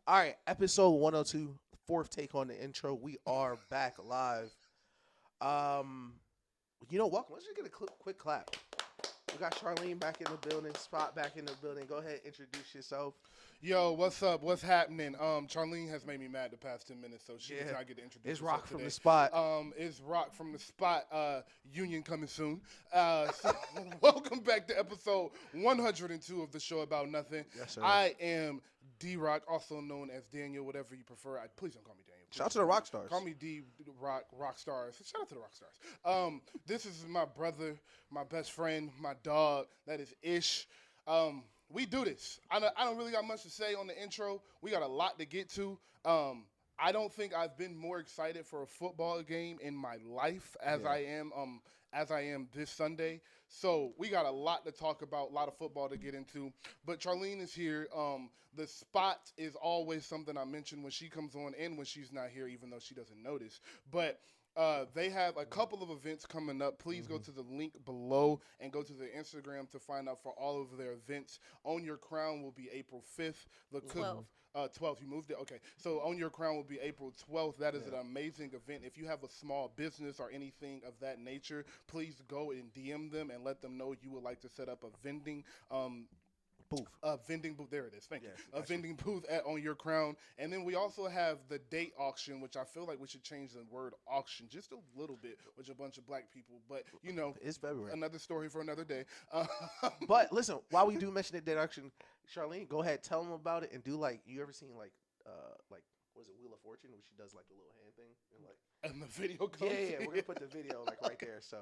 All right, episode 102, fourth take on the intro. We are back live. Welcome. Let's just get a quick clap. We got Charlene back in the building, Spot back in the building. Go ahead, introduce yourself. Yo, what's up? What's happening? Charlene has made me mad the past 10 minutes, so she does not get to introduce It's herself Rock from today. the Spot. It's Rock from the Spot. Union coming soon. Welcome back to episode 102 of the show about nothing. Yes, sir. I am D-Rock, also known as Daniel, whatever you prefer. Please don't call me Daniel. Shout out to the rock stars. Call me Rock Stars. Shout out to the Rock Stars. This is my brother, my best friend, my dog. That is Ish. We do this. I don't really got much to say on the intro. We got a lot to get to. I don't think I've been more excited for a football game in my life as I am this Sunday. So we got a lot to talk about, a lot of football to get into. But Charlene is here. The Spot is always something I mention when she comes on and when she's not here, even though she doesn't notice. But they have a couple of events coming up. Please go to the link below and go to their Instagram to find out for all of their events. Own Your Crown will be April 5th. The 12th. You moved it? Okay. So Own Your Crown will be April 12th. That is an amazing event. If you have a small business or anything of that nature, please go and DM them and let them know you would like to set up a vending booth. Vending booth. There it is. Thank you. A vending booth at On Your Crown. And then we also have the date auction, which I feel like we should change the word auction just a little bit with a bunch of black people. But, It's February. Another story for another day. But listen, while we do mention the date auction, Charlene, go ahead, tell them about it, and do you ever seen what is it, Wheel of Fortune, where she does like the little hand thing And the video comes. Yeah, we're gonna put the video right there. So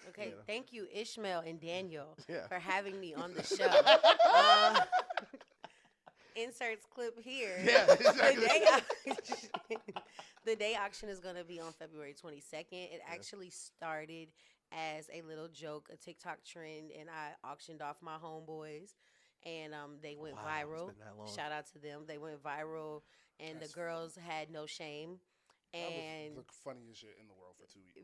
okay, thank you, Ishmael and Daniel, Yeah. for having me on the show. Inserts clip here. Yeah, exactly. The day auction is going to be on February 22nd. It actually started as a little joke, a TikTok trend, and I auctioned off my homeboys, and they went viral. It's been that long. Shout out to them. They went viral, and the girls had no shame. And that was the funniest shit in the world for 2 weeks.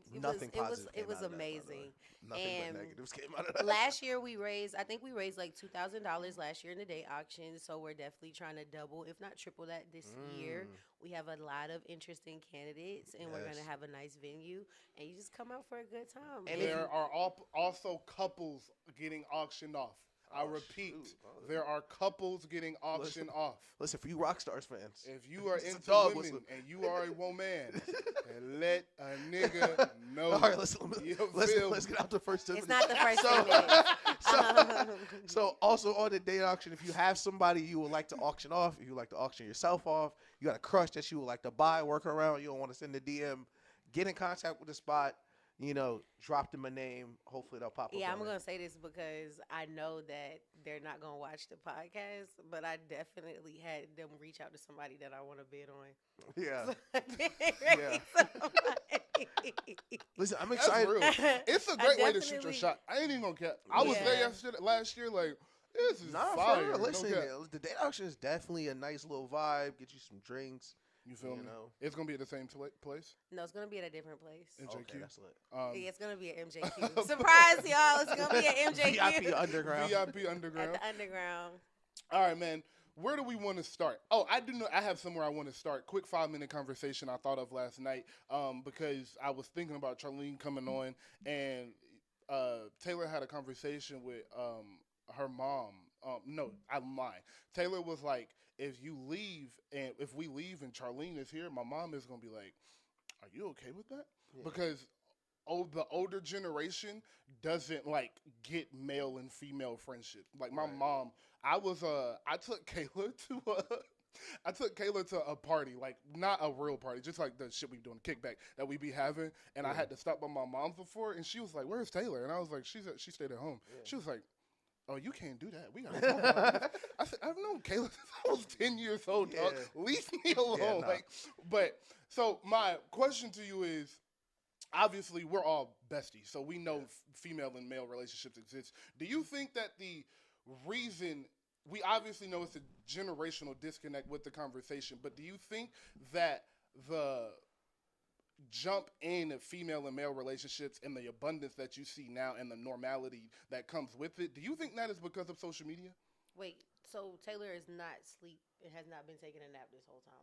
It was amazing. Nothing but negatives came out of that. Last year we raised like $2,000 last year in the day auction. So we're definitely trying to double, if not triple that this year. We have a lot of interesting candidates, and we're gonna have a nice venue, and you just come out for a good time. And there are also couples getting auctioned off. I repeat, there are couples getting auctioned off. Listen, for you Rockstars fans, if you are into women and you are a woman, and let a nigga know. All right, let's get out the first 10 It's minutes. not the first 10 minutes. So also on the date auction, if you have somebody you would like to auction off, if you would like to auction yourself off, you got a crush that you would like to buy, work around, you don't want to send a DM, get in contact with the Spot. Drop them a name. Hopefully they'll pop up. Yeah, I'm going to say this because I know that they're not going to watch the podcast, but I definitely had them reach out to somebody that I want to bid on. Yeah. Listen, I'm excited. That's real. It's a great way to shoot your shot. I ain't even going to cap. I was there last year, like, this is fire. Listen, the date auction is definitely a nice little vibe. Get you some drinks. You feel me? It's going to be at the same place? No, it's going to be at a different place. MJQ. Okay, that's lit. Yeah, it's going to be at MJQ. Surprise, y'all. It's going to be at MJQ. VIP Underground. VIP Underground. At the Underground. All right, man. Where do we want to start? Oh, I do know. I have somewhere I want to start. Quick 5-minute conversation I thought of last night because I was thinking about Charlene coming on, and Taylor had a conversation with her mom. No, I'm lying. Taylor was like, if we leave and Charlene is here, my mom is going to be like, are you okay with that? Yeah. Because the older generation doesn't get male and female friendships. Like my mom, I took Kayla to a party, like not a real party, just like the shit we doing, kickback that we be having. And I had to stop by my mom's before, and she was like, where's Taylor? And I was like, she stayed at home. Yeah. She was like, oh, you can't do that. We gotta talk about this. I said, I've known Kayla since I was 10 years old, dog. Leave me alone. So my question to you is, obviously we're all besties, so we know female and male relationships exist. Do you think that the reason, we obviously know it's a generational disconnect with the conversation, but do you think that the jump in female and male relationships and the abundance that you see now and the normality that comes with it, do you think that is because of social media? Wait, so Taylor is not sleep and has not been taking a nap this whole time?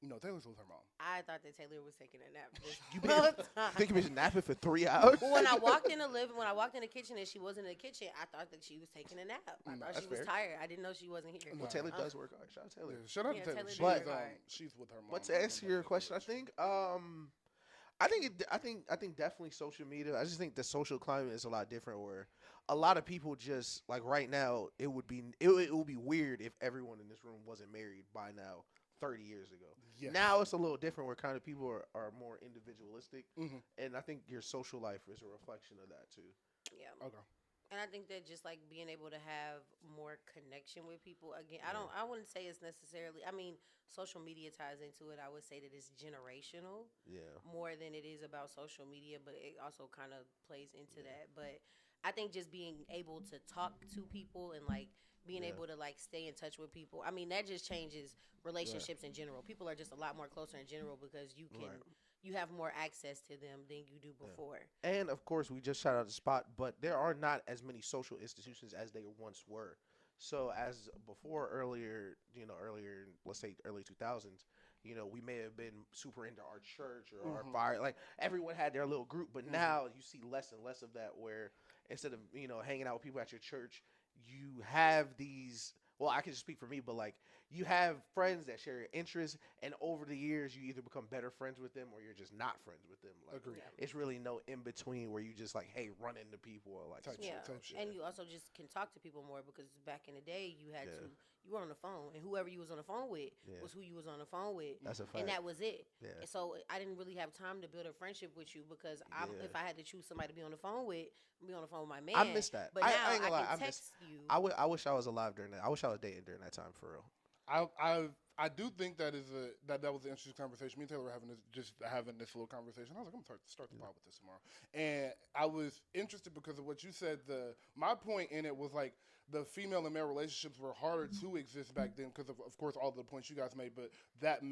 No, Taylor's with her mom. I thought that Taylor was taking a nap this You whole time. think you been napping for 3 hours? Well, when I walked in the kitchen and she wasn't in the kitchen, I thought that she was taking a nap. I thought she was fair. tired. I didn't know she wasn't here. Well, Taylor does work hard. Shout out Taylor. Yeah, shout out Yeah, to Taylor. Taylor She's, does work hard. she's with her mom. But to answer your question, I think definitely social media. I just think the social climate is a lot different. Where a lot of people just like right now, it would be weird if everyone in this room wasn't married by now. 30 years ago. Yes. Now it's a little different where kind of people are more individualistic. Mm-hmm. And I think your social life is a reflection of that too. Yeah. Okay. And I think that just like being able to have more connection with people again, I wouldn't say it's necessarily, I mean, social media ties into it. I would say that it's generational more than it is about social media, but it also kind of plays into that. But I think just being able to talk to people and like being able to like stay in touch with people. I mean, that just changes relationships in general. People are just a lot more closer in general because you have more access to them than you do before. And of course, we just shout out the spot, but there are not as many social institutions as they once were. So as before, earlier, let's say early 2000s, we may have been super into our church or our fire. Like everyone had their little group, but now you see less and less of that. Where instead of hanging out with people at your church, you have these. Well, I can just speak for me, but like you have friends that share your interests, and over the years, you either become better friends with them or you're just not friends with them. Like, Agreed. It's really no in between where you just like, hey, run into people or like Type shit. And you also just can talk to people more because back in the day, you had to. You were on the phone, and whoever you was on the phone with was who you was on the phone with. That's a fact. And that was it. Yeah. And so I didn't really have time to build a friendship with you because if I had to choose somebody to be on the phone with, I'd be on the phone with my man. I miss that. But now I can text you. I wish I was alive during that. I wish I was dating during that time for real. I do think that that was an interesting conversation. Me and Taylor were having this little conversation. I was like, I'm gonna start the pod with this tomorrow. And I was interested because of what you said. My point in it was like the female and male relationships were harder to exist back then because of course all the points you guys made. But that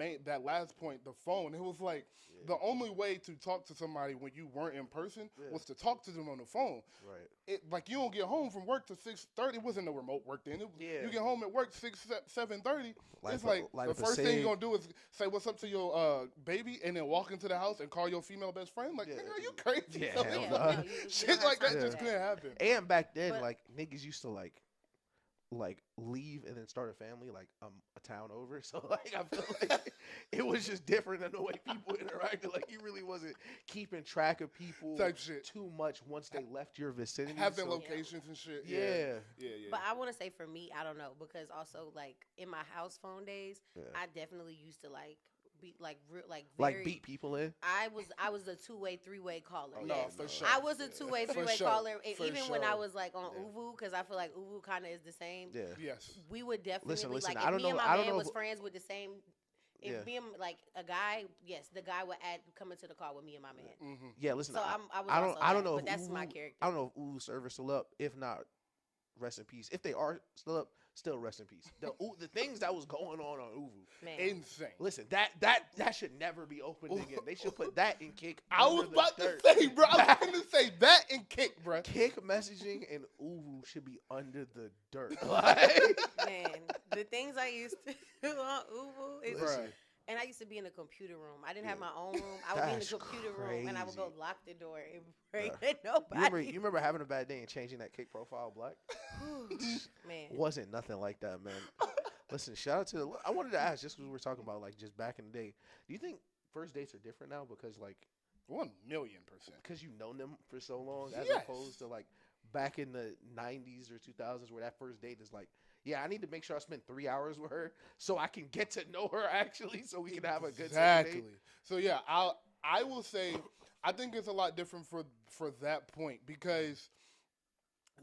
last point, the phone, it was like the only way to talk to somebody when you weren't in person was to talk to them on the phone. Right. Like you don't get home from work till 6:30. It wasn't no remote work then. You get home at work 7:30. It's like the first thing you're gonna do is say what's up to your baby and then walk into the house and call your female best friend. Like, nigga, are you crazy? Yeah, shit like that just couldn't happen. And back then, like niggas used to like leave and then start a family like a town over. So like I feel like it was just different than the way people interacted. Like you really wasn't keeping track of people type shit too much once they left your vicinity. Having locations and shit. Yeah. But I want to say for me, I don't know, because also like in my house phone days, I definitely used to like beat beat people in. I was a 2-way, 3-way caller. Oh, no, for sure. I was a 2-way, 3-way caller, and For even sure. when I was like on Uvu, because I feel like Uvu kind of is the same. Yeah. Yes. We would definitely Listen, like I if don't me know- and I my don't man know was if- friends with the same. If being like a guy, yes, the guy would come into the call with me and my man. Mm-hmm. Yeah, listen. So I don't know. but If that's my Uvu- character. I don't know if Uvu's servers still up. If not, rest in peace. If they are still up, still rest in peace. The things that was going on Uvu, Man. Insane. listen, that should never be opened again. They should put that in Kick. I was under the about dirt. to say, bro. I was going to say that and Kick, bro. Kick messaging and Uvu should be under the dirt. Like, Man, the things I used to do on Uvu is. Right. And I used to be in the computer room. I didn't have my own room. I would be in the computer room, and I would go crazy. lock the door and pray that nobody. you remember having a bad day and changing that Kick profile black? Man. Wasn't nothing like that, man. Listen, shout out to. I wanted to ask, just because we were talking about like just back in the day. Do you think first dates are different now because like 1,000,000%. because you've known them for so long, as Yes. opposed to like back in the 90s or 2000s where that first date is like, yeah, I need to make sure I spend 3 hours with her so I can get to know her actually, so we can have a good second date. So yeah, I will say I think it's a lot different for that point because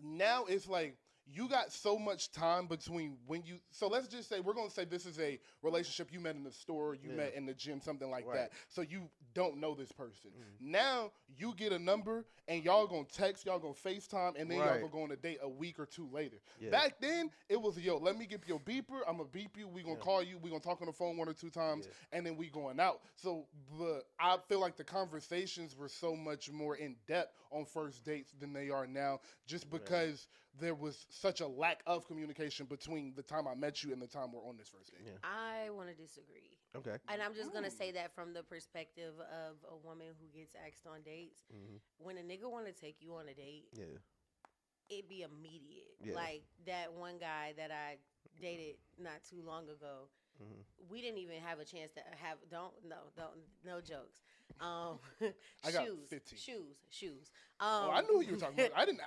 now it's like you got so much time between when you. So let's just say we're gonna say this is a relationship you met in the store, you met in the gym, something like that. So you don't know this person. Now you get a number and y'all gonna text, y'all gonna FaceTime, and then y'all gonna go on a date a week or two later. Back then it was let me get your beeper. I'm gonna beep you. We gonna call you. We gonna talk on the phone 1 or 2 times, and then we going out. So I feel like the conversations were so much more in depth on first dates than they are now, just because there was such a lack of communication between the time I met you and the time we're on this first date. Yeah. I want to disagree. Okay. And I'm just gonna say that from the perspective of a woman who gets asked on dates. When a nigga want to take you on a date, it be immediate. Yeah. Like that one guy that I dated not too long ago. We didn't even have a chance to have. No jokes. I got 15. Shoes. I knew who you were talking about. I didn't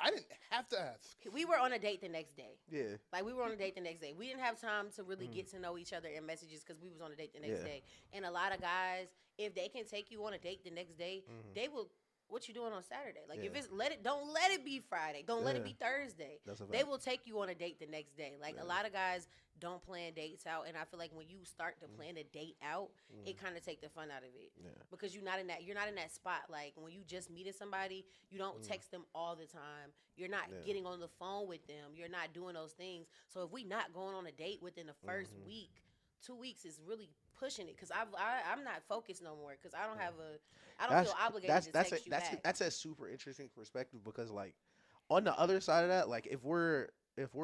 have to ask. We were on a date the next day. Yeah. Like we were on a date the next day. We didn't have time to really get to know each other in messages because we was on a date the next day. And a lot of guys, if they can take you on a date the next day, they will. What you doing on Saturday? Like if it's don't let it be Friday. Don't let it be Thursday. They will take you on a date the next day. Like a lot of guys don't plan dates out, and I feel like when you start to plan a date out, it kind of take the fun out of it because you're not in that spot. Like when you just meeting somebody, you don't text them all the time. You're not getting on the phone with them. You're not doing those things. So if we not going on a date within the first week, 2 weeks is really pushing it because I'm not focused no more because I don't feel obligated to text you back. That's a super interesting perspective because like on the other side of that, like if we're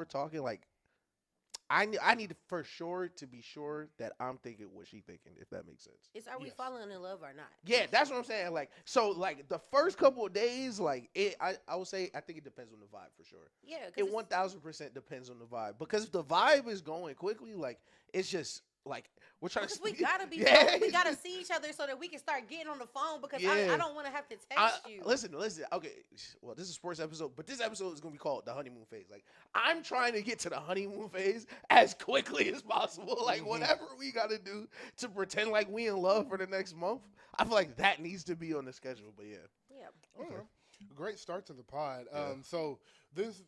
talking like I need for sure to be sure that I'm thinking what she thinking, if that makes sense. It's are we falling in love or not? Yeah, that's what I'm saying. Like so like the first couple of days, like I would say I think it depends on the vibe for sure. Yeah, it 1000% depends on the vibe because if the vibe is going quickly, like it's just like we're trying because to. We gotta be. We gotta see each other so that we can start getting on the phone. Because I don't want to have to text you. Listen. Okay. Well, this is a sports episode, but this episode is gonna be called the honeymoon phase. Like I'm trying to get to the honeymoon phase as quickly as possible. Like whatever we gotta do to pretend like we in love for the next month. I feel like that needs to be on the schedule. But yeah. Okay. Great start to the pod. So this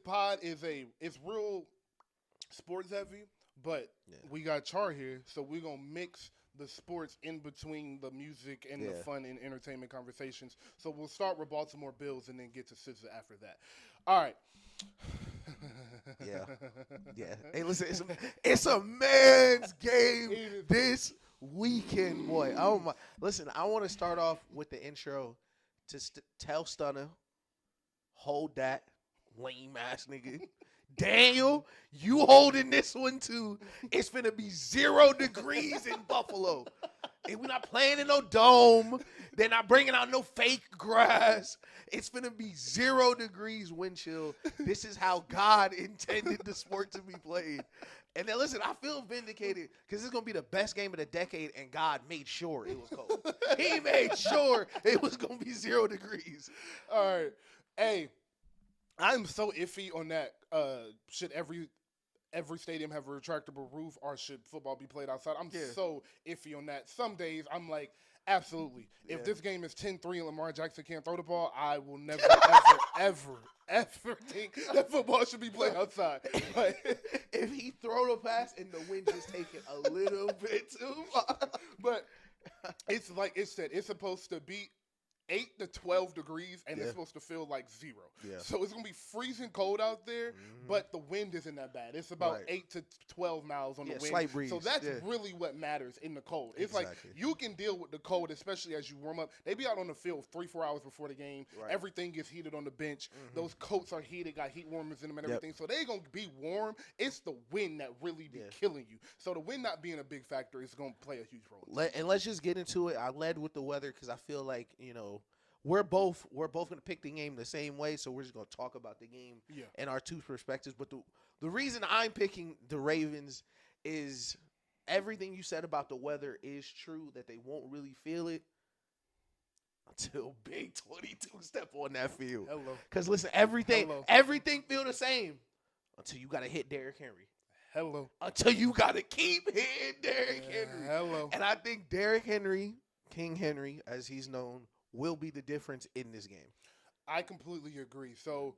pod is real sports heavy. But we got Char here, so we're going to mix the sports in between the music and the fun and entertainment conversations. So we'll start with Baltimore Bills and then get to SZA after that. All right. Yeah. Hey, listen, it's a man's game this weekend, boy. Oh my! Listen, I want to start off with the intro to tell Stunner, hold that lame ass nigga. Daniel, you holding this one too. It's finna be 0 degrees in Buffalo. And we're not playing in no dome. They're not bringing out no fake grass. It's finna be 0 degrees wind chill. This is how God intended the sport to be played. And then listen, I feel vindicated because it's going to be the best game of the decade, and God made sure it was cold. He made sure it was going to be 0 degrees. All right. Hey. I'm so iffy on that. Should every stadium have a retractable roof, or should football be played outside? I'm so iffy on that. Some days I'm like, absolutely. If this game is 10-3 and Lamar Jackson can't throw the ball, I will never, ever think that football should be played outside. But if he throw the pass and the wind just take it a little bit too far. But it's like it said, it's supposed to be 8 to 12 degrees, and it's supposed to feel like 0. Yeah. So it's going to be freezing cold out there, but the wind isn't that bad. It's about 8 to 12 miles on the wind. Slight breeze. So that's really what matters in the cold. It's like you can deal with the cold, especially as you warm up. They be out on the field 3-4 hours before the game. Right. Everything gets heated on the bench. Those coats are heated, got heat warmers in them and everything. So they're going to be warm. It's the wind that really be killing you. So the wind not being a big factor is going to play a huge role. And let's just get into it. I led with the weather because I feel like, we're both going to pick the game the same way, so we're just going to talk about the game and our two perspectives. But the reason I'm picking the Ravens is everything you said about the weather is true, that they won't really feel it until Big 22 step on that field. Hello. Because, listen, everything feel the same until you got to hit Derrick Henry. Hello. Until you got to keep hitting Derrick Henry. Hello. And I think Derrick Henry, King Henry, as he's known, will be the difference in this game. I completely agree. So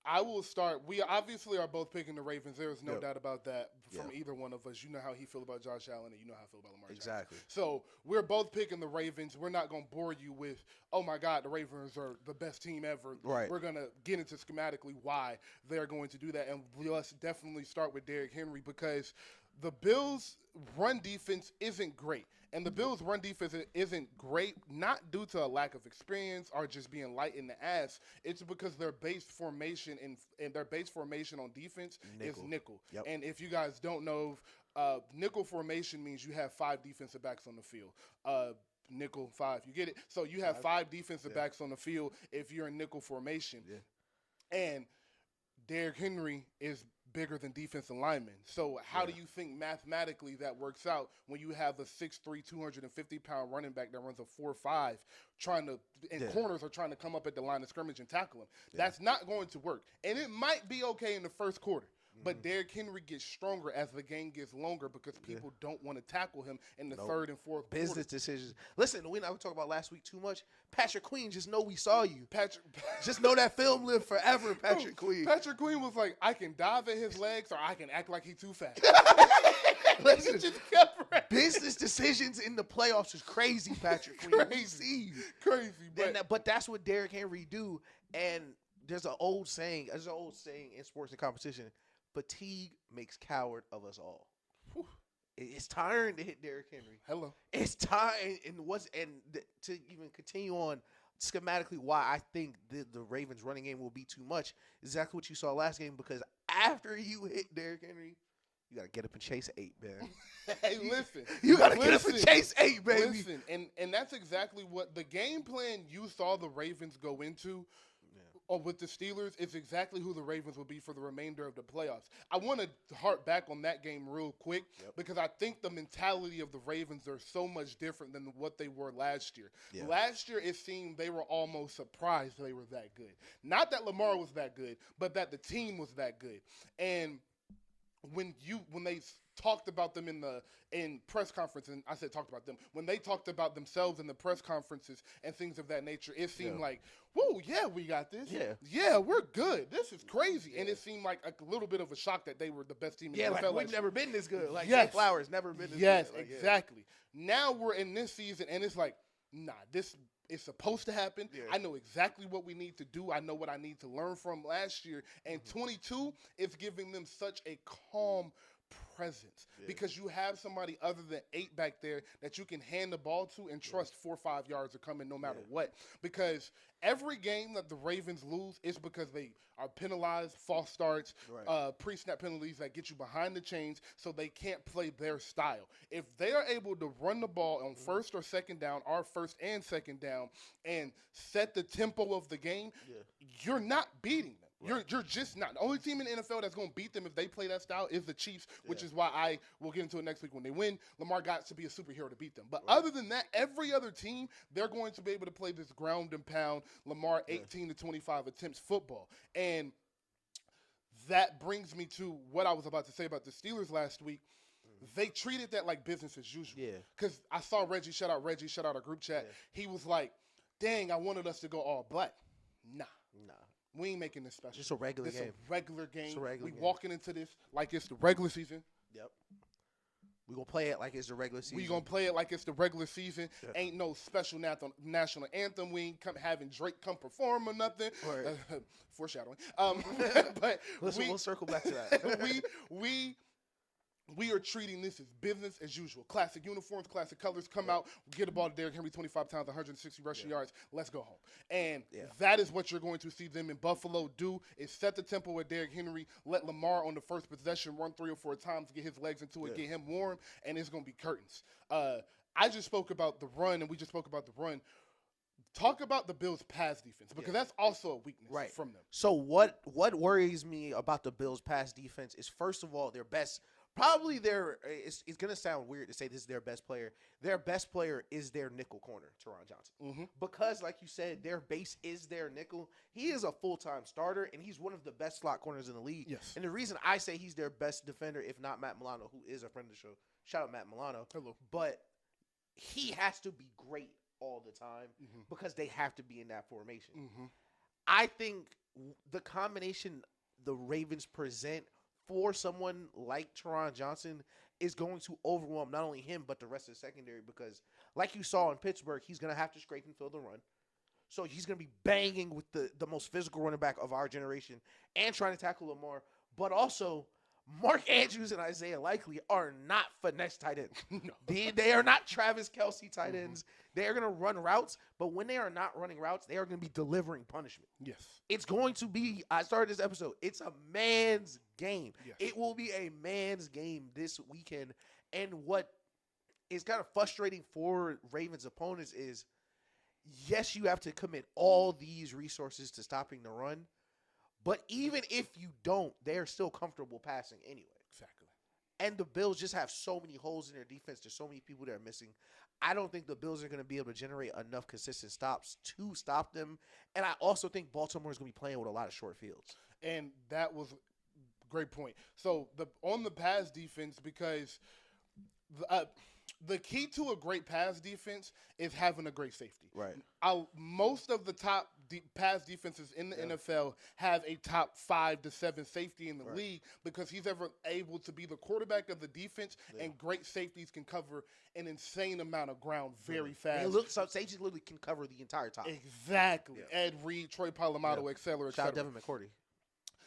I will start. We obviously are both picking the Ravens. There is no doubt about that from either one of us. You know how he feel about Josh Allen, and you know how I feel about Lamar Jackson. Exactly. So we're both picking the Ravens. We're not going to bore you with, oh, my God, the Ravens are the best team ever. Right. We're going to get into schematically why they're going to do that. And let's definitely start with Derrick Henry because the Bills' run defense isn't great. And the Bills' run defense isn't great, not due to a lack of experience or just being light in the ass. It's because their base formation and their base formation on defense is nickel. Yep. And if you guys don't know, nickel formation means you have 5 defensive backs on the field. Nickel 5, you get it? So you have 5 defensive backs on the field if you're in nickel formation. Yeah. And Derrick Henry is bigger than defensive linemen. So how do you think mathematically that works out when you have a 6'3", 250-pound running back that runs a 4.5 corners are trying to come up at the line of scrimmage and tackle him? That's not going to work. And it might be okay in the first quarter. But Derrick Henry gets stronger as the game gets longer because people don't want to tackle him in the third and fourth business quarter. Decisions. Listen, we talked about last week too much. Patrick Queen, just know we saw you. Just know that film lived forever, Patrick Queen. Patrick Queen was like, I can dive at his legs or I can act like he's too fast. Listen, just kept running. Business decisions in the playoffs is crazy, Patrick Queen. Crazy. But that's what Derrick Henry do. And there's an old saying in sports and competition. Fatigue makes coward of us all. Whew. It's tiring to hit Derrick Henry. Hello. It's tiring, to even continue on schematically why I think the Ravens running game will be too much. Exactly what you saw last game, because after you hit Derrick Henry, you gotta get up and chase 8, man. Hey, listen. You gotta get up and chase 8, baby. Listen, and that's exactly what the game plan you saw the Ravens go into. With the Steelers, it's exactly who the Ravens will be for the remainder of the playoffs. I want to harp back on that game real quick because I think the mentality of the Ravens are so much different than what they were last year. Yeah. Last year, it seemed they were almost surprised they were that good. Not that Lamar was that good, but that the team was that good. And when they talked about them in press conference, and I said talked about them, when they talked about themselves in the press conferences and things of that nature, it seemed like, whoa, yeah, we got this. Yeah, we're good. This is crazy. And it seemed like a little bit of a shock that they were the best team in the NFL. Like we've never been this good. Like Jay Flowers never been this good. Yes, exactly. Now we're in this season, and it's like, nah, this is supposed to happen. Yeah. I know exactly what we need to do. I know what I need to learn from last year. And 22 is giving them such a calm presence because you have somebody other than 8 back there that you can hand the ball to and trust 4 or 5 yards are coming no matter what. Because every game that the Ravens lose is because they are penalized, false starts, pre-snap penalties that get you behind the chains so they can't play their style. If they are able to run the ball on first or second down or first and second down and set the tempo of the game, you're not beating them. You're just not. The only team in the NFL that's going to beat them if they play that style is the Chiefs, which is why I will get into it next week when they win. Lamar got to be a superhero to beat them. But other than that, every other team, they're going to be able to play this ground and pound Lamar 18 to 25 attempts football. And that brings me to what I was about to say about the Steelers last week. They treated that like business as usual. Because I saw Reggie, shout out our group chat. He was like, dang, I wanted us to go all black. Nah. We ain't making this special. Just a regular game. It's a regular game. It's a regular game. Walking into this like it's the regular season. Yep. We're going to play it like it's the regular season. We're going to play it like it's the regular season. Ain't no special national anthem. We ain't having Drake come perform or nothing. Foreshadowing. But we'll circle back to that. We are treating this as business as usual. Classic uniforms, classic colors. Come out, get the ball to Derrick Henry, 25 times, 160 rushing yards. Let's go home. And that is what you're going to see them in Buffalo do, is set the tempo with Derrick Henry, let Lamar on the first possession run 3 or 4 times, get his legs into it, get him warm, and it's going to be curtains. I just spoke about the run, and we just spoke about the run. Talk about the Bills' pass defense, because that's also a weakness from them. So what worries me about the Bills' pass defense is, first of all, their best – probably it's going to sound weird to say this is their best player. Their best player is their nickel corner, Teron Johnson. Because, like you said, their base is their nickel. He is a full-time starter, and he's one of the best slot corners in the league. Yes. And the reason I say he's their best defender, if not Matt Milano, who is a friend of the show. Shout out Matt Milano. Hello. But he has to be great all the time because they have to be in that formation. I think the combination the Ravens present for someone like Teron Johnson is going to overwhelm not only him but the rest of the secondary, because like you saw in Pittsburgh, he's going to have to scrape and fill the run. So he's going to be banging with the most physical running back of our generation and trying to tackle Lamar. But also, Mark Andrews and Isaiah Likely are not finesse tight ends. No. They are not Travis Kelce tight ends. They are going to run routes, but when they are not running routes, they are going to be delivering punishment. Yes. It's going to be, I started this episode, it's a man's game. Yes. It will be a man's game this weekend. And what is kind of frustrating for Ravens opponents is, yes, you have to commit all these resources to stopping the run, but even if you don't, they're still comfortable passing anyway. Exactly. And the Bills just have so many holes in their defense. There's so many people that are missing. I don't think the Bills are going to be able to generate enough consistent stops to stop them. And I also think Baltimore is going to be playing with a lot of short fields. And that was a great point. So on the pass defense, because the key to a great pass defense is having a great safety. Right. Most of the top pass defenses in the NFL have a top 5 to 7 safety in the league because he's ever able to be the quarterback of the defense, and great safeties can cover an insane amount of ground very fast. Some safeties literally can cover the entire top. Exactly. Yeah. Ed Reed, Troy Polamalu, et cetera, et Shout cetera. out Devin McCourty.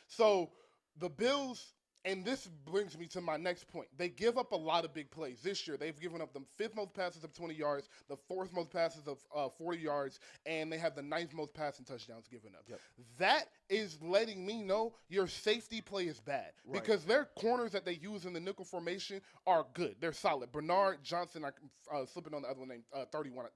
So the Bills, and this brings me to my next point. They give up a lot of big plays. This year, they've given up the 5th most passes of 20 yards, the 4th most passes of 40 yards, and they have the 9th most passing touchdowns given up. Yep. That is letting me know your safety play is bad because their corners that they use in the nickel formation are good. They're solid. Bernard Johnson, I'm slipping on the other one name, 31,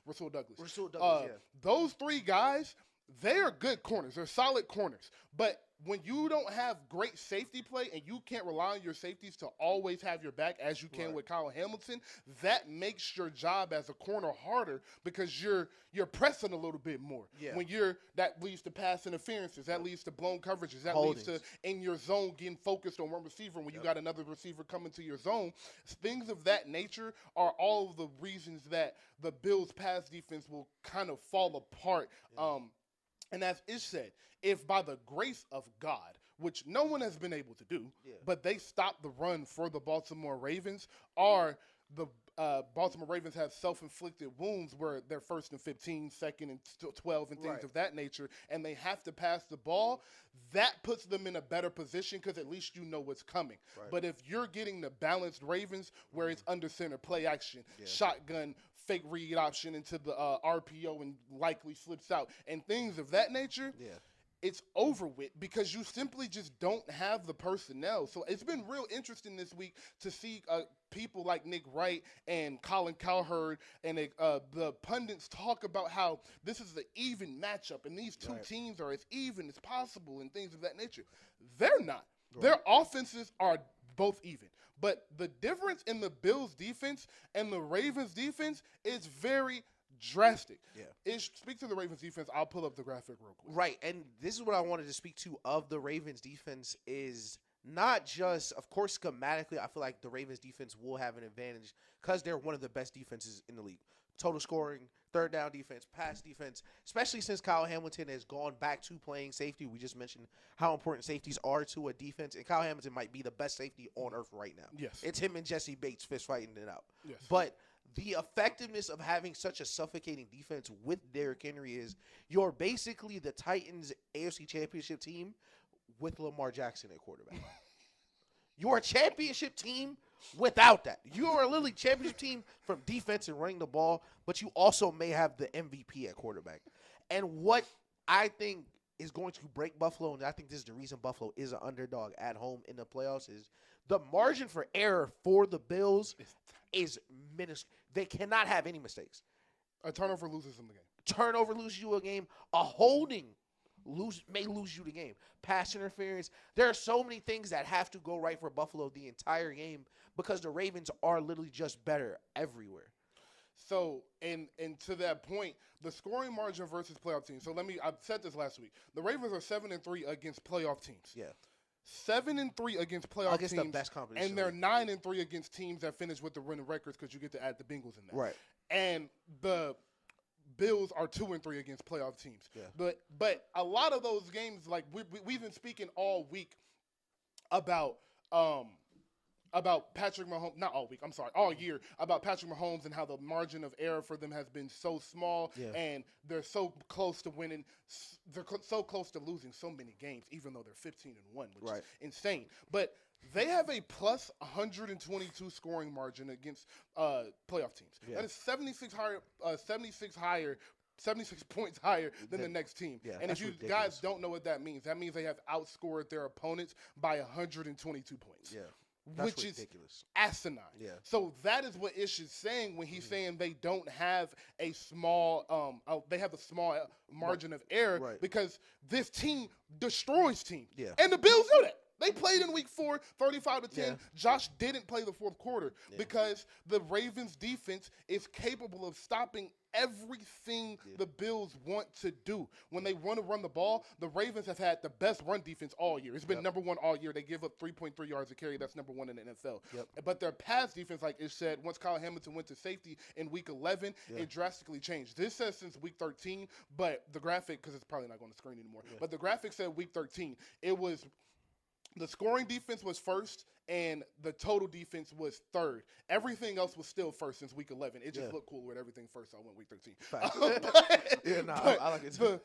Rasul Douglas. Those 3 guys, they are good corners. They're solid corners. But when you don't have great safety play and you can't rely on your safeties to always have your back as you can with Kyle Hamilton, that makes your job as a corner harder because you're pressing a little bit more. Yeah. That leads to pass interferences, that leads to blown coverages, that leads to in your zone getting focused on one receiver when you got another receiver coming to your zone. Things of that nature are all of the reasons that the Bills' pass defense will kind of fall apart. Yeah. And as Ish said, if by the grace of God, which no one has been able to do, but they stopped the run for the Baltimore Ravens, or the Baltimore Ravens have self-inflicted wounds where they're 1st and 15, 2nd and 12, and things of that nature, and they have to pass the ball, that puts them in a better position because at least you know what's coming. Right. But if you're getting the balanced Ravens where it's under center, play action, shotgun, fake read option into the RPO and likely slips out, and things of that nature, it's over with because you simply just don't have the personnel. So it's been real interesting this week to see people like Nick Wright and Colin Cowherd and the pundits talk about how this is an even matchup and these two teams are as even as possible and things of that nature. They're not. Right. Their offenses are both even. But the difference in the Bills' defense and the Ravens' defense is very drastic. Yeah. Speak to the Ravens defense. I'll pull up the graphic real quick. Right, and this is what I wanted to speak to of the Ravens defense is not just, of course, schematically, I feel like the Ravens defense will have an advantage because they're one of the best defenses in the league. Total scoring, third down defense, pass defense, especially since Kyle Hamilton has gone back to playing safety. We just mentioned how important safeties are to a defense, and Kyle Hamilton might be the best safety on earth right now. Yes. It's him and Jesse Bates fist fighting it out. Yes. But the effectiveness of having such a suffocating defense with Derrick Henry is you're basically the Titans AFC Championship team with Lamar Jackson at quarterback. You're a championship team without that. You are a literally championship team from defense and running the ball, but you also may have the MVP at quarterback. And what I think is going to break Buffalo, and I think this is the reason Buffalo is an underdog at home in the playoffs, is the margin for error for the Bills is minuscule. They cannot have any mistakes. A turnover loses them the game. Turnover loses you a game. A holding may lose you the game. Pass interference. There are so many things that have to go right for Buffalo the entire game because the Ravens are literally just better everywhere. So, and to that point, the scoring margin versus playoff teams. So I've said this last week. The Ravens are 7-3 against playoff teams. Yeah. 7-3 against playoff teams, the best competition, and they're 9-3 against teams that finish with the winning records because you get to add the Bengals in there. Right. And the Bills are 2-3 against playoff teams. Yeah. But a lot of those games, like we've been speaking all week about about Patrick Mahomes, not all week, I'm sorry, all year, about Patrick Mahomes and how the margin of error for them has been so small, and they're so close to winning, they're so close to losing so many games, even though they're 15-1, which is insane. But they have a plus 122 scoring margin against playoff teams. That is 76 points higher than the next team. And if you guys don't know what that means they have outscored their opponents by 122 points. That's which ridiculous. Is asinine. So that is what Ish is saying when he's saying they don't have a small they have a small margin of error because this team destroys teams. And the Bills know that. They played in week 4, 35-10. Josh didn't play the fourth quarter because the Ravens defense is capable of stopping everything the Bills want to do. When they want to run the ball, the Ravens have had the best run defense all year. It's been number 1 all year. They give up 3.3 yards a carry. That's number 1 in the NFL. But their pass defense, like Ish said, once Kyle Hamilton went to safety in week 11, it drastically changed. This says since week 13, but the graphic, because it's probably not going to screen anymore, but the graphic said week 13. It was the scoring defense was first, and the total defense was third. Everything else was still first since week 11. It just looked cool with everything first, so I went week 13. I like it too.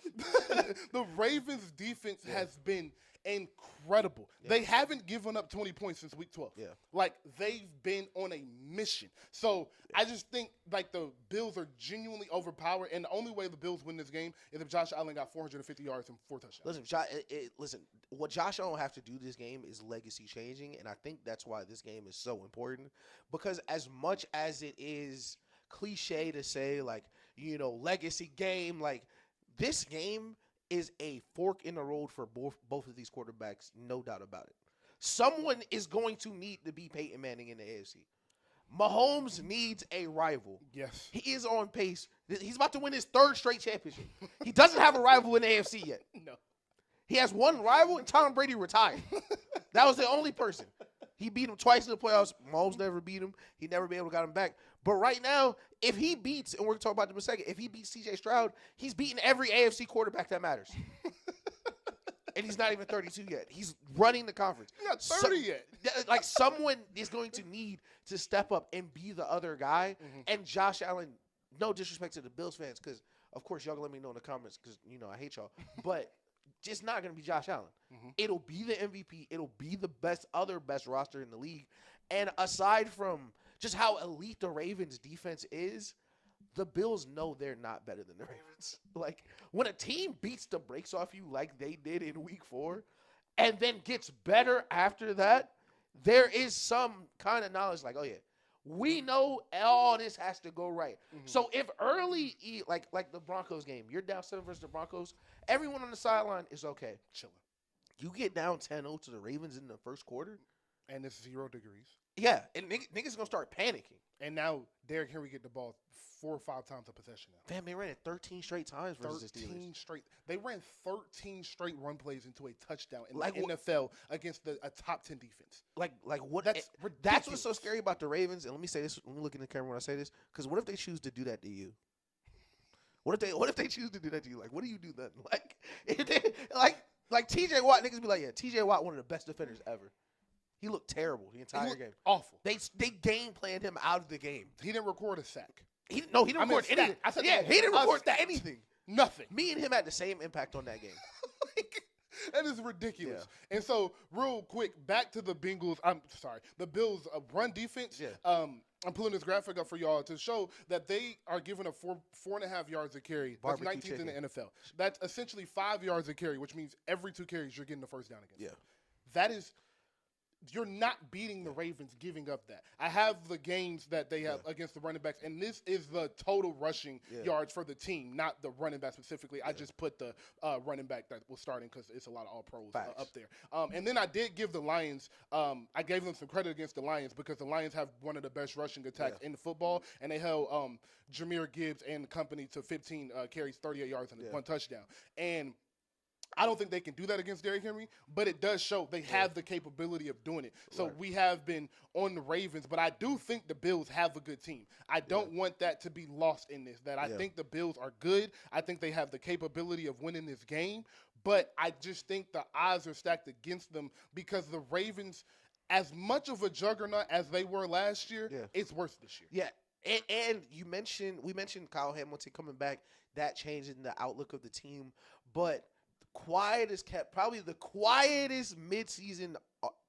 The Ravens' defense has been incredible. They haven't given up 20 points since week 12. Like, they've been on a mission. So I just think, like, the Bills are genuinely overpowered, and the only way the Bills win this game is if Josh Allen got 450 yards and 4 touchdowns. Listen, what Josh Allen have to do this game is legacy changing, and I think that's why this game is so important, because as much as it is cliche to say, like, legacy game, like, this game is a fork in the road for both of these quarterbacks, no doubt about it. Someone is going to need to be Peyton Manning in the AFC. Mahomes needs a rival. Yes. He is on pace. He's about to win his 3rd straight championship. He doesn't have a rival in the AFC yet. No. He has one rival, and Tom Brady retired. That was the only person. He beat him twice in the playoffs. Mahomes never beat him. He never been able to get him back. But right now, if he beats, and we're going to talk about this in a second, if he beats C.J. Stroud, he's beating every AFC quarterback that matters. And he's not even 32 yet. He's running the conference. He's not 30 yet. Like, someone is going to need to step up and be the other guy. And Josh Allen, no disrespect to the Bills fans, because, of course, y'all going to let me know in the comments because, I hate y'all. But just not going to be Josh Allen. It'll be the MVP. It'll be the best roster in the league. And aside from just how elite the Ravens defense is, the Bills know they're not better than the Ravens. Like, when a team beats the brakes off you like they did in week 4 and then gets better after that, there is some kind of knowledge like, oh, yeah, we know all this has to go right. So if early, like the Broncos game, you're down 7 versus the Broncos, everyone on the sideline is okay. Chilling. You get down 10-0 to the Ravens in the first quarter. And it's 0 degrees. Yeah, and niggas going to start panicking. And now Derrick Henry get the ball 4 or 5 times a possession now. Fam, they ran it 13 straight times versus the Steelers. 13 straight. They ran 13 straight run plays into a touchdown in the NFL against a top 10 defense. Like what? That's ridiculous. That's what's so scary about the Ravens. And let me say this. Let me look in the camera when I say this. Because what if they choose to do that to you? What if they choose to do that to you? Like, what do you do then? Like TJ Watt, niggas be like, yeah, TJ Watt, one of the best defenders ever. He looked terrible the entire game. Awful. They game planned him out of the game. He didn't record a sack. He didn't record anything. He didn't record anything. Nothing. Me and him had the same impact on that game. That is ridiculous. Yeah. And so, real quick, back to the Bills' run defense. Yeah. I'm pulling this graphic up for y'all to show that they are giving up 4.5 yards a carry. That's 19th in the NFL. That's essentially 5 yards a carry, which means every 2 carries you're getting the first down against. Yeah. That is. You're not beating the Ravens giving up that. I have the games that they have against the running backs, and this is the total rushing yards for the team, not the running back specifically. I just put the running back that was starting because it's a lot of all-pros up there. And then I did give the Lions I gave them some credit against the Lions because the Lions have one of the best rushing attacks in football, and they held Jahmyr Gibbs and company to 15 carries, 38 yards, and 1 touchdown. And I don't think they can do that against Derrick Henry, but it does show they have the capability of doing it. So we have been on the Ravens, but I do think the Bills have a good team. I don't want that to be lost in this, that I think the Bills are good. I think they have the capability of winning this game, but I just think the odds are stacked against them because the Ravens as much of a juggernaut as they were last year, it's worse this year. Yeah, and we mentioned Kyle Hamilton coming back, that changing the outlook of the team, but probably the quietest midseason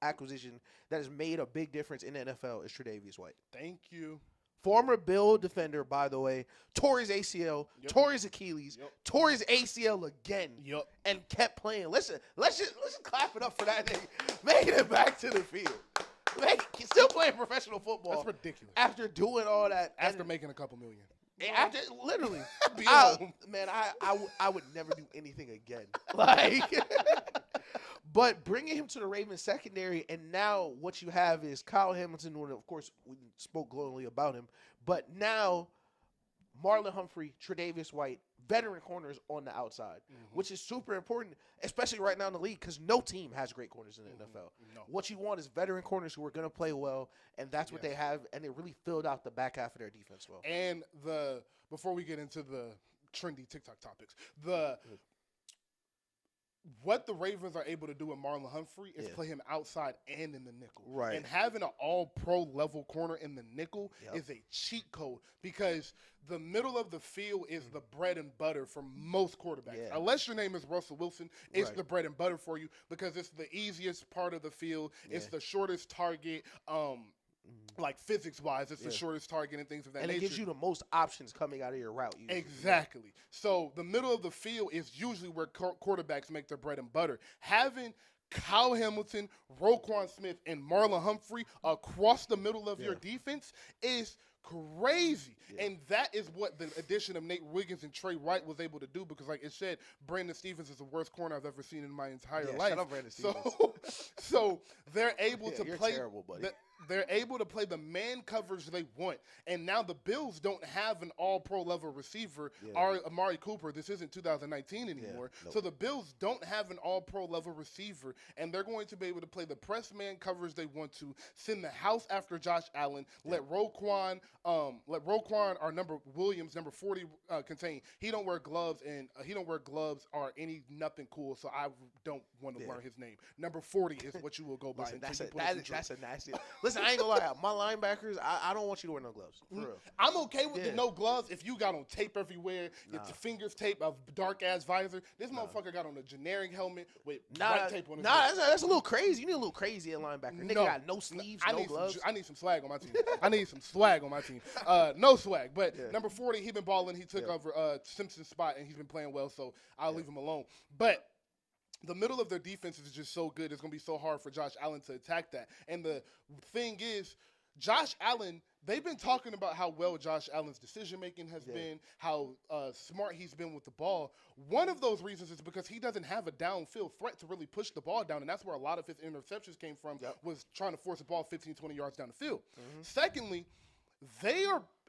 acquisition that has made a big difference in the NFL is Tre'Davious White. Thank you. Former Bill defender, by the way, tore his ACL, tore his Achilles, tore his ACL again, and kept playing. Let's just clap it up for that nigga making it back to the field. Still playing professional football. That's ridiculous. After doing all that, after making a couple million. After literally, I would never do anything again. Like, but bringing him to the Ravens secondary, and now what you have is Kyle Hamilton. When of course we spoke glowingly about him, but now Marlon Humphrey, Tre'Davious White, veteran corners on the outside, which is super important, especially right now in the league because no team has great corners in the NFL. No. What you want is veteran corners who are going to play well, and that's what they have, and it really filled out the back half of their defense well. And before we get into the trendy TikTok topics, what the Ravens are able to do with Marlon Humphrey is play him outside and in the nickel. Right. And having an all-pro level corner in the nickel is a cheat code because the middle of the field is the bread and butter for most quarterbacks. Yeah. Unless your name is Russell Wilson, it's the bread and butter for you because it's the easiest part of the field. It's the shortest target. Like physics-wise, it's the shortest target and things of that nature. And it gives you the most options coming out of your route. Usually. Exactly. So the middle of the field is usually where quarterbacks make their bread and butter. Having Kyle Hamilton, Roquan Smith, and Marlon Humphrey across the middle of your defense is crazy. Yeah. And that is what the addition of Nate Wiggins and Trey Wright was able to do because, like it said, Brandon Stephens is the worst corner I've ever seen in my entire life. Shut up, Brandon Stephens. So they're able to play. Terrible, buddy. They're able to play the man coverage they want. And now the Bills don't have an all-pro level receiver, Amari Cooper. This isn't 2019 anymore. Nope. So the Bills don't have an all-pro level receiver, and they're going to be able to play the press man coverage they want to, send the house after Josh Allen, let Roquan, our Williams, number 40, contain. He don't wear gloves, and or nothing cool, so I don't want to learn his name. Number 40 is what you will go by. Listen, that's a nasty. Listen, I ain't gonna lie. My linebackers, I don't want you to wear no gloves. For real. I'm okay with the no gloves if you got on tape everywhere, your fingers tape, a dark-ass visor. This motherfucker got on a generic helmet with white tape on his that's a little crazy. You need a little crazy at linebacker. Nigga got no sleeves, no gloves. I need some swag on my team. No swag. But number 40, he been balling. He took over Simpson's spot, and he's been playing well, so I'll leave him alone. But the middle of their defense is just so good. It's going to be so hard for Josh Allen to attack that. And the thing is, Josh Allen, they've been talking about how well Josh Allen's decision-making has been, how smart he's been with the ball. One of those reasons is because he doesn't have a downfield threat to really push the ball down, and that's where a lot of his interceptions came from, was trying to force the ball 15, 20 yards down the field. Secondly,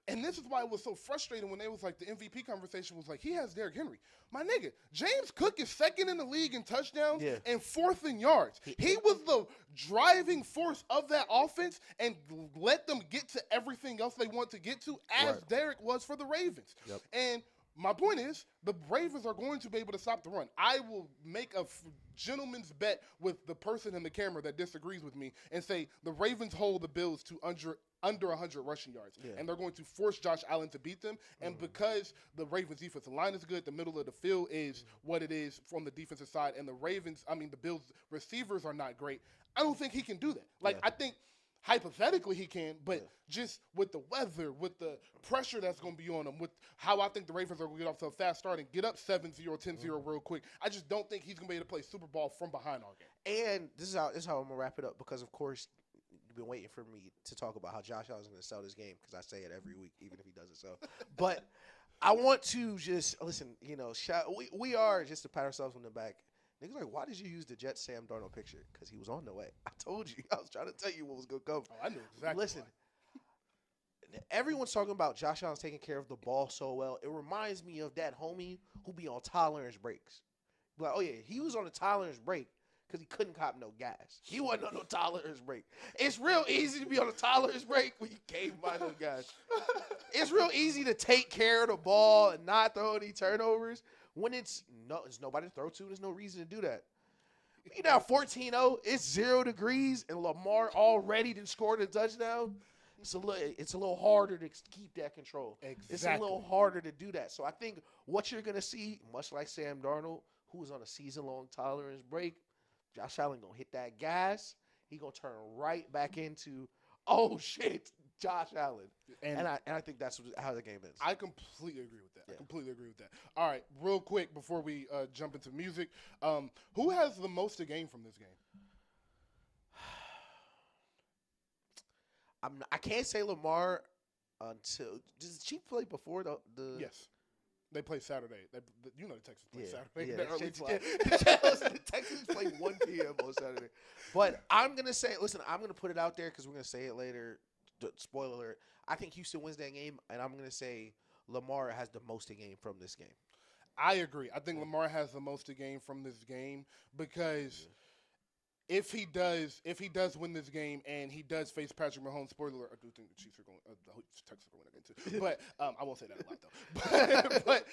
and this is why it was so frustrating when they was like the MVP conversation was like, he has Derrick Henry. My nigga, James Cook is second in the league in touchdowns and fourth in yards. He was the driving force of that offense and let them get to everything else they want to get to as Derrick was for the Ravens. And my point is, the Ravens are going to be able to stop the run. I will make a gentleman's bet with the person in the camera that disagrees with me and say the Ravens hold the Bills to under 100 rushing yards. And they're going to force Josh Allen to beat them. And because the Ravens' defensive line is good, the middle of the field is what it is from the defensive side, and the Bills' receivers are not great, I don't think he can do that. I think hypothetically he can, but just with the weather, with the pressure that's going to be on him, with how I think the Ravens are going to get off to a fast start and get up 7-0, 10-0 real quick, I just don't think he's going to be able to play Super Bowl from behind all game. And this is how I'm going to wrap it up because, of course, you've been waiting for me to talk about how Josh Allen's going to sell this game because I say it every week, even if he doesn't sell. But I want to just, listen, we are, just to pat ourselves on the back, niggas like, why did you use the Jets Sam Darnold picture? Because he was on the way. I told you. I was trying to tell you what was going to come. Oh, I knew exactly. Listen, everyone's talking about Josh Allen's taking care of the ball so well. It reminds me of that homie who be on tolerance breaks. Like, oh, yeah, he was on a tolerance break because he couldn't cop no gas. He wasn't on no tolerance break. It's real easy to be on a tolerance break when you can't buy no gas. It's real easy to take care of the ball and not throw any turnovers when it's nobody to throw to. There's no reason to do that. We now 14-0. It's 0 degrees, and Lamar already done scored a touchdown. It's a little harder to keep that control. Exactly. It's a little harder to do that. So I think what you're gonna see, much like Sam Darnold, who's on a season-long tolerance break, Josh Allen gonna hit that gas. He gonna turn right back into, oh shit, Josh Allen. And I think that's how the game is. I completely agree with that. Yeah. I completely agree with that. All right, real quick before we jump into music, who has the most to gain from this game? I can't say Lamar until did the Chiefs play before the Yes. They play Saturday. The Texans play Saturday. Yeah, The early slot. the Texans play 1 p.m. on Saturday. But I'm gonna say, listen, I'm gonna put it out there because we're gonna say it later. Spoiler alert. I think Houston wins that game, and I'm gonna say Lamar has the most to gain from this game. I agree. I think Lamar has the most to gain from this game because if he does win this game and he does face Patrick Mahomes, spoiler alert, I do think the Chiefs are going, the Texans are going to win again too. But I won't say that a lot though. But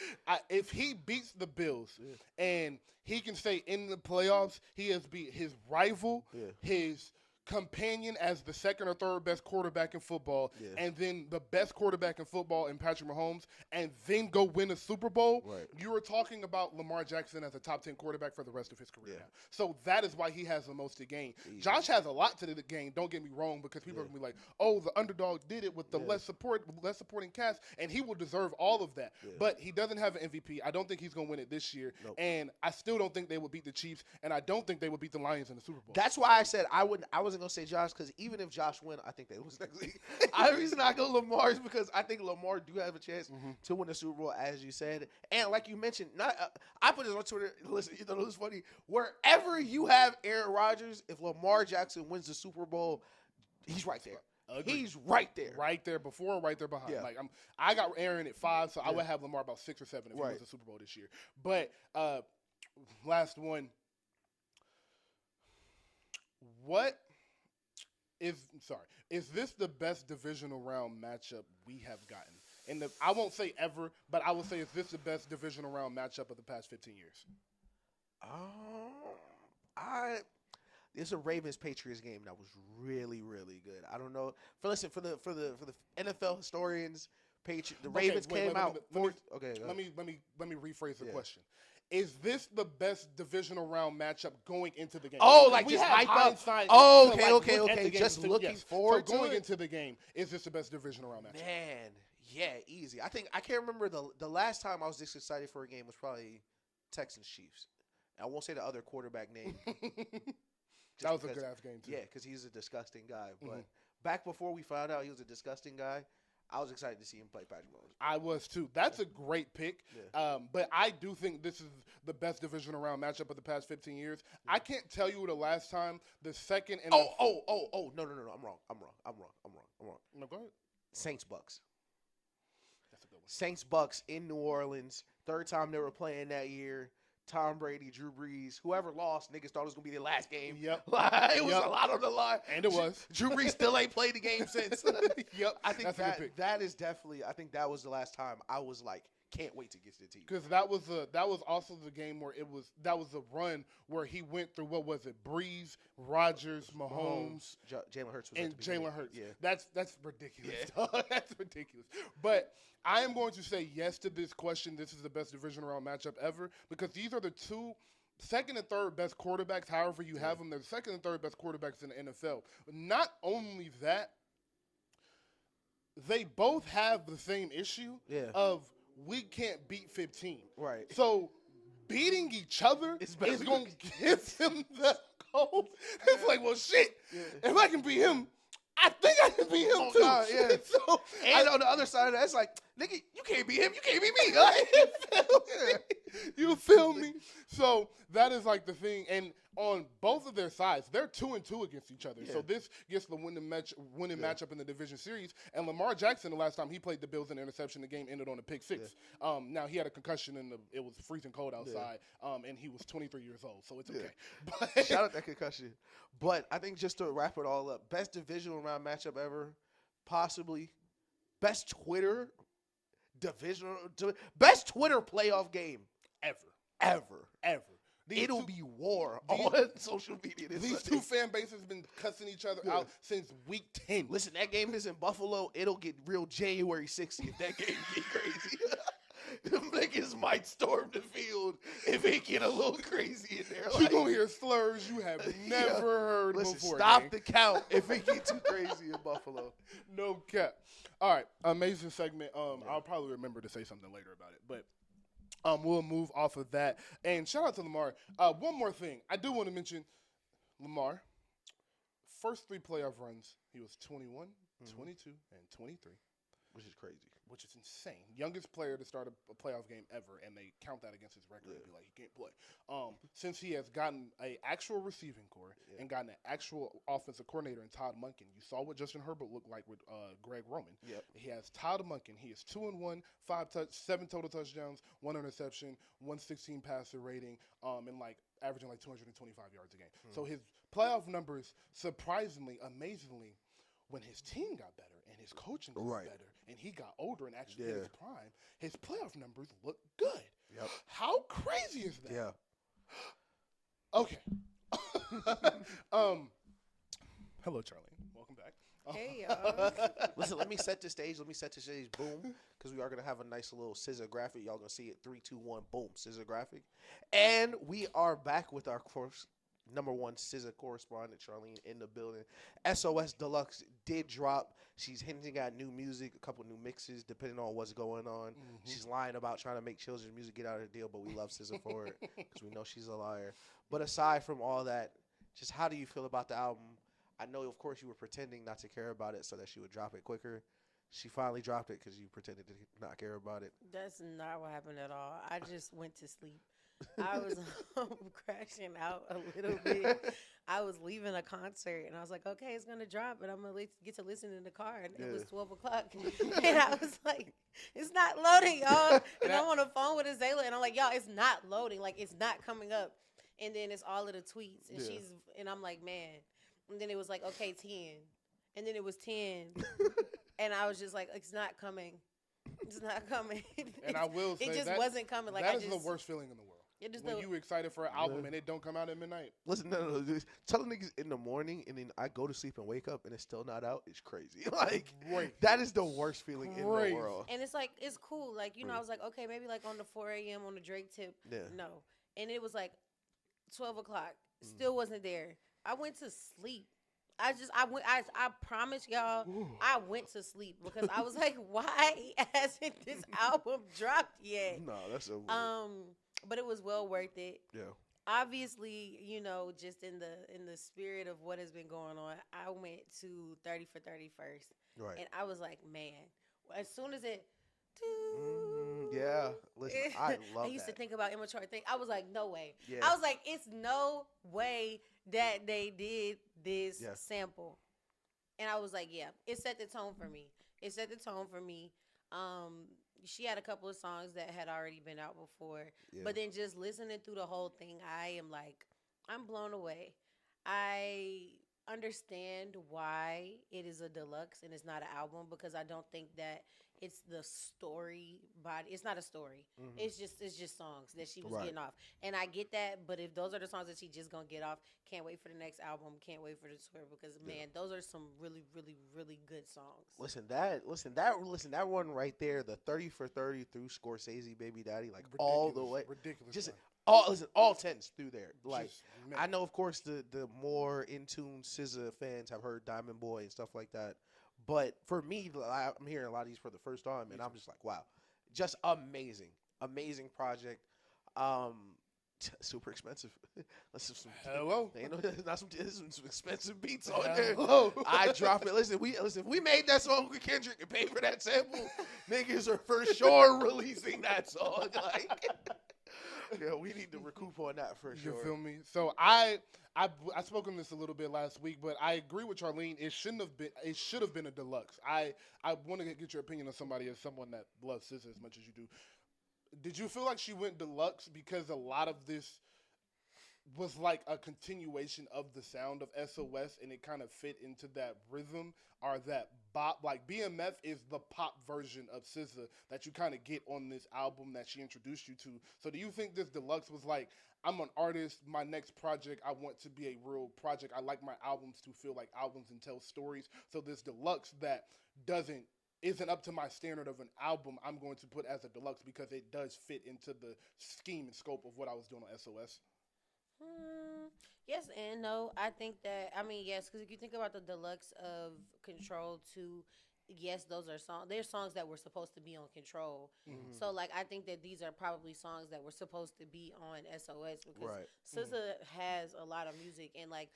if he beats the Bills and he can stay in the playoffs, he has beat his rival, his companion as the second or third best quarterback in football, and then the best quarterback in football in Patrick Mahomes, and then go win a Super Bowl, you are talking about Lamar Jackson as a top 10 quarterback for the rest of his career now. So that is why he has the most to gain. Josh has a lot to the game, don't get me wrong, because people are going to be like, oh, the underdog did it with the less supporting cast, and he will deserve all of that. But he doesn't have an MVP. I don't think he's going to win it this year, and I still don't think they will beat the Chiefs, and I don't think they will beat the Lions in the Super Bowl. That's why I said I wasn't gonna say Josh, because even if Josh win, I think they lose next week. The reason I go Lamar is because I think Lamar do have a chance to win the Super Bowl, as you said, and like you mentioned, I put this on Twitter. Listen, you know, it was funny. Wherever you have Aaron Rodgers, if Lamar Jackson wins the Super Bowl, he's right there. Agreed. He's right there. Right there before, right there behind. Yeah. Like I got Aaron at 5, so I would have Lamar about 6 or 7 if he wins the Super Bowl this year. But last one. Is this the best divisional round matchup we have gotten? And I won't say ever, but I will say, is this the best divisional round matchup of the past 15 years? It's a Ravens-Patriots game that was really, really good. I don't know. For the NFL historians, the Ravens came out. Let me rephrase the question. Is this the best divisional round matchup going into the game? Oh, like just hype up. Oh, okay. Just looking forward to going into the game. Is this the best divisional round matchup? Man, yeah, easy. I can't remember the last time I was this excited for a game was probably Texans Chiefs. I won't say the other quarterback name. That was a good ass game too. Yeah, because he's a disgusting guy. But back before we found out he was a disgusting guy, I was excited to see him play Patrick Mahomes. I was too. That's a great pick. Yeah. But I do think this is the best divisional round matchup of the past 15 years. I can't tell you the last time the second and no. I'm wrong. No, go ahead. Saints Bucks. That's a good one. Saints Bucks in New Orleans. Third time they were playing that year. Tom Brady, Drew Brees, whoever lost, niggas thought it was going to be their last game. Yep. It was a lot on the line. And it was. Drew Brees still ain't played the game since. Yep. I think that is definitely, I think that was the last time I was like, can't wait to get to the team. Because that was also the game where that was the run where he went through, what was it, Brees, Rodgers, Mahomes, Jalen Hurts was and Jalen Hurts. Yeah. That's ridiculous. Yeah. That's ridiculous. But I am going to say yes to this question. This is the best divisional round matchup ever because these are the two second and third best quarterbacks, however you have them. They're the second and third best quarterbacks in the NFL. But not only that, they both have the same issue of we can't beat 15. Right. So beating each other is going to give him the hope. It's like, well, shit. Yeah. If I can beat him, I think I can beat him too. God, yeah. So, and on the other side of that, it's like, nigga, you can't beat him. You can't beat me. Like, you feel me? So that is like the thing. And on both of their sides, they're 2-2 against each other. Yeah. So this gets the winning matchup in the division series. And Lamar Jackson, the last time he played the Bills in interception, the game ended on a pick 6. Yeah. Now he had a concussion and it was freezing cold outside. And he was 23 years old, so it's okay. But shout out that concussion. But I think just to wrap it all up, best divisional round matchup ever, possibly. Best Twitter playoff game ever. It'll be war on social media. These two fan bases have been cussing each other out since week 10. Listen, that game is in Buffalo. It'll get real January 60th. That game get crazy. Them niggas might storm the field if it get a little crazy in there. You're going to hear slurs you have never heard Listen, before. Stop the count if it get too crazy in Buffalo. No cap. All right, amazing segment. I'll probably remember to say something later about it, but we'll move off of that. And shout out to Lamar. One more thing. I do want to mention Lamar. First 3 playoff runs, he was 21, 22, and 23. Which is crazy. Which is insane. Youngest player to start a playoff game ever, and they count that against his record and be like, he can't play. Since he has gotten an actual receiving core and gotten an actual offensive coordinator in Todd Monken, you saw what Justin Herbert looked like with Greg Roman. Yep. He has Todd Monken. He is 2-1, 7 total touchdowns, 1 interception, 116 passer rating, and averaging 225 yards a game. So his playoff numbers, surprisingly, amazingly, when his team got better and his coaching got better and he got older and actually hit his prime, his playoff numbers look good. Yep. How crazy is that? Yeah. Okay. Hello, Charlene. Welcome back. Hey, y'all. Listen, let me set the stage. Boom. Because we are going to have a nice little scissor graphic. Y'all going to see it. 3, 2, 1, boom. Scissor graphic. And we are back with our course. Number 1 scissor correspondent, Charlene, in the building. SOS Deluxe did drop. She's hinting at new music, a couple new mixes, depending on what's going on. She's lying about trying to make children's music get out of the deal, but we love SZA for it because we know she's a liar. But aside from all that, just how do you feel about the album? I know, of course, you were pretending not to care about it so that she would drop it quicker. She finally dropped it because you pretended to not care about it. That's not what happened at all. I just went to sleep. I was crashing out a little bit. I was leaving a concert, and I was like, okay, it's going to drop, and I'm going to get to listen in the car. And it was 12 o'clock. And I was like, it's not loading, y'all. And I'm on the phone with Azalea, and I'm like, y'all, it's not loading. Like, it's not coming up. And then it's all of the tweets. And and I'm like, man. And then it was like, okay, 10. And then it was 10. And I was just like, it's not coming. It's not coming. And I will say it just wasn't coming. Like, that is the worst feeling in the world. When you excited for an album and it don't come out at midnight. Listen, no. Telling niggas in the morning and then I go to sleep and wake up and it's still not out is crazy. That is the worst feeling in the world. And it's like, it's cool. Like, I was like, okay, maybe on the 4 a.m. on the Drake tip. Yeah. No. And it was 12 o'clock. Still wasn't there. I went to sleep. I promise y'all, I went to sleep because I was like, why hasn't this album dropped yet? No, that's so weird. But it was well worth it. Yeah. Obviously, just in the spirit of what has been going on, I went to 30 for 31st. Right. And I was like, man, as soon as it yeah. Listen, I love I used that. to think about immature things. I was like, no way. Yeah. I was like, it's no way that they did this sample. And I was like, yeah, it set the tone for me. She had a couple of songs that had already been out before. Yeah. But then just listening through the whole thing, I'm blown away. I understand why it is a deluxe and it's not an album because I don't think that it's the story body. It's not a story. Mm-hmm. It's just songs that she was getting off. And I get that, but if those are the songs that she just gonna get off, can't wait for the next album, can't wait for the tour because man, those are some really, really, really good songs. Listen, that one right there, the 30 for 30 through Scorsese Baby Daddy, all the way. Ridiculous. Just all 10s through there. I know of course the more in tune SZA fans have heard Diamond Boy and stuff like that. But for me, I'm hearing a lot of these for the first time, and I'm just like, wow, just amazing project. Super expensive. Hello. Not some expensive beats on there. I drop it. Listen, we made that song with Kendrick and paid for that sample. Niggas are for sure releasing that song. Yeah, we need to recoup on that for sure. You feel me? So I spoke on this a little bit last week, but I agree with Charlene. It should have been a deluxe. I want to get your opinion on someone that loves SZA as much as you do. Did you feel like she went deluxe because a lot of this was like a continuation of the sound of SOS, and it kind of fit into that rhythm or that bop. Like BMF is the pop version of SZA that you kind of get on this album that she introduced you to. So do you think this deluxe was like, I'm an artist, my next project, I want to be a real project. I like my albums to feel like albums and tell stories. So this deluxe that isn't up to my standard of an album, I'm going to put as a deluxe because it does fit into the scheme and scope of what I was doing on SOS. Yes and no. I think that, I mean, yes, because if you think about the deluxe of Control 2, yes, those are songs. They're songs that were supposed to be on Control. So, like, I think that these are probably songs that were supposed to be on SOS because SZA has a lot of music. And, like,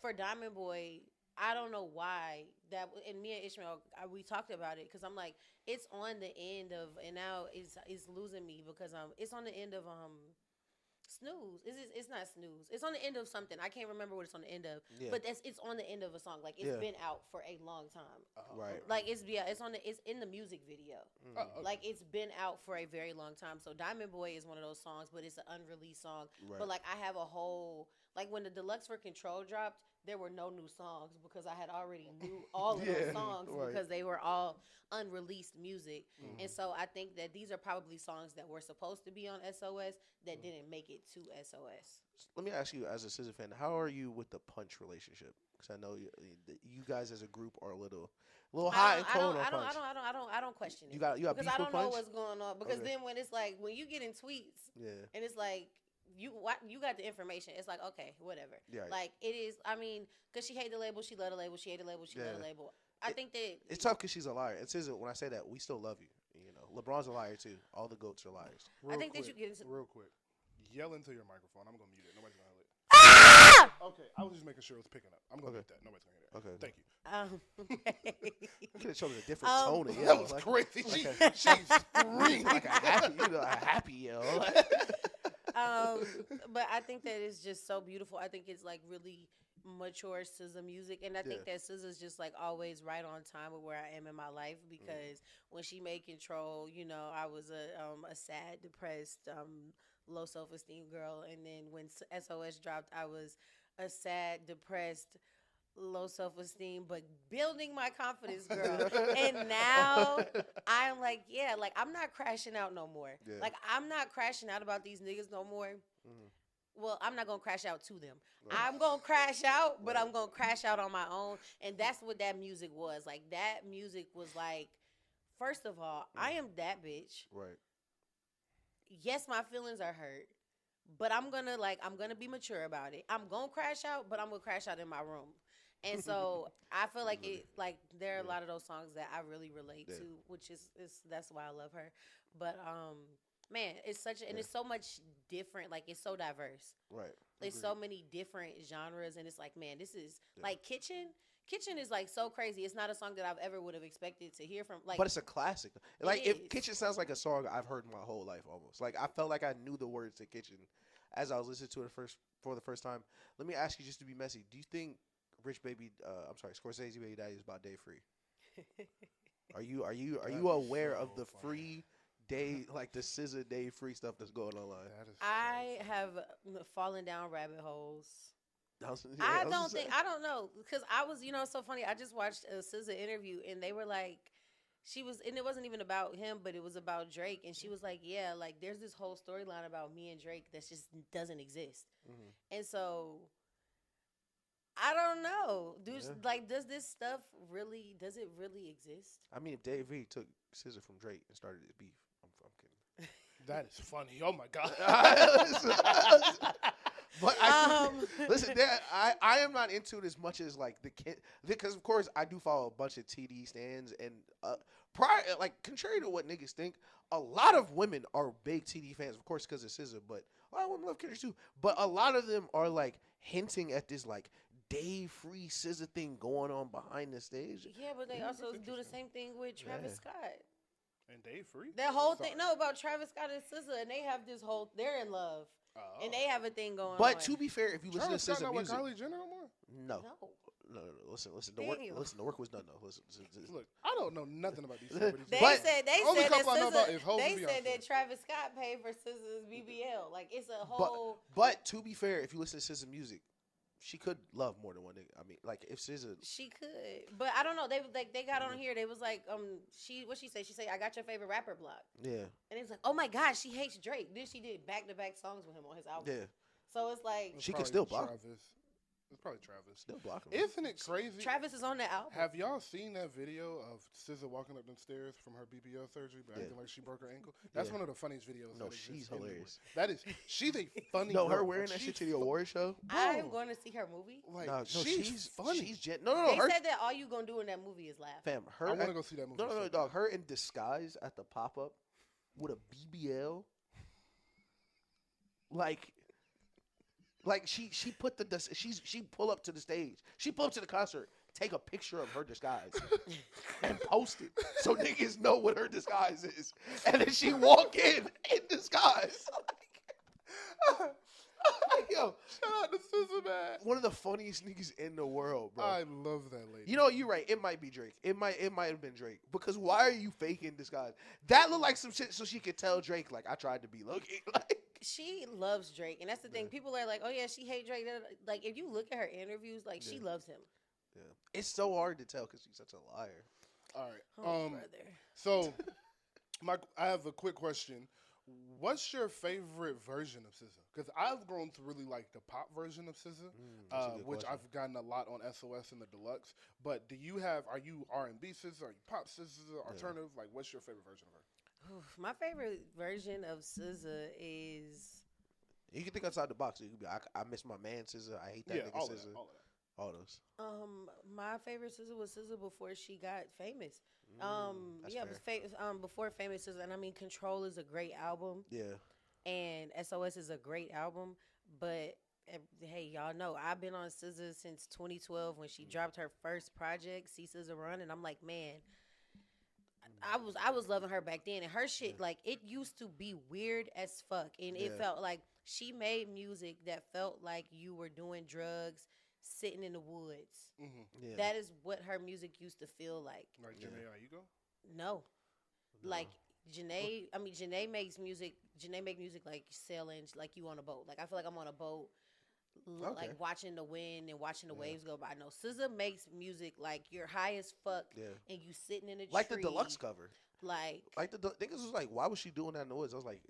for Diamond Boy, I don't know why that, and me and Ishmael, we talked about it because I'm like, it's on the end of, and now it's losing me because it's on the end of Snooze. It's not Snooze. It's on the end of something. I can't remember what it's on the end of. Yeah. But it's on the end of a song. Like it's been out for a long time. Right. Like it's in the music video. Like it's been out for a very long time. So Diamond Boy is one of those songs, but it's an unreleased song. Right. But like I have a whole, like when the deluxe for Control dropped, there were no new songs because I had already knew all of those songs because they were all unreleased music. And so I think that these are probably songs that were supposed to be on SOS that didn't make it to SOS. Let me ask you, as a SZA fan, how are you with the Punch relationship? Because I know you guys as a group are a little hot and cold on Punch. I don't question it. You got because beef I don't with know Punch? what's going on. Because then when it's like when you get in tweets, and it's like. You got the information. It's like, okay, whatever. Yeah. Like, it is, I mean, because she hate the label, she love the label, she hate the label, she love the label. I think that... It's tough because she's a liar. It says, when I say that, we still love you. You know, LeBron's a liar, too. All the GOATs are liars. Real quick, that you get into... Real quick. Yell into your microphone. I'm going to mute it. Nobody's going to hear it. Ah! Okay, I was just making sure it was picking up. I'm going to mute that. Nobody's going to hear that. Okay. Thank you. You could have chosen a different tone of yell. That was crazy. She screamed like a happy yell. But I think that it's just so beautiful. I think it's like really mature SZA music, and I think that SZA's just like always right on time with where I am in my life because when she made Control, you know, I was a sad, depressed, low self-esteem girl, and then when SOS dropped, I was a sad, depressed, low self-esteem, but building my confidence, girl. And now I'm like, like I'm not crashing out no more. Yeah. Like I'm not crashing out about these niggas no more. Well, I'm not gonna crash out to them. Right. I'm gonna crash out, but I'm gonna crash out on my own. And that's what that music was. Like that music was like, first of all, I am that bitch. Right. Yes, my feelings are hurt. But I'm gonna be mature about it. I'm gonna crash out, but I'm gonna crash out in my room. And so I feel like there are a lot of those songs that I really relate to, which is that's why I love her. But man, it's it's so much different. Like it's so diverse. Right. There's so many different genres, and it's like, man, this is like Kitchen. Kitchen is like so crazy. It's not a song that I've ever would have expected to hear from. Like, but it's a classic. Like if Kitchen sounds like a song I've heard my whole life almost. Like I felt like I knew the words to Kitchen as I was listening to it for the first time. Let me ask you, just to be messy, do you think Scorsese Baby Daddy is about day free? Are you aware of the free day, like the SZA day free stuff that's going online? I have fallen down rabbit holes. I don't know, because I was, it's so funny. I just watched a SZA interview, and they were like, and it wasn't even about him, but it was about Drake, and she was like, yeah, like there's this whole storyline about me and Drake that just doesn't exist, and so I don't know. Does this stuff really exist? I mean, if Dave V took SZA from Drake and started his beef, I'm kidding. That is funny. Oh my God. But listen, I am not into it as much as like the kid, because of course I do follow a bunch of TD stands, and contrary to what niggas think, a lot of women are big TD fans, of course, because of SZA, but a lot of women love Kendrick too. But a lot of them are like hinting at this like day free SZA thing going on behind the stage. Yeah, but they also do the same thing with Travis Scott. And day free? That whole thing, about Travis Scott and SZA, and they have this whole, they're in love. And they have a thing going on. But to be fair, if you listen to SZA music, with Kylie Jenner no more? No. No. Listen. Daniel. The work was done though. Listen. Look, I don't know nothing about these celebrities. They But- said only that couple I know about is SZA, Hov they and said Beyonce. that Travis Scott paid for SZA's BBL. Like it's a whole. But to be fair, if you listen to SZA music, she could love more than one nigga. I mean, like if SZA, She could, but I don't know. They got on here. They was like, what she say? She said, "I got your favorite rapper block," yeah, and it was like, "Oh my God, she hates Drake." Then she did back-to-back songs with him on his album. yeah, So it's like It's She can probably still block. Travis. It's probably Travis. still blocking. Isn't it crazy? Travis is on the album. Have y'all seen that video of SZA walking up them stairs from her BBL surgery, but Yeah. acting like she broke her ankle? That's Yeah. one of the funniest videos. No, that exists she's anywhere. hilarious. That is, she's a funny. No, her girl. wearing Like, that shit to she's the award show. I'm Bro. going to see her movie. Like, No, she's funny. No, They her said that all you gonna do in that movie is laugh. fam. Her. I want to go see that movie. No, so dog. Her in disguise at the pop up with a BBL. Like she put she pull up to the stage. She pull up to the concert, take a picture of her disguise, and post it so niggas know what her disguise is, and then she walk in disguise. Yo, Shout out to SZA, man. one of the funniest niggas in the world, bro. I love that lady. You know, you're right. It might be Drake. It might have been Drake. Because why are you faking disguise? That looked like some shit so she could tell Drake, like, I tried to be looking. Like, She loves Drake, and that's the thing. People are like, "Oh yeah, she hate Drake." Like if you look at her interviews, like she loves him. yeah. It's so hard to tell because she's such a liar. All right. Oh, brother. So, I have a quick question. What's your favorite version of SZA? Because I've grown to really like the pop version of SZA, that's a good which question. I've gotten a lot on SOS and the Deluxe. But are you R&B SZA? Are you pop SZA? Alternative? Like, what's your favorite version of her? Oof, my favorite version of SZA is You can think outside the box. You can be, I miss my man SZA. I hate that nigga all of SZA. that, all of that. All those. my favorite SZA was SZA before she got famous. That's Yeah, it was before famous SZA, and I mean Control is a great album, Yeah. and SOS is a great album. But hey, y'all know I've been on SZA since 2012 when she dropped her first project, See SZA Run, and I'm like, man. I was loving her back then, and her shit like it used to be weird as fuck, and it Yeah. felt like she made music that felt like you were doing drugs, sitting in the woods. Yeah. That is what her music used to feel like. Like Janae Aiko? No, like Janae makes music. Janae make music like sailing, like you on a boat. Like I feel like I'm on a boat, like watching the wind and watching the waves go by. No, SZA makes music like you're high as fuck, and you sitting in a like tree. the deluxe cover. Like the niggas was like, why was she doing that in the woods? I was like,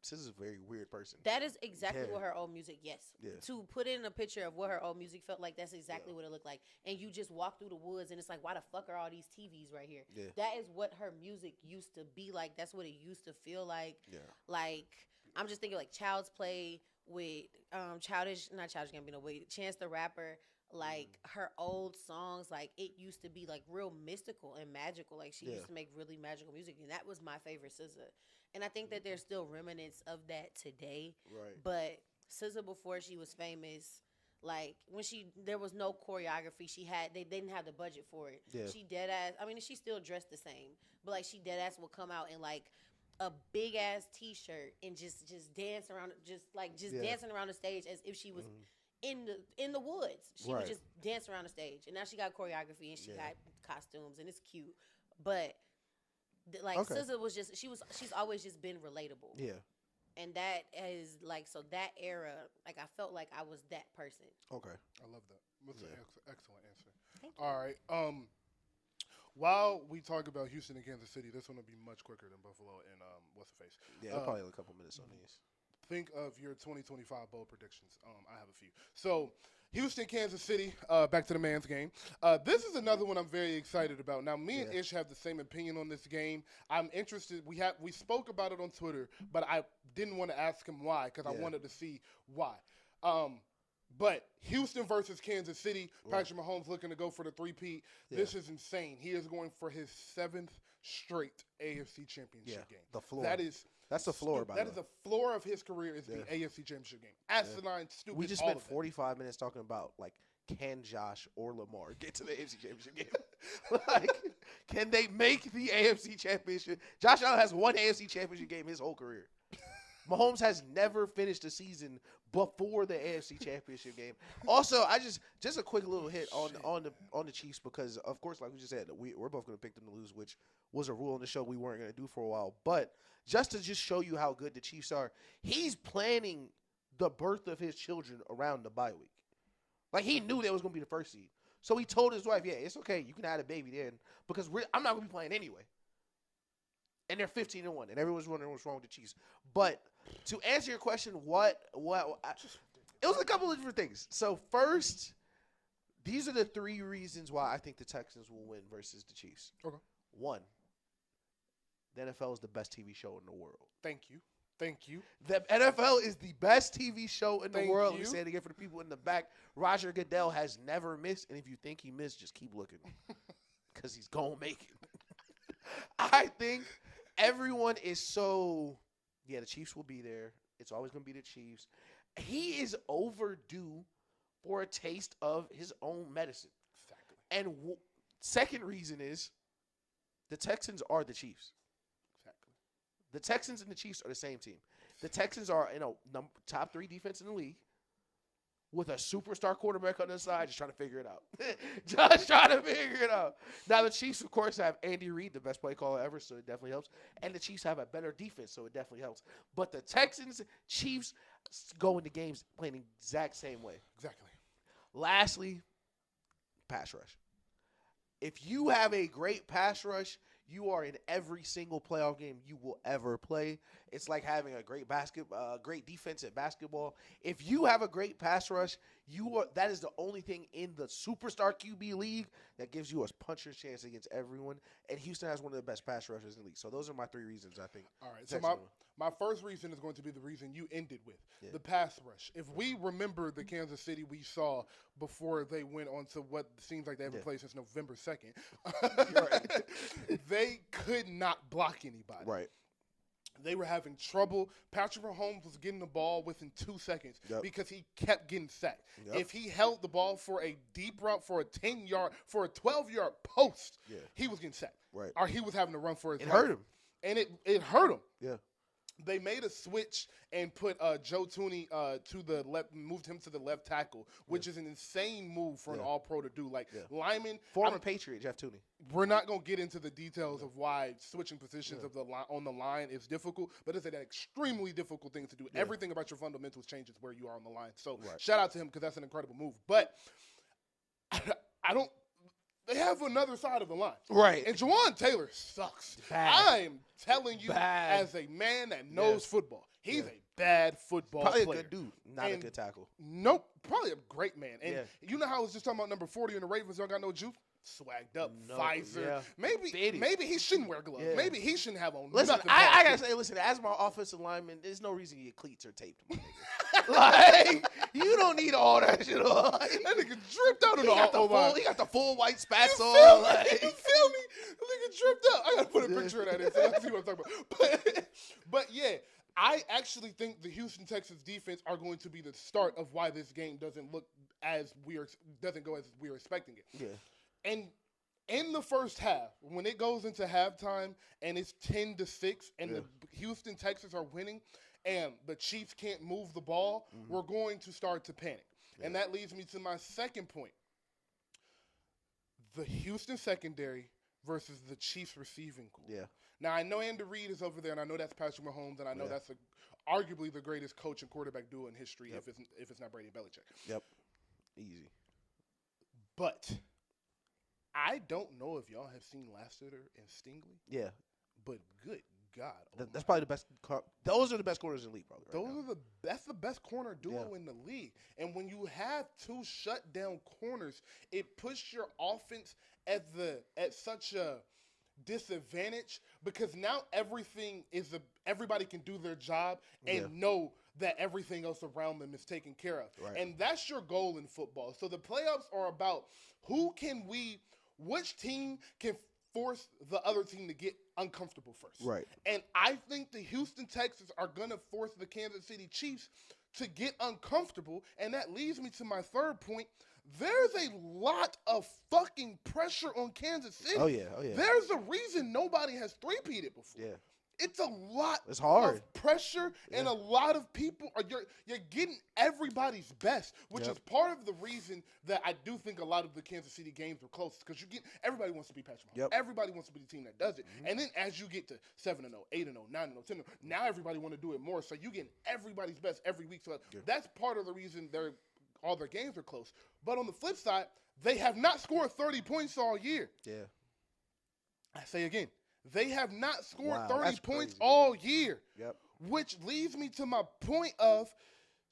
SZA's a very weird person. that is exactly Yeah. what her old music. Yes, Yeah. to put in a picture of what her old music felt like. That's exactly what it looked like. And you just walk through the woods, and it's like, why the fuck are all these TVs right here? Yeah. That is what her music used to be like. That's what it used to feel like. Yeah. Like I'm just thinking like Child's Play with not Childish Gambino, with Chance the Rapper. Like her old songs, like it used to be like real mystical and magical. Like she used to make really magical music, and that was my favorite SZA. And I think that there's still remnants of that today. Right. But SZA before she was famous, like when there was no choreography, they didn't have the budget for it. Yeah. She dead ass. I mean, she still dressed the same, but like she dead ass will come out in like a big ass T-shirt and just dance around, dancing around the stage as if she was in the woods. She would just dance around the stage, and now she got choreography and she got costumes, and it's cute. But SZA was she's always just been relatable. Yeah. Mm-hmm. And that is like, so that era, like I felt like I was that person. Okay. I love that. That's an excellent answer. Thank you. All right. While we talk about Houston and Kansas City, this one will be much quicker than Buffalo and what's the face. Yeah, probably a couple minutes on these. Think of your 2025 bold predictions. I have a few. So, Houston, Kansas City, back to the man's game. This is another one I'm very excited about. Now, me and Ish have the same opinion on this game. I'm interested. We spoke about it on Twitter, but I didn't want to ask him why because I wanted to see why. But Houston versus Kansas City, Patrick Mahomes looking to go for the three-peat. This is insane. He is going for his 7th straight AFC Championship game. The floor. That's the floor, by the way. That is the floor of his career is the AFC Championship game. Asinine, stupid. We just all spent of it. 45 minutes talking about, like, can Josh or Lamar get to the AFC Championship game? Like, can they make the AFC Championship? Josh Allen has one AFC Championship game his whole career. Mahomes has never finished a season before the AFC Championship game. Also, just a quick little hit on the Chiefs because, of course, like we just said, we're both going to pick them to lose, which was a rule on the show we weren't going to do for a while. But just to show you how good the Chiefs are, he's planning the birth of his children around the bye week. Like, he knew that was going to be the first seed. So he told his wife, yeah, it's okay. You can have a baby then because I'm not going to be playing anyway. And they're 15-1, and everyone's wondering what's wrong with the Chiefs. But to answer your question, it was a couple of different things. So first, these are the 3 reasons why I think the Texans will win versus the Chiefs. Okay. 1, the NFL is the best TV show in the world. Thank you. The NFL is the best TV show in the world. you. Let me say it again for the people in the back. Roger Goodell has never missed, and if you think he missed, just keep looking because he's going to make it. I think everyone is the Chiefs will be there. It's always going to be the Chiefs. He is overdue for a taste of his own medicine. Exactly. And second reason is the Texans are the Chiefs. The Texans and the Chiefs are the same team. The Texans are, top 3 defense in the league with a superstar quarterback on the side just trying to figure it out. Now, the Chiefs, of course, have Andy Reid, the best play caller ever, so it definitely helps. And the Chiefs have a better defense, so it definitely helps. But the Texans, Chiefs go into games playing the exact same way. Exactly. Lastly, pass rush. If you have a great pass rush, you are in every single playoff game you will ever play. It's like having a great defense at basketball. If you have a great pass rush, that is the only thing in the superstar QB league that gives you a puncher's chance against everyone. And Houston has one of the best pass rushers in the league. So those are my 3 reasons, I think. All right. So my first reason is going to be the reason you ended with, the pass rush. If we remember the Kansas City we saw before they went on to what seems like they haven't played since November 2nd, they could not block anybody. Right. They were having trouble. Patrick Mahomes was getting the ball within 2 seconds because he kept getting sacked. If he held the ball for a deep route for a 12-yard post, he was getting sacked. Right. Or he was having to run for his life. It hurt him. And it hurt him. Yeah. They made a switch and put Joe Tooney to the left, moved him to the left tackle, which is an insane move for an All-Pro to do. Like lineman, former Patriot Jeff Tooney. We're not going to get into the details of why switching positions on the line is difficult, but it's an extremely difficult thing to do. Yeah. Everything about your fundamentals changes where you are on the line. So shout out to him because that's an incredible move. But I don't. They have another side of the line. Right. And Jawan Taylor sucks. I'm telling you, as a man that knows football, he's a bad football player. Probably a good dude, not a good tackle. Nope. Probably a great man. And you know how I was just talking about number 40 in the Ravens don't got no juice? Swagged up, visor. Maybe he shouldn't wear gloves. Maybe he shouldn't have on nothing. I got to say, as my offensive lineman, there's no reason your cleats are taped, my nigga. Like, you don't need all that shit on. That nigga dripped out of the He got the full white spats on. You feel me? The nigga dripped out. I got to put a picture of that in so let's see what I'm talking about. But yeah, I actually think the Houston Texans defense are going to be the start of why this game doesn't go as we are expecting it. Yeah. And in the first half, when it goes into halftime and it's 10-6 and the Houston Texans are winning and the Chiefs can't move the ball, we're going to start to panic. Yeah. And that leads me to my second point. The Houston secondary versus the Chiefs receiving corps. Yeah. Now, I know Andy Reid is over there, and I know that's Patrick Mahomes, and I know that's arguably the greatest coach and quarterback duo in history if it's not Brady and Belichick. Yep. Easy. But I don't know if y'all have seen Lassiter and Stingley. Yeah. But good God. That's probably the best. Those are the best corners in the league, probably. That's the best corner duo in the league. And when you have 2 shutdown corners, it puts your offense at such a disadvantage because now everybody can do their job and know that everything else around them is taken care of. Right. And that's your goal in football. So the playoffs are about which team can force the other team to get uncomfortable first. Right. And I think the Houston Texans are going to force the Kansas City Chiefs to get uncomfortable. And that leads me to my third point. There's a lot of fucking pressure on Kansas City. Oh, yeah. There's a reason nobody has three-peated before. Yeah. it's a lot It's hard. of pressure and a lot of people. You're getting everybody's best, which is part of the reason that I do think a lot of the Kansas City games were close because everybody wants to be Patrick Mahomes. Everybody wants to be the team that does it. And then as you get to 7-0, 8-0, 9-0, 10-0, now everybody want to do it more. So you get everybody's best every week. So that's part of the reason all their games are close. But on the flip side, they have not scored 30 points all year. Yeah. I say again, they have not scored 30 points crazy, all year. Yep. Which leads me to my point of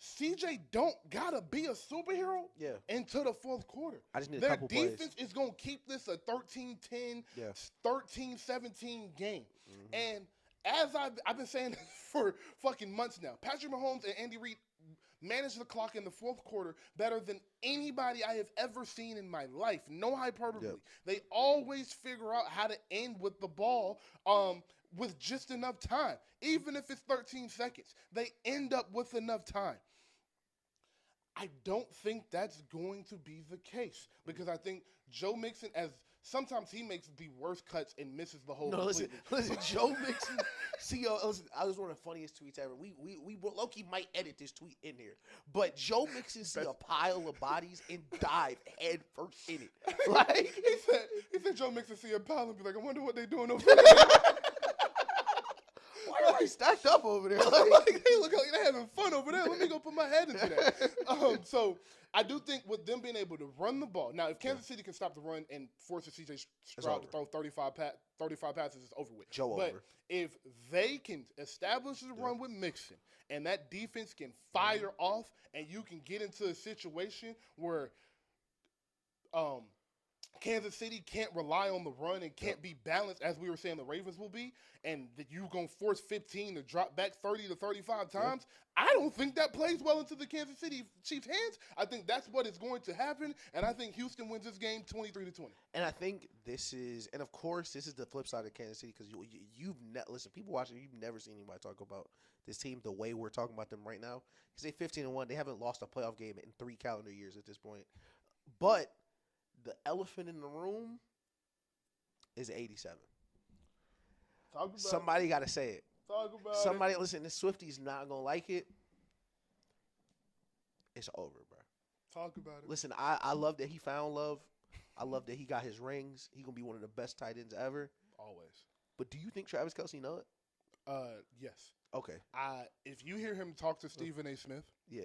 CJ don't gotta be a superhero into the fourth quarter. I just need Their a couple plays. defense is gonna keep this a 13-10, 13-17 game. And as I've been saying for fucking months now, Patrick Mahomes and Andy Reid manage the clock in the fourth quarter better than anybody I have ever seen in my life. No hyperbole. They always figure out how to end with the ball with just enough time. Even if it's 13 seconds, they end up with enough time. I don't think that's going to be the case because I think Joe Mixon, sometimes he makes the worst cuts and misses the whole. No, listen, Joe Mixon. listen, I was one of the funniest tweets ever. We low-key might edit this tweet in there, but Joe Mixon see a pile of bodies and dive head first in it. Like he said Joe Mixon see a pile and be like, I wonder what they doing over there. Why are they stacked up over there? Like, hey, look, they're having fun over there. Let me go put my head into that. So I do think with them being able to run the ball. Now, if Kansas City can stop the run and force C.J. Stroud to throw 35 passes, it's over with. But if they can establish the run with Mixon and that defense can fire off and you can get into a situation where Kansas City can't rely on the run and can't be balanced as we were saying the Ravens will be, and that you're going to force 15 to drop back 30 to 35 times, I don't think that plays well into the Kansas City Chiefs' hands. I think that's what is going to happen, and I think Houston wins this game 23-20. And I think this is the flip side of Kansas City because listen, people watching, you've never seen anybody talk about this team the way we're talking about them right now. Because they 15-1, they haven't lost a playoff game in 3 calendar years at this point. But the elephant in the room is 87. Somebody got to say it. Somebody, listen, this Swifty's not going to like it. It's over, bro. Talk about it. Listen, I love that he found love. I love that he got his rings. He's going to be one of the best tight ends ever. Always. But do you think Travis Kelce know it? Yes. Okay. If you hear him talk to Stephen A. Smith. Yeah.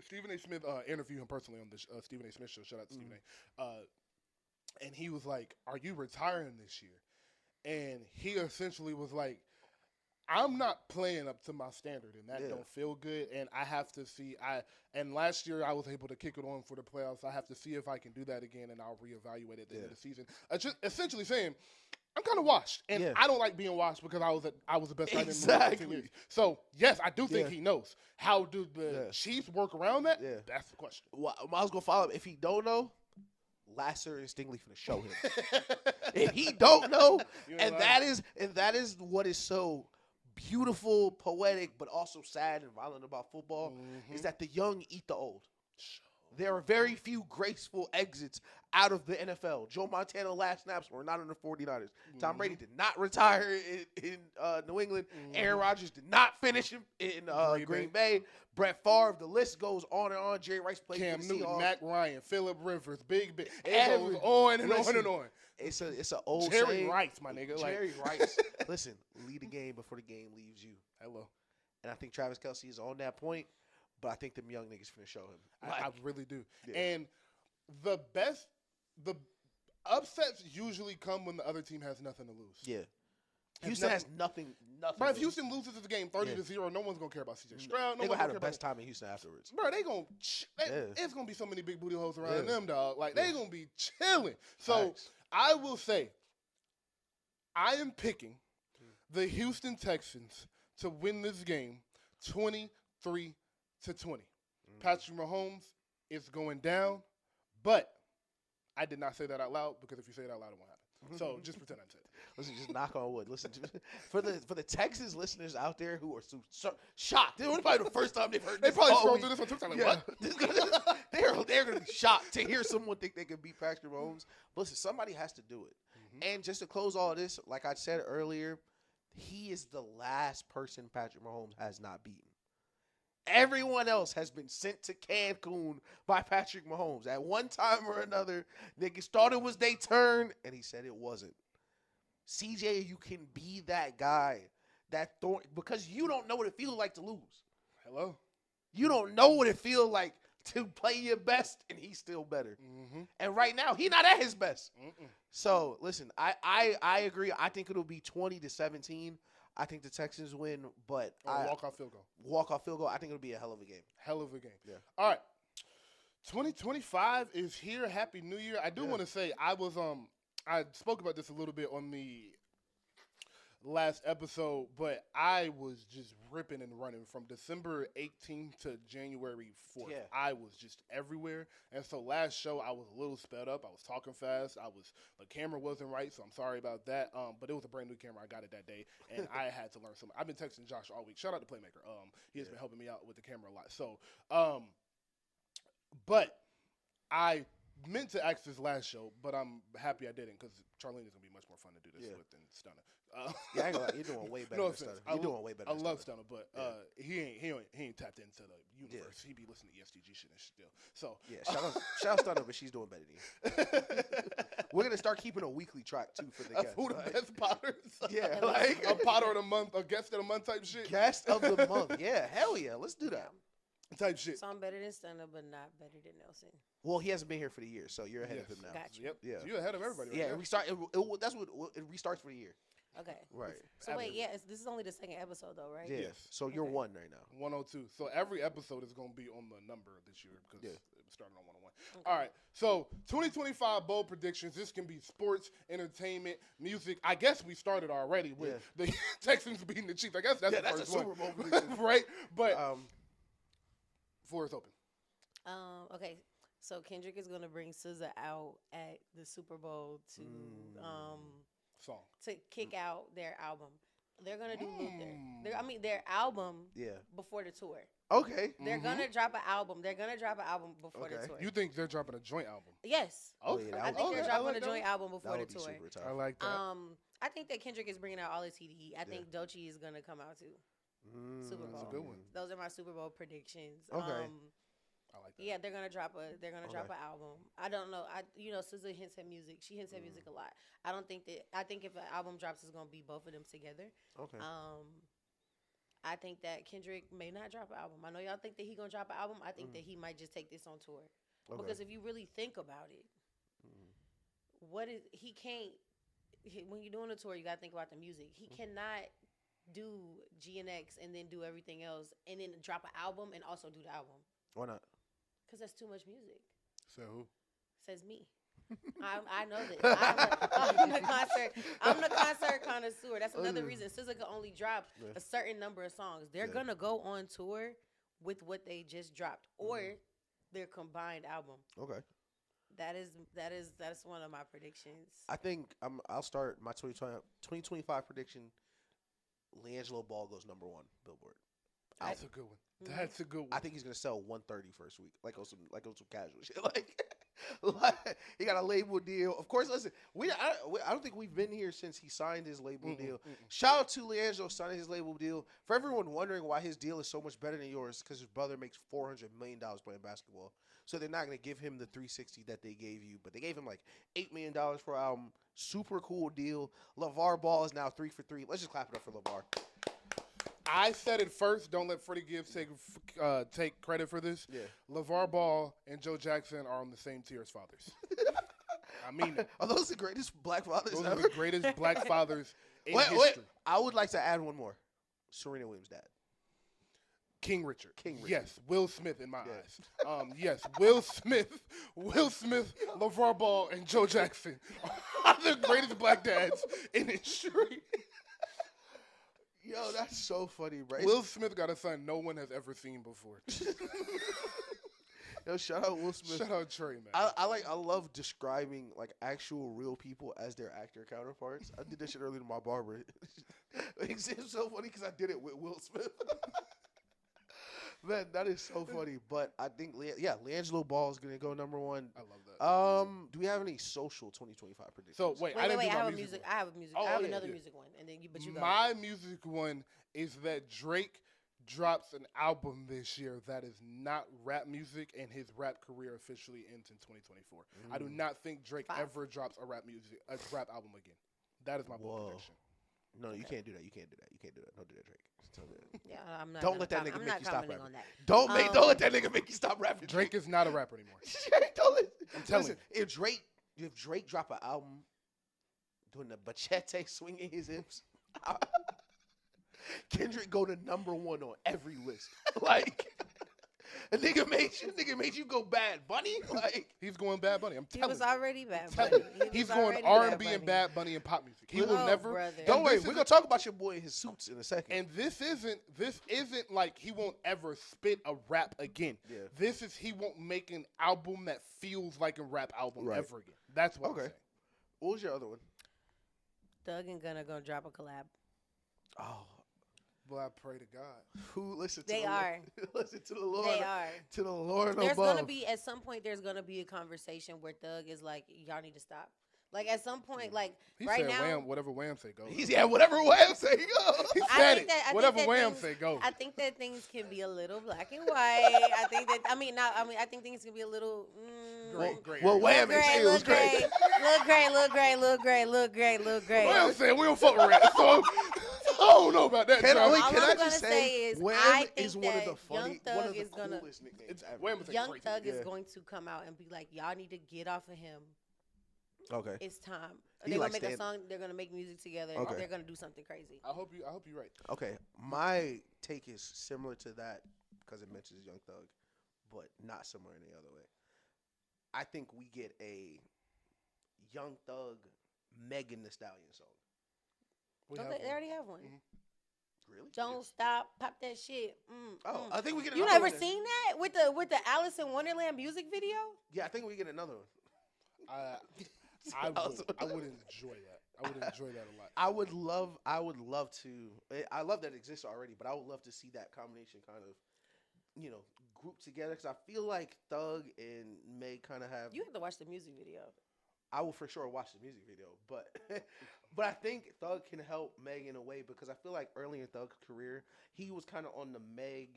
Stephen A. Smith interviewed him personally on the Stephen A. Smith show. Shout out to Stephen A. And he was like, "Are you retiring this year?" And he essentially was like, "I'm not playing up to my standard, and that don't feel good. And I have to see. And last year I was able to kick it on for the playoffs. I have to see if I can do that again, and I'll reevaluate at the end of the season." Just essentially saying, I'm kind of washed, and I don't like being washed because I was the best tight end in the league for 10 years. So yes, I do think he knows. How do the Chiefs work around that? Yeah. That's the question. Well, I was gonna follow up. If he don't know, Lasser and Stingley finna show him. If he don't know, and that is what is so beautiful, poetic, but also sad and violent about football is that the young eat the old. There are very few graceful exits out of the NFL. Joe Montana last snaps were not on the 49ers. Tom Brady did not retire in New England. Aaron Rodgers did not finish in Green Bay. Brett Favre, the list goes on and on. Jerry Rice played Cam for the Newton, Seahawks. Mac Ryan, Phillip Rivers, Big Ben. It goes on and on and on. It's an old Jerry saying. Rice, my nigga. Jerry Rice. Listen, lead the game before the game leaves you. Hello. And I think Travis Kelce is on that point. But I think them young niggas finna show him. I really do. Yeah. And the upsets usually come when the other team has nothing to lose. Yeah. Houston has nothing. But if Houston loses the game 30-0, no one's gonna care about CJ Stroud. They're gonna have the best time in Houston afterwards. Bro, it's gonna be so many big booty holes around them, dog. Like they gonna be chilling. So I will say, I am picking the Houston Texans to win this game 23-20. Patrick Mahomes is going down, but I did not say that out loud because if you say it out loud, it won't happen. So just pretend I said it. Listen, just knock on wood. Listen, for the Texas listeners out there who are so shocked, this is probably the first time they've heard. They probably scrolled through this on TikTok like, what? They're gonna be shocked to hear someone think they can beat Patrick Mahomes. But listen, somebody has to do it. And just to close all this, like I said earlier, he is the last person Patrick Mahomes has not beaten. Everyone else has been sent to Cancun by Patrick Mahomes. At one time or another, niggas thought it was their turn, and he said it wasn't. CJ, you can be that guy, because you don't know what it feels like to lose. Hello? You don't know what it feels like to play your best, and he's still better. Mm-hmm. And right now, he's not at his best. So, listen, I agree. I think it'll be 20-17. I think the Texans win, but walk-off field goal. Walk-off field goal. I think it'll be a hell of a game. Hell of a game. Yeah. All right. 2025 is here. Happy New Year. I do want to say I spoke about this a little bit on the last episode, but I was just ripping and running from December 18th to January 4th. Yeah. I was just everywhere. And so last show, I was a little sped up. I was talking fast. The camera wasn't right, so I'm sorry about that. But it was a brand new camera. I got it that day, and I had to learn something. I've been texting Josh all week. Shout out to Playmaker. He has been helping me out with the camera a lot. So, but I meant to ask this last show, but I'm happy I didn't because Charlene is going to be much more fun to do this with than Stunner. Yeah, I ain't gonna lie, you're doing way better than Stunner. You're doing way better I than love Stunner. Stunner, but he ain't tapped into the universe. He be listening to ESTG shit and still. So yeah, shout out Stunner, but she's doing better than you. We're gonna start keeping a weekly track too for the guests. Who the best potters? Yeah, like a potter of the month, a guest of the month type shit. Guest of the month. Yeah, hell yeah, let's do that. Type shit. So I'm better than Stunner, but not better than Nelson. Well, he hasn't been here for the year, so you're ahead of him now. Gotcha. Yep. Yeah. So you're ahead of everybody. Yeah, right that's what it restarts for the year. Okay. Right. So wait, this is only the second episode though, right? Yeah. Yes. So you're one right now. 102. So every episode is going to be on the number this year because it started on 101. Okay. All right. So 2025 bold predictions. This can be sports, entertainment, music. I guess we started already with the Texans beating the Chiefs. I guess that's the that's first a Super one. Bowl prediction. Right? But floor is open. Okay. So Kendrick is gonna bring SZA out at the Super Bowl to kick out their album. They're gonna do Luther. Their album before the tour. Okay. They're gonna drop an album. They're gonna drop an album before the tour. You think they're dropping a joint album? Yes. Okay. I think they're dropping a joint album before the tour. I like that. I think that Kendrick is bringing out all his CD. I think Doechii is gonna come out too. Super Bowl. That's a good one. Those are my Super Bowl predictions. Okay. I like that. Yeah, they're gonna drop an album. I don't know. SZA hints at music. She hints at music a lot. I think if an album drops, it's gonna be both of them together. Okay. I think that Kendrick may not drop an album. I know y'all think that he gonna drop an album. I think that he might just take this on tour. Okay. Because if you really think about it, when you're doing a tour, you gotta think about the music. He cannot do GNX and then do everything else and then drop an album and also do the album. Why not? Because that's too much music. So who? Says me. I know this. I'm the concert connoisseur. That's another reason SZA can only drop a certain number of songs. They're gonna go on tour with what they just dropped or their combined album. Okay. That's one of my predictions. I think I'll start my 2025 prediction. LiAngelo Ball goes #1 Billboard. That's a good one. That's a good one. I think he's gonna sell 130 first week, like on some casual shit. Like he got a label deal. Of course, listen, I don't think we've been here since he signed his label deal. Shout out to LiAngelo signing his label deal. For everyone wondering why his deal is so much better than yours, because his brother makes $400 million playing basketball. So they're not gonna give him the 360 that they gave you, but they gave him like $8 million for an album. Super cool deal. LeVar Ball is now 3 for 3. Let's just clap it up for LeVar. I said it first. Don't let Freddie Gibbs take credit for this. Yeah. LeVar Ball and Joe Jackson are on the same tier as fathers. I mean it. Are those the greatest black fathers Those ever? are the greatest black fathers in history. Wait. I would like to add one more. Serena Williams' dad. King Richard. King Richard. Yes, Will Smith in my eyes. Yes, Will Smith, LeVar Ball, and Joe Jackson are the greatest black dads in history. Yo, that's so funny, bro. Will Smith got a son no one has ever seen before. Yo, shout out Will Smith. Shout out Trey, man. I love describing like actual real people as their actor counterparts. I did that shit earlier to my barber. It's so funny because I did it with Will Smith. Man, that is so funny. But I think, LiAngelo Ball is going to go number one. I love that. Do we have any social 2025 predictions? So wait, I didn't do I my have a music. music. One. I have a music. Oh, I have yeah, another yeah. music one, and then you go. My music one is that Drake drops an album this year that is not rap music, and his rap career officially ends in 2024. I do not think Drake ever drops a rap album again. That is my bold prediction. No, you can't do that. You can't do that. Don't do that, Drake. Don't do that. Yeah, I'm not. Don't let that nigga I'm make not you stop commenting rapping. on that. Don't let that nigga make you stop rapping. Drake is not a rapper anymore. I'm telling you. If Drake drop an album doing the bachete swinging his hips, Kendrick go to number one on every list. Like a nigga made you go Bad Bunny. Like he's going Bad Bunny. I'm telling you. He was already Bad Telling Bunny. you. He's going R&B and Bad Bunny and pop music. He will never. Brother. Don't worry, we're gonna talk about your boy and his suits in a second. And this isn't like he won't ever spit a rap again. Yeah. This is he won't make an album that feels like a rap album ever again. That's what I'm saying. What was your other one? Thug and Gunna gonna drop a collab. Oh, well, I pray to God. who listen to They the are. listen to the Lord. They are. To the Lord There's above. gonna be at some point. There's gonna be a conversation where Thug is like, "Y'all need to stop." Like at some point, like He right said now, Wham, whatever Wham say go. Whatever Wham say go. He I said think it. that- I Whatever think that Wham things- say go. I think that things can be a little black and white. I think things can be a little. Great. Well, Wham ain't say it was great. Look great. Wham said we don't fuck with rap. So I don't know about that. Can John. I All I'm just gonna say, say is, Wham I think is one of the that funny, Young one of Thug the is gonna- coolest nicknames ever. Wham is a Young great Thug name. is going to come out and be like, "Y'all need to get off of him. Okay. It's time." He They're gonna likes make a stand- song. They're gonna make music together. Okay. They're gonna do something crazy. I hope you're right. Okay, my take is similar to that because it mentions Young Thug, but not similar in the other way. I think we get a Young Thug Megan Thee Stallion song. They already have one. Really? Don't stop, pop that shit. I think we get You another never one. seen that with the Alice in Wonderland music video? Yeah, I think we get another one. I would enjoy that. I would enjoy that a lot. I would love to. I love that it exists already, but I would love to see that combination kind of, group together because I feel like Thug and Meg kind of have. You have to watch the music video. I will for sure watch the music video, but but I think Thug can help Meg in a way because I feel like early in Thug's career he was kind of on the Meg,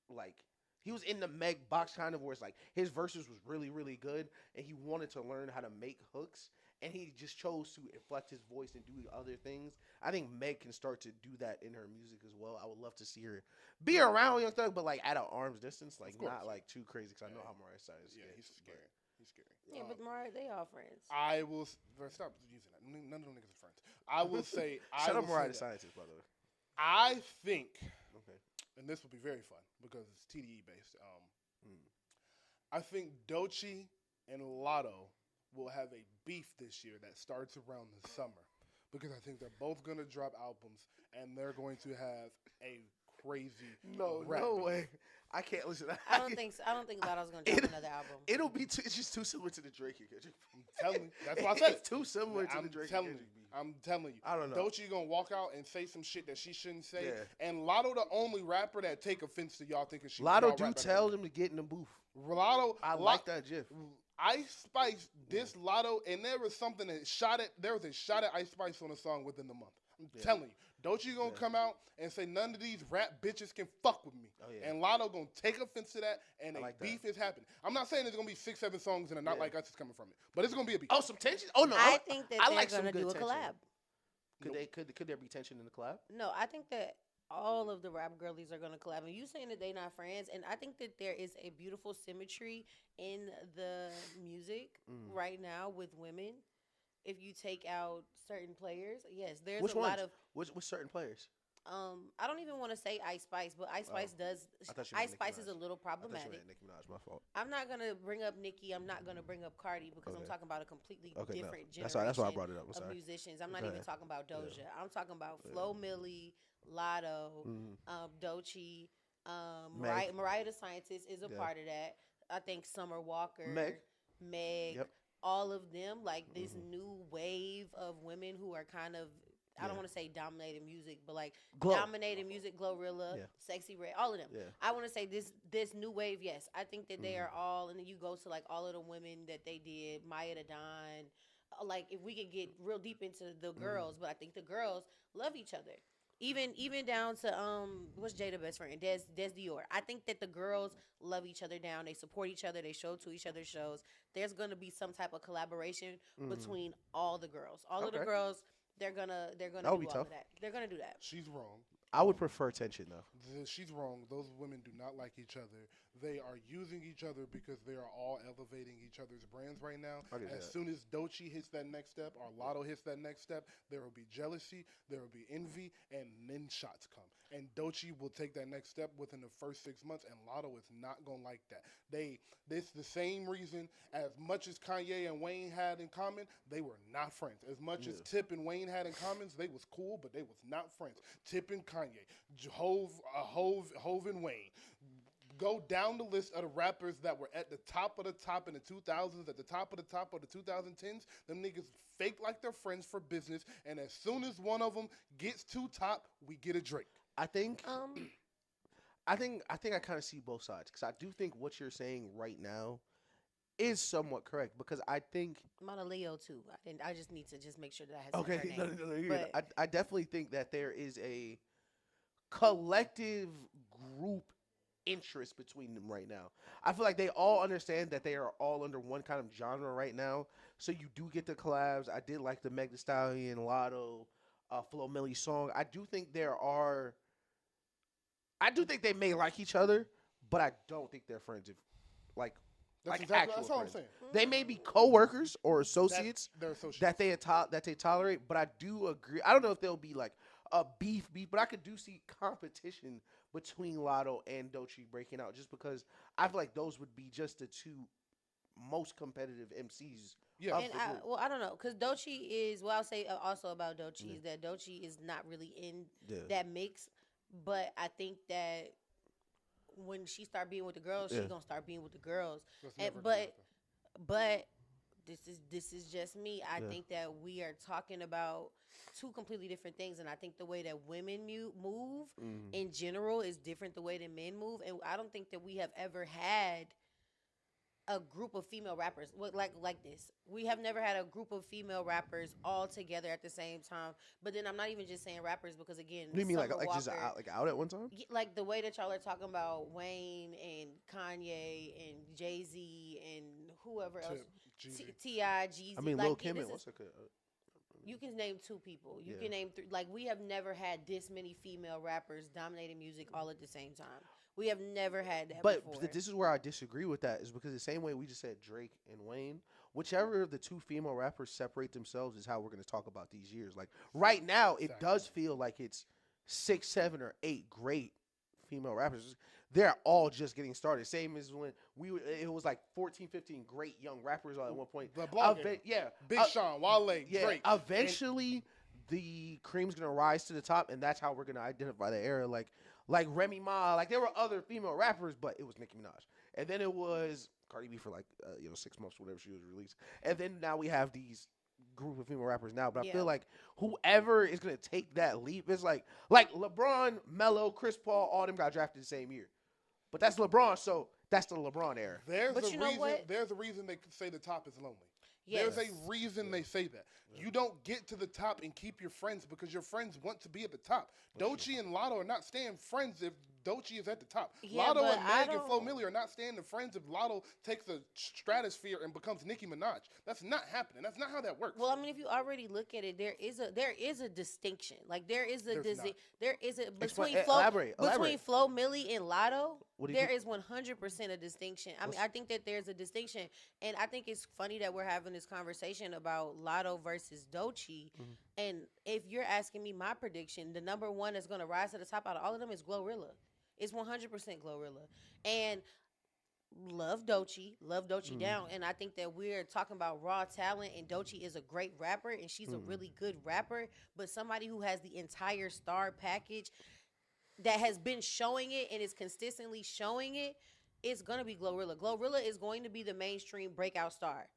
like he was in the Meg box kind of where it's like his verses was really really good and he wanted to learn how to make hooks and he just chose to inflect his voice and do other things. I think Meg can start to do that in her music as well. I would love to see her be around Young Thug, but like at an arm's distance, like not like too crazy because I know how Mariah Cyrus is. Yeah, he's scary. He's scary. Yeah, but Mariah, they all friends. I will stop using that. None of them niggas are friends. I will say. Shut up, Mariah the Scientist, by the way. I think, Okay. and this will be very fun because it's TDE based. I think Doechii and Lotto will have a beef this year that starts around the summer because I think they're both gonna drop albums and they're going to have a crazy rap No beef. way. I can't listen. I don't think so. I don't think Lotto's gonna drop another album. It'll be. It's just too similar to the Drake and Kendrick. I'm telling you. That's why I said It's too similar to I'm the Drake telling and you. Kendrick beef. I'm telling you. I don't know. Doechii gonna walk out and say some shit that she shouldn't say. Yeah. And Lotto the only rapper that take offense to y'all thinking she. Lotto y'all do rap better tell than them to get in the booth. Lotto. I like that GIF. Ice Spice dissed Lotto, and there was something that there was a shot at Ice Spice on a song within the month. I'm telling you. Doechii gonna come out and say none of these rap bitches can fuck with me. Oh, yeah. And Lotto gonna take offense to that, and I a like that. beef is happening. I'm not saying there's gonna be 6-7 songs and a Not Like Us is coming from it, but it's gonna be a beef. Oh, some tension. Oh no, I think that I they're like some gonna good do a tension. collab. Could there be tension in the collab? No, I think that all of the rap girlies are gonna collab. And you saying that they not friends, and I think that there is a beautiful symmetry in the music right now with women. If you take out certain players, yes, there's Which a lot ones? of. Which certain players? I don't even want to say Ice Spice, but Ice Spice does. I thought you meant Ice Nicki Spice is Minaj. a little I thought you problematic. meant Nicki Minaj. My fault. I'm not gonna bring up Nicki. I'm not gonna bring up Cardi because I'm Okay. talking about a completely Okay, no. different That's generation. why I brought it up. I'm of sorry. musicians. I'm not Go even ahead. talking about Doja. I'm talking about Flo Milli, Lotto, Doechii, Meg. Mariah the Scientist is a Yeah. part of that. I think Summer Walker, Meg. Yep. all of them, like this new wave of women who are kind of I don't want to say dominating music, but like Glow. dominating music, Glorilla, Yeah. Sexy Red, all of them. Yeah. I want to say this new wave, yes. I think that they are all, and then you go to like all of the women that they did, Maya the Don. Like if we could get real deep into the girls, but I think the girls love each other. Even down to what's Jada best friend? Des Dior. I think that the girls love each other down. They support each other. They show to each other's shows. There's gonna be some type of collaboration between all the girls. All of the Okay. girls, they're gonna do That would be all tough. of that. They're gonna do that. She's wrong. I would prefer tension though. She's wrong. Those women do not like each other. They are using each other because they are all elevating each other's brands right now. As soon as Doechii hits that next step or Lotto hits that next step, there will be jealousy, there will be envy, and then shots come. And Doechii will take that next step within the first 6 months, and Lotto is not going to like that. This the same reason as much as Kanye and Wayne had in common, they were not friends. As much as Tip and Wayne had in common, they was cool, but they was not friends. Tip and Kanye, Hove and Wayne. Go down the list of the rappers that were at the top of the top in the 2000s, at the top of the top of the 2010s. Them niggas fake like they're friends for business, and as soon as one of them gets too top, we get a Drake. I think I kind of see both sides because I do think what you're saying right now is somewhat correct because I think I'm on a Leo too. I just need to just make sure that I have her okay, name. no, you're good. I definitely think that there is a collective group interest between them right now. I feel like they all understand that they are all under one kind of genre right now. So you do get the collabs. I did like the Meg Thee Stallion, Lotto, Flo Milli song. I do think they may like each other, but I don't think they're friends. If like That's all I'm saying. They may be coworkers or associates They're associates. that they tolerate, but I do agree. I don't know if they'll be like a beef, but I could do see competition between Lotto and Doechii breaking out just because I feel like those would be just the two most competitive MCs. Yeah. And I don't know, because Doechii is, well, I'll say also about Doechii is that Doechii is not really in that mix, but I think that when she start being with the girls, she's gonna start being with the girls. But this is just me. I think that we are talking about two completely different things, and I think the way that women move in general is different the way that men move, and I don't think that we have ever had a group of female rappers like this. We have never had a group of female rappers all together at the same time. But then I'm not even just saying rappers because again, What do you mean Summer like Walker, just out at one time? like the way that y'all are talking about Wayne and Kanye and Jay-Z and whoever else, T.I., Jeezy. I mean, like, Lil Kim and what's you can name two people. You can name three. Like, we have never had this many female rappers dominating music all at the same time. We have never had that before. But this is where I disagree with that is because the same way we just said Drake and Wayne, whichever of the two female rappers separate themselves is how we're going to talk about these years. Like right now, it does feel like it's 6, 7, or 8 great female rappers. They're all just getting started. Same as when it was like 14, 15 great young rappers all at one point. The Block Big Sean, Wale, Drake. Eventually, the cream's going to rise to the top, and that's how we're going to identify the era. Like Remy Ma, like there were other female rappers, but it was Nicki Minaj. And then it was Cardi B for like 6 months, whenever she was released. And then now we have these group of female rappers now. But I feel like whoever is gonna take that leap is like LeBron, Melo, Chris Paul, all them got drafted the same year. But that's LeBron, so that's the LeBron era. There's a reason they say the top is lonely. Yes. There's a reason they say that. You don't get to the top and keep your friends because your friends want to be at the top. Doechii and Lotto are not staying friends if Doechii is at the top. Lotto and Meg and Flo Milli are not staying friends if Lotto takes the stratosphere and becomes Nicki Minaj. That's not happening. That's not how that works. Well, I mean, if you already look at it, there is a distinction. Like there is a between Flo Milli and Lotto. There is 100% a distinction. I mean, I think that there's a distinction, and I think it's funny that we're having this conversation about Lotto versus Doechii. And if you're asking me my prediction, the number one that's going to rise to the top out of all of them is Glorilla. It's 100% Glorilla. And love Doechii down. And I think that we're talking about raw talent, and Doechii is a great rapper, and she's a really good rapper. But somebody who has the entire star package that has been showing it and is consistently showing it, it's going to be Glorilla. Glorilla is going to be the mainstream breakout star.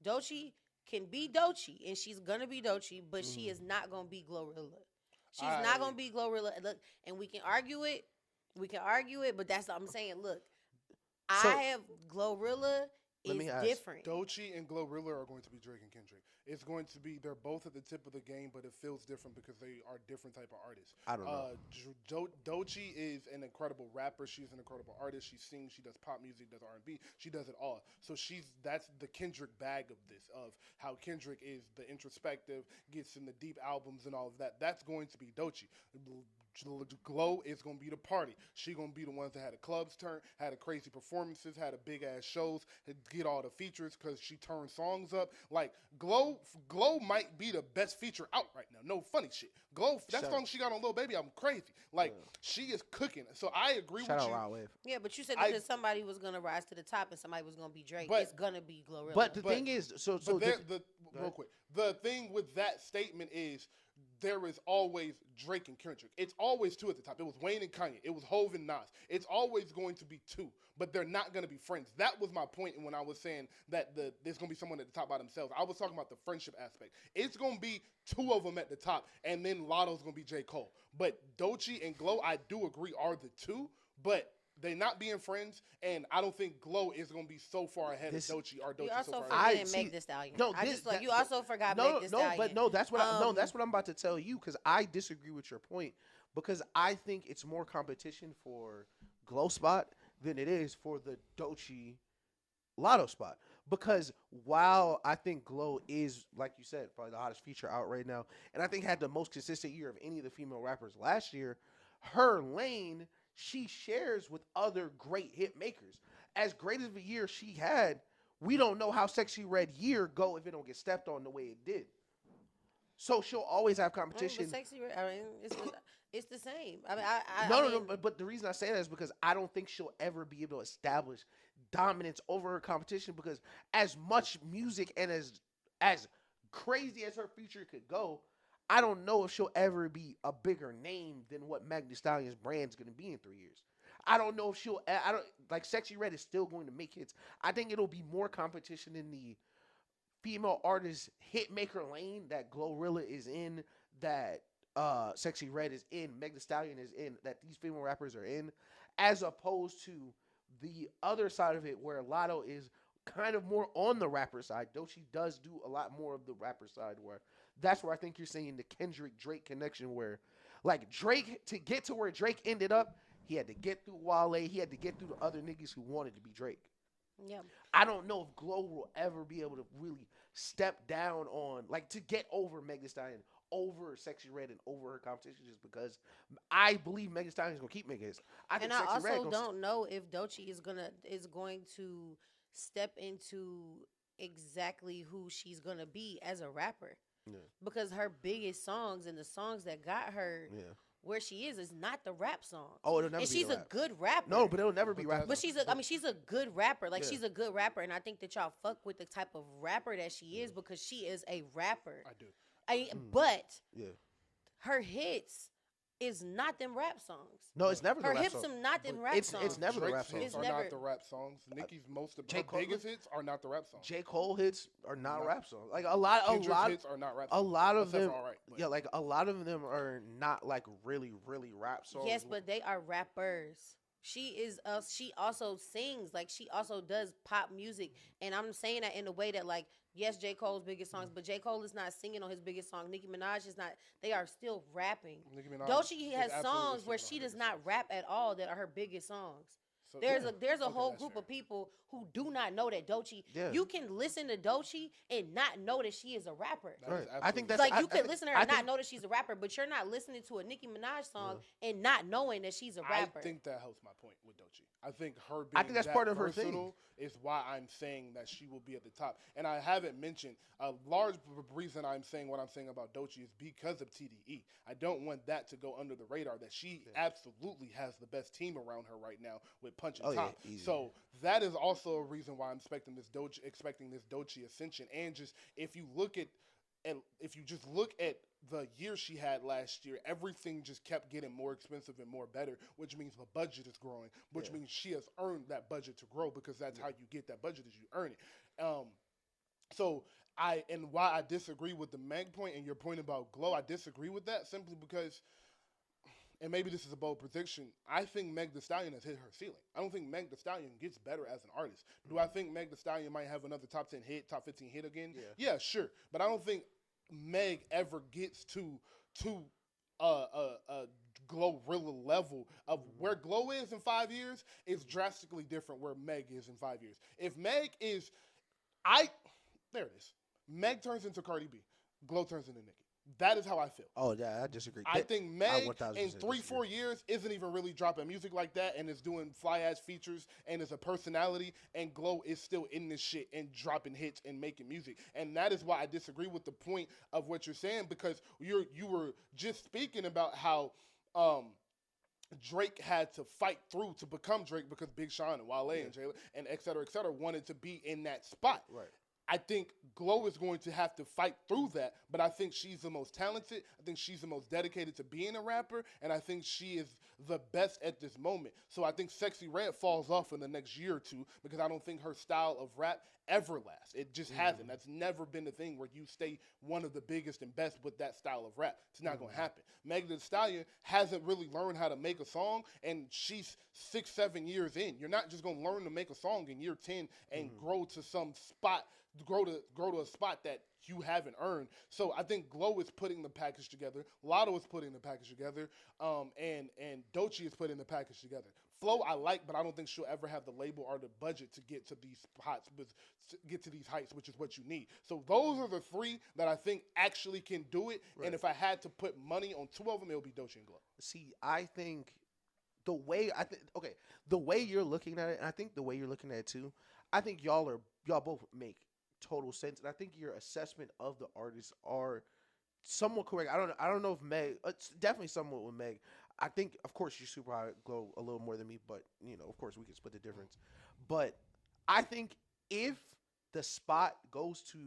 Doechii can be Doechii, and she's gonna be Doechii, but she is not gonna be Glorilla. She's not gonna be Glorilla. Look, and we can argue it. But that's what I'm saying. Look, So- I have Glorilla Let is me ask. different. Doechii and Glorilla are going to be Drake and Kendrick. It's going to be, they're both at the tip of the game, but it feels different because they are different type of artists. I don't know. Doechii is an incredible rapper. She's an incredible artist. She sings, she does pop music, does R&B. She does it all. So that's the Kendrick bag of this, of how Kendrick is the introspective, gets in the deep albums and all of that. That's going to be Doechii. Glow is going to be the party. She going to be the ones that had the clubs turn, had the crazy performances, had the big ass shows, get all the features because she turned songs up. Like Glow might be the best feature out right now. No funny shit. Glow, that song she got on Lil Baby, I'm crazy. Like she is cooking. So I agree Shout with out you. Rod Wave. Yeah, but you said because somebody was gonna rise to the top and somebody was gonna be Drake. But- It's gonna be Glorilla. But the thing is, Real quick, the thing with that statement is there is always Drake and Kendrick. It's always two at the top. It was Wayne and Kanye. It was Hove and Nas. It's always going to be two, but they're not going to be friends. That was my point when I was saying that there's going to be someone at the top by themselves. I was talking about the friendship aspect. It's going to be two of them at the top, and then Lotto's going to be J. Cole. But Doechii and Glow, I do agree, are the two, but they not being friends, and I don't think Glow is going to be so far ahead of Doechii or you Doechii also so far ahead. forgetting Meg Thee Stallion. No, you also forgot Meg Thee Stallion. But no, that's what that's what I'm about to tell you because I disagree with your point because I think it's more competition for Glow spot than it is for the Doechii Lotto spot. Because while I think Glow is, like you said, probably the hottest feature out right now, and I think had the most consistent year of any of the female rappers last year, her lane she shares with other great hit makers. As great of a year she had, we don't know how Sexy Red year go if it don't get stepped on the way it did. So she'll always have competition. But Sexy Red, I mean, it's the same. I mean, No. But the reason I say that is because I don't think she'll ever be able to establish dominance over her competition because as much music and as crazy as her feature could go, I don't know if she'll ever be a bigger name than what Meg Thee Stallion's brand's going to be in 3 years. I don't know if like Sexy Red is still going to make hits. I think it'll be more competition in the female artist hit maker lane that Glorilla is in, that Sexy Red is in, Meg Thee Stallion is in, that these female rappers are in, as opposed to the other side of it where Lotto is kind of more on the rapper side. Doechii does do a lot more of the rapper side where that's where I think you're saying the Kendrick-Drake connection where like Drake, to get to where Drake ended up, he had to get through Wale, he had to get through the other niggas who wanted to be Drake. Yeah. I don't know if Glow will ever be able to really step down on, like, to get over Meg Thee Stallion, over Sexy Red, and over her competition just because I believe Meg Thee Stallion is going to keep making hits. I also don't know if Doechii is going to step into exactly who she's going to be as a rapper. Yeah. Because her biggest songs and the songs that got her where she is not the rap songs. Oh, it'll never and be she's the a rap. good rapper. No, but it'll never be rap. But she's a good rapper. Like she's a good rapper, and I think that y'all fuck with the type of rapper that she is because she is a rapper. I do. But Yeah. her hits is not them rap songs. No, it's never the Her rap hits song. them not them rap songs. It's never the rap Drake's song. hits are not the rap songs. Nicki's most of her biggest hits are not the rap songs. J. Cole hits are not rap songs. Like a lot hits are not rap songs. A lot of them, All right, yeah, like a lot of them are not like really rap songs. Yes, but they are rappers. She is. She also sings. Like she also does pop music, and I'm saying that in a way that like. Yes, J. Cole's biggest songs, but J. Cole is not singing on his biggest song. Nicki Minaj is not. They are still rapping. Doechii has songs where she does not rap at all that are her biggest songs. So, there's a whole group of people who do not know that Doechii. Yeah. You can listen to Doechii and not know that she is a rapper. Right. I think that's like you can listen to her and not know that she's a rapper, but you're not listening to a Nicki Minaj song and not knowing that she's a rapper. I think that helps my point with Doechii. I think her being that's part of her thing. Is why I'm saying that she will be at the top. And I haven't mentioned a large reason I'm saying what I'm saying about Doechii is because of TDE. I don't want that to go under the radar that she absolutely has the best team around her right now with Punch and Top. Yeah, so that is also a reason why I'm expecting this Doechii ascension. And just if you just look at the year she had last year, everything just kept getting more expensive and more better, which means the budget is growing, which means she has earned that budget to grow because that's how you get that budget is you earn it. So why I disagree with the Meg point and your point about Glow, I disagree with that simply because, and maybe this is a bold prediction, I think Meg Thee Stallion has hit her ceiling. I don't think Meg Thee Stallion gets better as an artist. Do I think Meg Thee Stallion might have another top 10 hit, top 15 hit again? Yeah, sure. But I don't think Meg ever gets to a Glorilla level of where Glow is in 5 years is drastically different where Meg is in 5 years. If Meg is, there it is. Meg turns into Cardi B. Glow turns into Nicki. That is how I feel. Oh, yeah, I disagree. I think Meg in 3-4 years isn't even really dropping music like that and is doing fly-ass features and is a personality, and Glow is still in this shit and dropping hits and making music. And that is why I disagree with the point of what you're saying, because you were just speaking about how Drake had to fight through to become Drake because Big Sean and Wale and Jay and et cetera, wanted to be in that spot. Right. I think Glow is going to have to fight through that, but I think she's the most talented. I think she's the most dedicated to being a rapper, and I think she is the best at this moment. So I think Sexy Red falls off in the next year or two because I don't think her style of rap ever lasts. It just hasn't. That's never been the thing where you stay one of the biggest and best with that style of rap. It's not going to happen. Meg Thee Stallion hasn't really learned how to make a song, and she's 6-7 years in. You're not just going to learn to make a song in year 10 and grow to some spot, grow to a spot that you haven't earned. So I think Glow is putting the package together. Lotto is putting the package together. And Doechii is putting the package together. Flo I like, but I don't think she'll ever have the label or the budget to get to these heights, which is what you need. So those are the three that I think actually can do it. Right. And if I had to put money on two of them, it would be Doechii and Glow. See, I think the way you're looking at it, and I think the way you're looking at it too, I think y'all both make total sense, and I think your assessment of the artists are somewhat correct. I don't know if Meg, it's definitely somewhat with Meg. I think, of course, you're super high, Glow a little more than me, but of course, we can split the difference. But I think if the spot goes to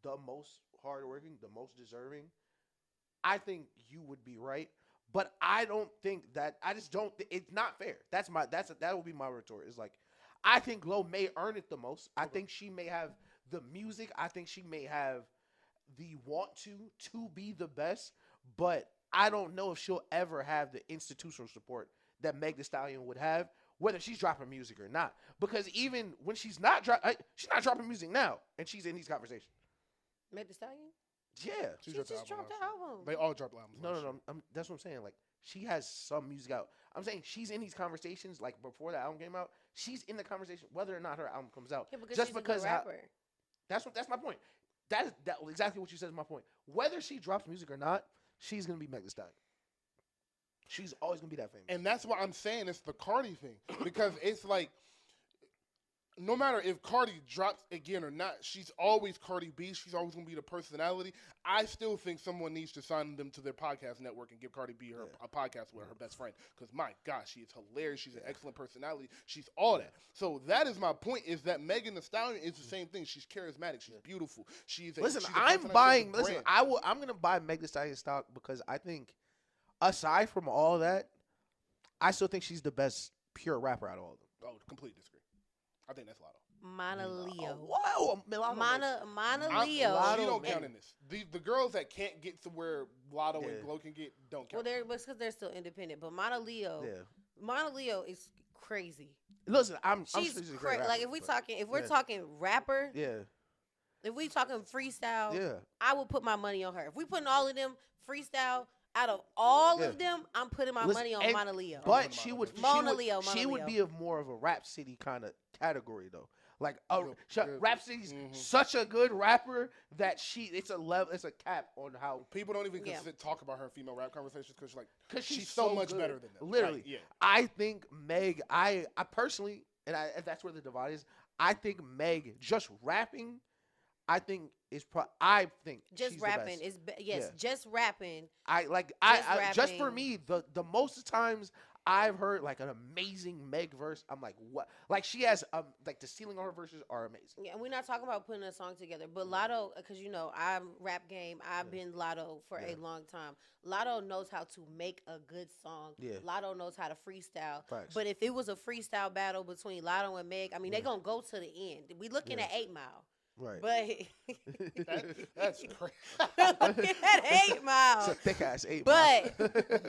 the most hardworking, the most deserving, I think you would be right. But I don't think that. I just don't. It's not fair. That will be my retort. It's like, I think Glow may earn it the most. I think she may have the music. I think she may have the want to be the best. But I don't know if she'll ever have the institutional support that Meg Thee Stallion would have, whether she's dropping music or not. Because even when she's not dropping music now, and she's in these conversations. Meg Thee Stallion? Yeah. She just dropped the album. They all dropped albums. No. That's what I'm saying. Like, she has some music out. I'm saying she's in these conversations, like, before the album came out. She's in the conversation, whether or not her album comes out. Yeah, because just she's because a good rapper. That's my point. That exactly what you said is my point. Whether she drops music or not, she's gonna be Meg Thee Stallion. She's always gonna be that famous. And that's why I'm saying it's the Cardi thing. Because it's like, no matter if Cardi drops again or not, she's always Cardi B. She's always going to be the personality. I still think someone needs to sign them to their podcast network and give Cardi B a podcast with her best friend. Because, my gosh, she is hilarious. She's an excellent personality. She's all that. So that is my point, is that Megan Thee Stallion is the same thing. She's charismatic. She's beautiful. I'm going to buy Megan Thee Stallion stock because I think, aside from all that, I still think she's the best pure rapper out of all of them. Oh, completely disagree. I think that's Lotto. Mana Leo. Whoa, Mana Leo. She don't count in this. The girls that can't get to where Lotto and Glow can get don't count. Well, because they're still independent. But Mana Leo is crazy. Listen, she's crazy. Like, if we're talking rapper, if we talking freestyle, I will put my money on her. If we putting all of them freestyle. Out of all of them, I'm putting my money on Mana Leo. But she would be of more of a Rap City kind of category though. Like Rap City's such a good rapper that it's a cap on how people don't even talk about her in female rap conversations because she's so much better than them. Literally, I think Meg. I personally, and that's where the divide is. I think Meg just rapping. I think just rapping is just rapping. Just for me, the most of the times I've heard like an amazing Meg verse. I'm like, what? Like, she has like the ceiling on her verses are amazing. Yeah, and we're not talking about putting a song together, but Lotto, because I'm rap game. I've been Lotto for a long time. Lotto knows how to make a good song. Yeah. Lotto knows how to freestyle. Facts. But if it was a freestyle battle between Lotto and Meg, I mean, they're gonna go to the end. We looking at 8 Mile. Right. But That's crazy. look at that 8 Mile. It's a thick ass 8 Mile.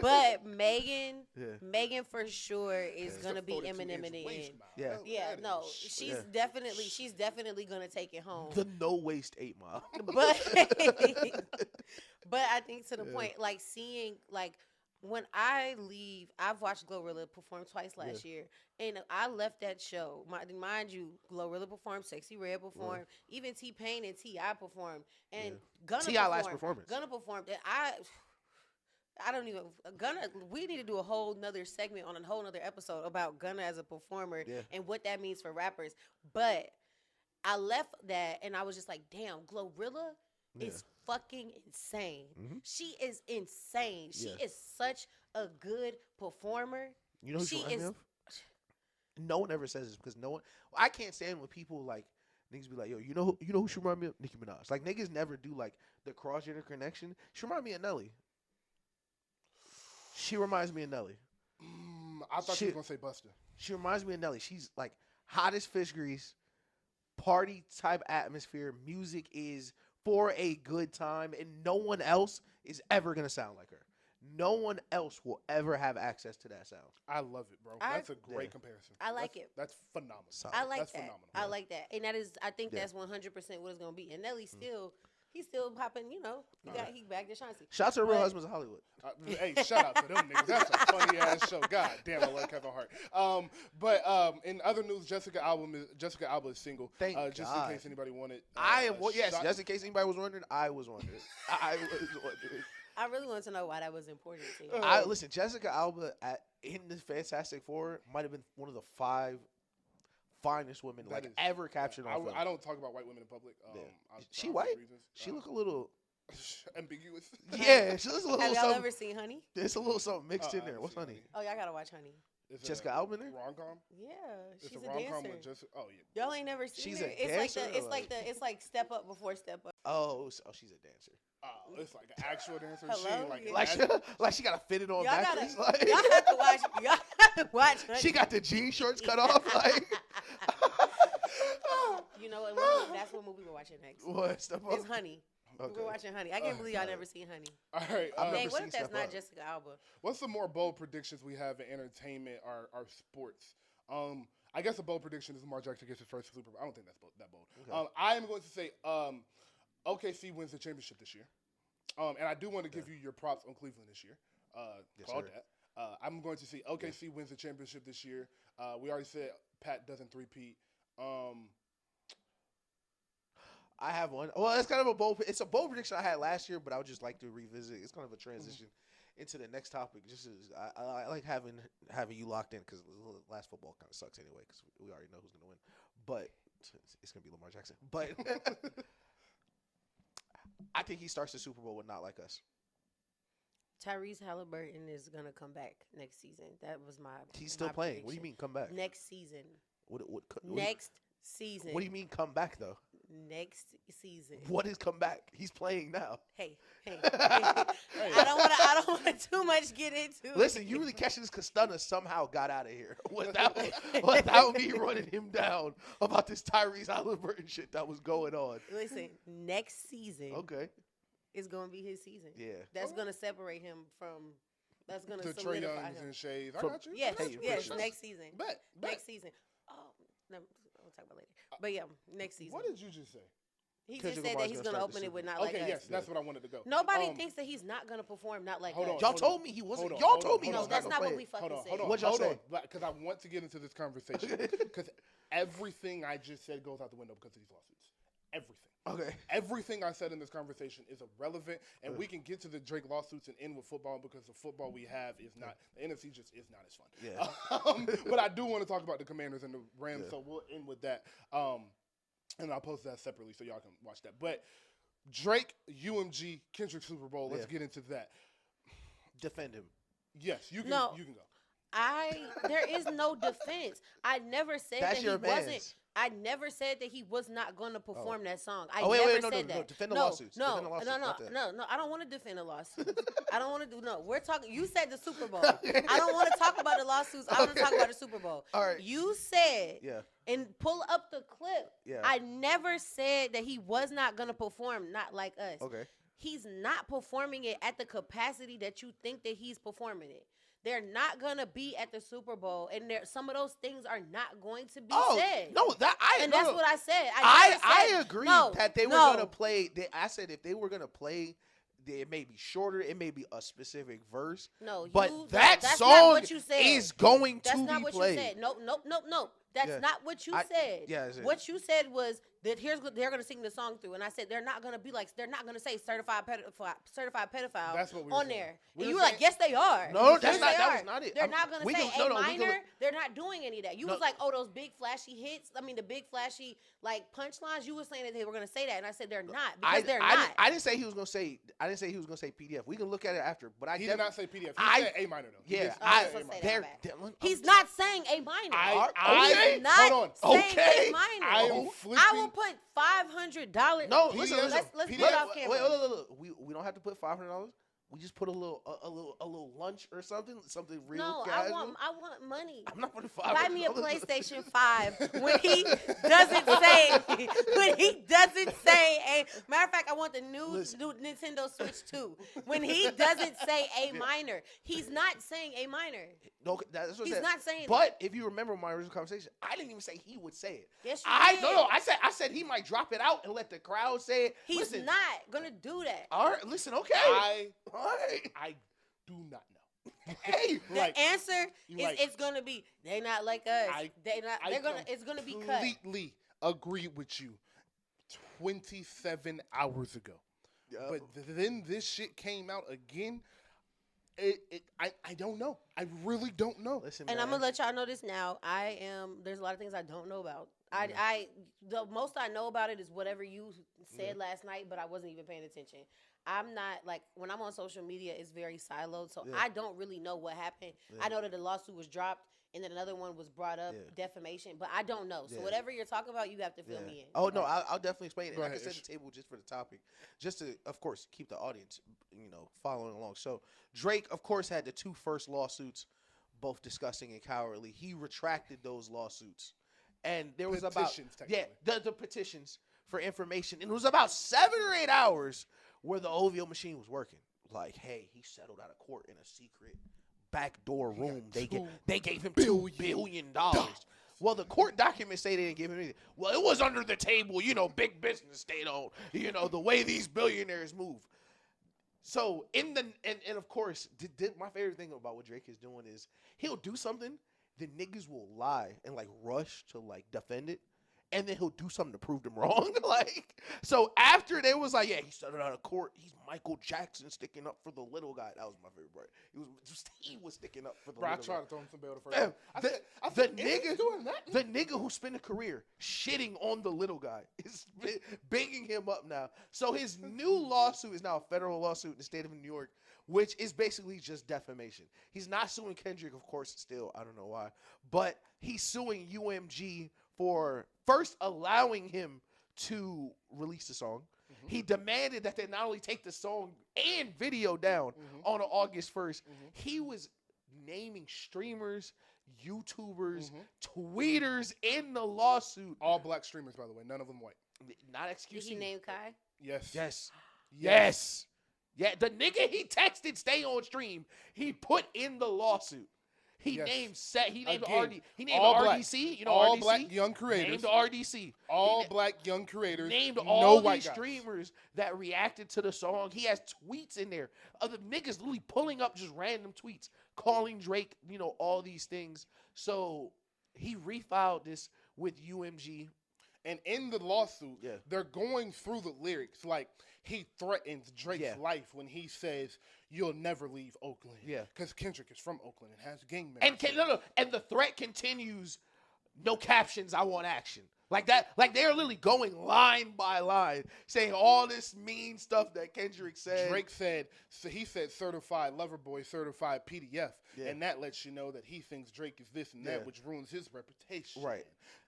But Megan, Yeah. Megan for sure is gonna be 42-inch Eminem in the waist end. mile. Yeah. That- Yeah, that no, is- she's definitely gonna take it home. The no waste 8 Mile. But I think to the Yeah. point, like seeing like when I leave, I've watched Glorilla perform twice last year, and I left that show. Mind you, Glorilla performed, Sexy Red performed, even T-Pain and T.I. performed, and Gunna T.I. performed. last performance. Gunna performed, and I don't even Gunna. We need to do a whole nother segment on a whole nother episode about Gunna as a performer and what that means for rappers. But I left that and I was just like, damn, Glorilla is fucking insane. Mhm. She is insane. She Yeah. is such a good performer. You know who She she reminds me is- of? No one ever says this because no one. I can't stand when people like niggas be like, yo, you know who she remind me of? Nicki Minaj. Like niggas never do like the cross gender connection. She remind me of Nelly. She reminds me of Nelly. I thought you were gonna say Buster. She reminds me of Nelly. She's like hot as fish grease, party type atmosphere. Music is for a good time, and no one else is ever gonna sound like her. No one else will ever have access to that sound. I love it, bro. I- That's a great comparison. I like That's- it. That's phenomenal. Solid. I like That's that. phenomenal. I like that. And that is, I think Yeah. that's 100% what it's going to be. And Nelly he's still popping, you know, he back to Chauncey. Shout out to the Real But- Husbands of Hollywood. Hey, shout out to them niggas. That's a funny ass show. God damn, I love Kevin Hart. But in other news, Jessica Alba is single. Thank just God. in case anybody wanted. I am. a Yes, shot- just in case anybody was wondering, I was wondering. I was wondering. I really want to know why that was important to you. I listen. Jessica Alba in the Fantastic Four might have been one of the 5 finest women That like is- ever captured on film. I don't talk about white women in public. Yeah. For She obvious white? reasons. She look a little. ambiguous. Yeah, she looks a little Have y'all something. ever seen Honey? There's a little something mixed I in there. haven't What's seen honey? Oh, y'all got to watch Honey. Is it Jessica a Alba in there? rom-com? Yeah, It's she's a a rom-com dancer. with Jessica. Oh yeah. Y'all ain't never seen She's her. a It's like dancer, it's like Step Up before Step Up. Oh, she's a dancer. Oh, it's like an actual dancer. She Hello? ain't like, Yeah. Like she, like she got to fit it on Y'all backwards. gotta, Like, y'all have to watch. Y'all have to watch. Honey. she got the jean shorts cut off. Like You know, and that's what movie we're watching next. what? Step up. It's Honey. Okay. We're watching Honey. I can't believe y'all never seen Honey. All right. I've Dang, never what seen if that's Step not Up. Jessica Alba? What's some more bold predictions we have in entertainment or sports? I guess a bold prediction is Lamar Jackson gets his first Super Bowl. I don't think that's that bold. Okay. I am going to say OKC wins the championship this year. And I do want to give you your props on Cleveland this year. Yes, Call sir. that. I'm going to say OKC wins the championship this year. We already said Pat doesn't three-peat. I have one. Well, it's kind of a bold. It's a bold prediction I had last year, but I would just like to revisit. It's kind of a transition into the next topic. Just as I like having you locked in because last football kind of sucks anyway because we already know who's going to win. But it's going to be Lamar Jackson. But I think he starts the Super Bowl with Not Like Us. Tyrese Halliburton is gonna come back next season. That was my. He's still my playing. What do you prediction. mean come back? Next season. Next Season. What do you mean come back though? Next season. What is come back? He's playing now. Hey. I don't want to too much get into. Listen, you really catching this because Stunner somehow got out of here without me running him down about this Tyrese Halliburton shit that was going on. Listen, next season Okay. is going to be his season. Yeah. That's going to separate him from. That's going to The Trae solidify Youngs him. and Shays. I From- got you. Yes, I got you. yes, Sure. next season. Bet. Next season. Oh, no, we'll talk about later. But yeah, next season. What did you just say? He Kendrick just said Lamar's that he's gonna going to start the open it with season. Not Like Okay, Us. yes, that's what I wanted to go. Nobody thinks that he's not going to perform Not Like Hold Us. on. Y'all told me he wasn't. Hold on, Y'all hold told on, me he No, was hold that's on. not gonna what play we it. fucking Hold on, said. hold on, What'd y'all hold say? on, because I want to get into this conversation. Because everything I just said goes out the window because of these lawsuits. Everything. Okay. Everything I said in this conversation is irrelevant, and we can get to the Drake lawsuits and end with football because the football we have is not the NFC just is not as fun. Yeah. But I do want to talk about the Commanders and the Rams, Yeah. so we'll end with that. And I'll post that separately so y'all can watch that. But Drake, UMG, Kendrick Super Bowl. Let's Yeah. get into that. Defend him. Yes, you can. No. You can go. There is no defense. I never said That's that your he wasn't. man's. I never said that he was not going to perform that song. I wait, never no, said that. No, defend the lawsuits. No, Defend the lawsuits, not that. no. I don't want to defend the lawsuits. I don't want to do. No, we're talking. You said the Super Bowl. I don't want to talk about the lawsuits. I want to talk about the Super Bowl. All right. You said. Yeah. And pull up the clip. Yeah. I never said that he was not going to perform. Not like us. Okay. He's not performing it at the capacity that you think that he's performing it. They're not gonna be at the Super Bowl, and some of those things are not going to be said. No, that's what I said. I agree that they were gonna play. I said if they were gonna play, it may be shorter. It may be a specific verse. No, but that's song not what you said. is going that's to not be what played. You said. Nope. That's not what you said. Yeah, what you said was that here's what they're gonna sing the song through, and I said they're not gonna be like they're not gonna say certified pedophile That's what we on saying. there. And you were like, yes, they are. No, that was not it. They're not gonna say A minor. They're not doing any of that. You was like, oh, those big flashy hits. I mean, the big flashy like punchlines. You were saying that they were gonna say that, and I said they're not because they're not. I didn't say he was gonna say. I didn't say he was gonna say PDF. We can look at it after. But he did not say PDF. He said A minor though. Yeah, he's not saying A minor. Okay, hold on. Okay, I will put $500. No, listen. Let's put it off camera. Wait. We don't have to put $500. We just put a little lunch or something real casual. I want money. I'm not putting $500. Buy me a PlayStation 5 when he doesn't say a matter of fact, I want the new Nintendo Switch 2. When he doesn't say A minor, he's not saying A minor. No, that's what he's not saying. But if you remember my original conversation, I didn't even say he would say it. Yes, you did. No. I said he might drop it out and let the crowd say it. He's not gonna do that. All right, listen, okay. I do not know. Hey, the answer is it's gonna be they not like us. It's gonna be cut. Completely agree with you. 27 hours ago, but then this shit came out again. I don't know. I really don't know. Listen, and man. I'm gonna let y'all know this now. There's a lot of things I don't know about. The most I know about it is whatever you said last night, but I wasn't even paying attention. I'm not like when I'm on social media, it's very siloed, so I don't really know what happened. I know that the lawsuit was dropped, and then another one was brought up, defamation, but I don't know. So whatever you're talking about, you have to fill me in. Oh no, I'll definitely explain it. Like I said, the table just for the topic, just to, of course, keep the audience, following along. So Drake, of course, had the two first lawsuits, both disgusting and cowardly. He retracted those lawsuits, and there was the petitions for information, and it was about 7 or 8 hours where the OVO machine was working. Like, hey, he settled out of court in a secret backdoor room. They gave him $2 billion. Well, the court documents say they didn't give him anything. Well, it was under the table, big business state owned, the way these billionaires move. So and of course, my favorite thing about what Drake is doing is he'll do something, the niggas will lie and rush to defend it. And then he'll do something to prove them wrong. So after they was like, yeah, he settled out of court. He's Michael Jackson sticking up for the little guy. That was my favorite part. He was sticking up for the little guy. I tried to throw him some bail the first. The nigga who spent a career shitting on the little guy is bigging him up now. So his new lawsuit is now a federal lawsuit in the state of New York, which is basically just defamation. He's not suing Kendrick, of course, still. I don't know why. But he's suing UMG for first allowing him to release the song. Mm-hmm. He demanded that they not only take the song and video down on August 1st. Mm-hmm. He was naming streamers, YouTubers, tweeters in the lawsuit. All black streamers, by the way. None of them white. Not XQC. Did he name Kai? Yes. Yeah, the nigga he texted stay on stream, he put in the lawsuit. He named RDC. All black young creators. Named RDC. All black young creators. Named all these streamers that reacted to the song. He has tweets in there. Other niggas literally pulling up just random tweets, calling Drake, all these things. So he refiled this with UMG. And in the lawsuit, they're going through the lyrics. Like, he threatens Drake's life when he says, you'll never leave Oakland. Yeah. Because Kendrick is from Oakland and has gang members. And the threat continues, no captions, I want action. Like that, like they're literally going line by line, saying all this mean stuff that Kendrick said. Drake said, so he said certified lover boy, certified PDF. Yeah. And that lets you know that he thinks Drake is this and that, which ruins his reputation. Right.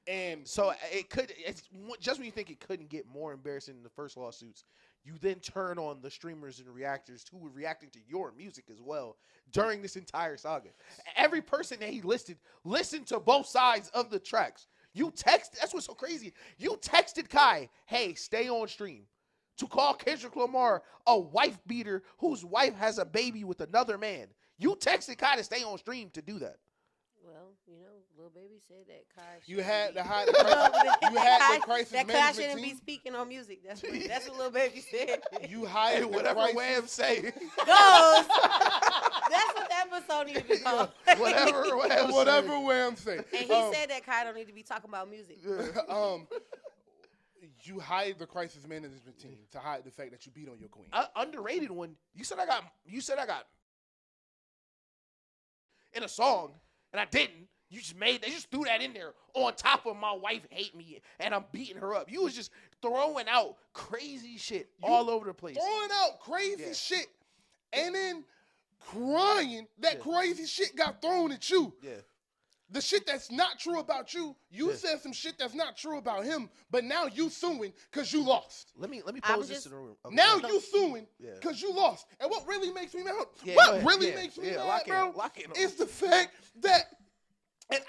And so it's just when you think it couldn't get more embarrassing in the first lawsuits, you then turn on the streamers and reactors who were reacting to your music as well during this entire saga. Every person that he listed listened to both sides of the tracks. That's what's so crazy. You texted Kai, hey, stay on stream, to call Kendrick Lamar a wife beater whose wife has a baby with another man. You texted Kai to stay on stream to do that. Well, Lil Baby said that Kai. You had to hide the crisis. You had the crisis that management Kai shouldn't team. be speaking on music. That's what Lil Baby said. You hired whatever Wham say goes. That's what the episode needs to be called. whatever Wham say. And he said that Kai don't need to be talking about music. You hired the crisis management team to hide the fact that you beat on your queen. Underrated one. You said I got in a song, and I didn't. They just threw that in there on top of my wife hate me and I'm beating her up. You was just throwing out crazy shit all over the place. Throwing out crazy shit and then crying that crazy shit got thrown at you. Yeah. The shit that's not true about you, said some shit that's not true about him, but now you suing because you lost. Let me pose this in the room. Okay. Now you suing because you lost. And what really makes me mad, makes me mad, bro, is the fact that, and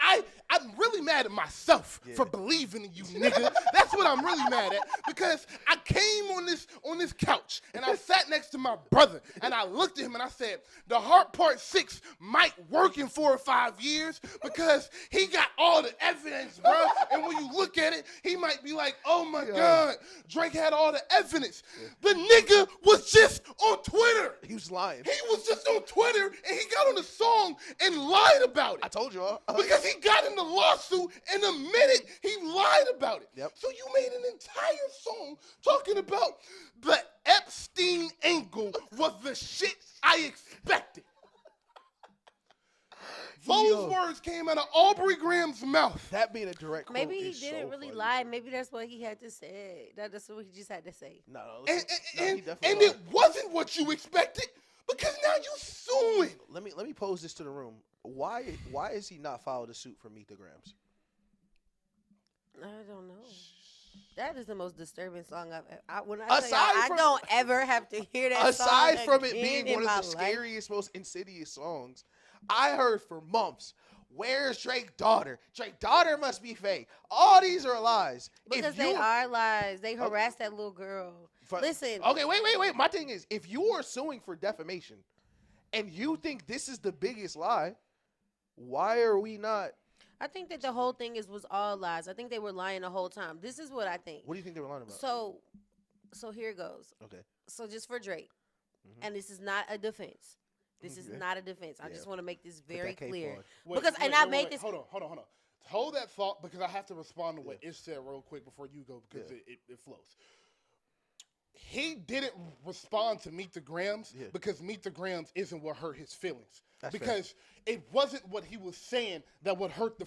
I'm really mad at myself for believing in you, nigga. That's what I'm really mad at, because I came on this couch and I sat next to my brother and I looked at him and I said, the Heart Part 6 might work in 4 or 5 years because he got all the evidence, bro. And when you look at it, he might be like, oh my God, Drake had all the evidence. The nigga was just on Twitter. He was lying. He was just on Twitter and he got on the song and lied about it. I told you. Because he got in the lawsuit and the minute he lied about it. Yep. So you made an entire song talking about the Epstein angle was the shit I expected. Those words came out of Aubrey Graham's mouth. That being a direct quote. Maybe he didn't really lie. Maybe that's what he had to say. That's what he just had to say. No, and it wasn't what you expected, because now you suing. Let me pose this to the room. Why is he not filed a suit for Meet the Grams? I don't know. That is the most disturbing song I've ever. When I I don't ever have to hear that song aside from it again being one in of my the life. scariest, most insidious songs, I heard for months, where's Drake's daughter? Drake's daughter must be fake. All these are lies. Because they are lies. They harassed that little girl. Listen. Okay, wait. My thing is, if you are suing for defamation and you think this is the biggest lie, why are we not? I think that the whole thing was all lies. I think they were lying the whole time. This is what I think. What do you think they were lying about? So here it goes. Okay. So just for Drake, and this is not a defense. This is not a defense. I just want to make this very clear. Hold on. Hold that thought, because I have to respond to what Ish said real quick before you go, because it flows. He didn't respond to Meet the Grams because Meet the Grams isn't what hurt his feelings. That's because it wasn't what he was saying that would hurt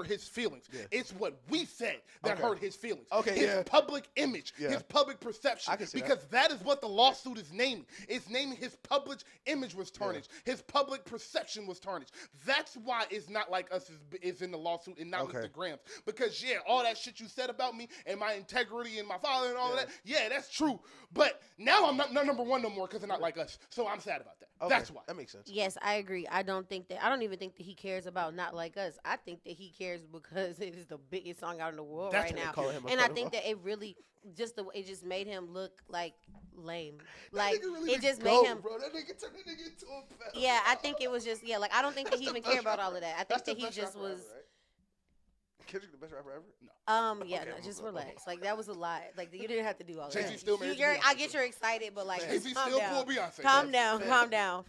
his feelings. Yeah. It's what we said that hurt his feelings. His public image, his public perception. Because that is what the lawsuit is naming. It's naming his public image was tarnished. His public perception was tarnished. That's why It's Not Like Us is in the lawsuit and not Meet the Grams. Because all that shit you said about me and my integrity and my father and all of that, that's true. But now I'm not number one no more because it's Not Like Us. So I'm sad about that. Okay. That's why. That makes sense. Yes, I agree. I don't even think that he cares about Not Like Us. I think that he cares because it is the biggest song out in the world right now. And I think that it really it just made him look like lame. Like it just made him. Bro, that nigga turned the nigga into a pal. Yeah, I think it was just like I don't think that he even cared about all of that. I think that he just was. Ever, right? Kendrick the best rapper ever? No. Just relax. Like that was a lot. Like you didn't have to do all Jay-Z that. still married to Beyonce. I get you're excited, but like Jay-Z calm still down. pulled Beyonce. Calm down.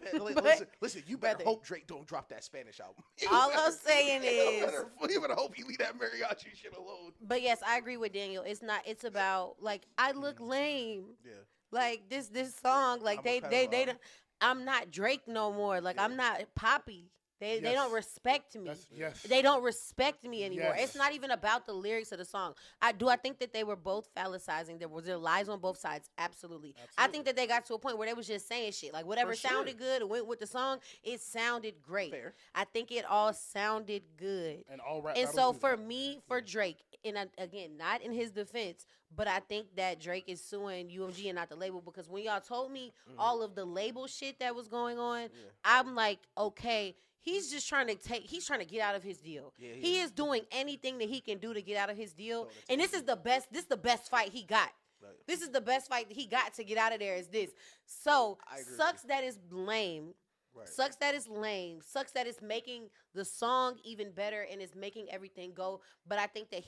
Listen, you better hope Drake don't drop that Spanish album. All I'm saying is, you better hope he leave that mariachi shit alone. But yes, I agree with Daniel. It's not. It's about like I look lame. Yeah. Like this song. Like they don't. I'm not Drake no more. Like I'm not Poppy. They don't respect me. Yes. They don't respect me anymore. Yes. It's not even about the lyrics of the song. I think that they were both phallicizing. There lies on both sides. Absolutely. I think that they got to a point where they was just saying shit. Like whatever sounded good and went with the song, it sounded great. Fair. I think it all sounded good. And all rap. And so for me, for Drake, and again, not in his defense, but I think that Drake is suing UMG and not the label, because when y'all told me all of the label shit that was going on, I'm like, okay, he's just trying to get out of his deal. Yeah, he is doing anything that he can do to get out of his deal. And this is the best fight he got. Right. This is the best fight he got to get out of there is this. So sucks that it's lame. Right. Sucks that it's lame. Sucks that it's making the song even better and it's making everything go. But I think that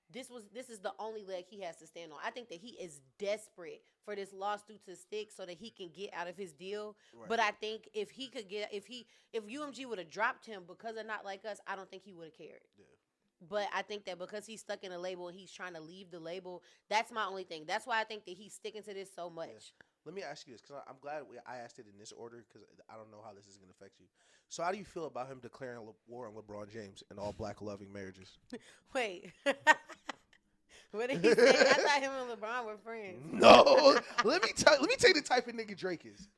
this is the only leg he has to stand on. I think that he is desperate for this lawsuit to stick so that he can get out of his deal. Right. But I think if UMG would have dropped him because of Not Like Us, I don't think he would have cared. Yeah. But I think that because he's stuck in a label and he's trying to leave the label, that's my only thing. That's why I think that he's sticking to this so much. Yeah. Let me ask you this, because I'm glad I asked it in this order, because I don't know how this is going to affect you. So how do you feel about him declaring war on LeBron James and all black loving marriages? Wait. What did he say? I thought him and LeBron were friends. No. Let me tell you the type of nigga Drake is.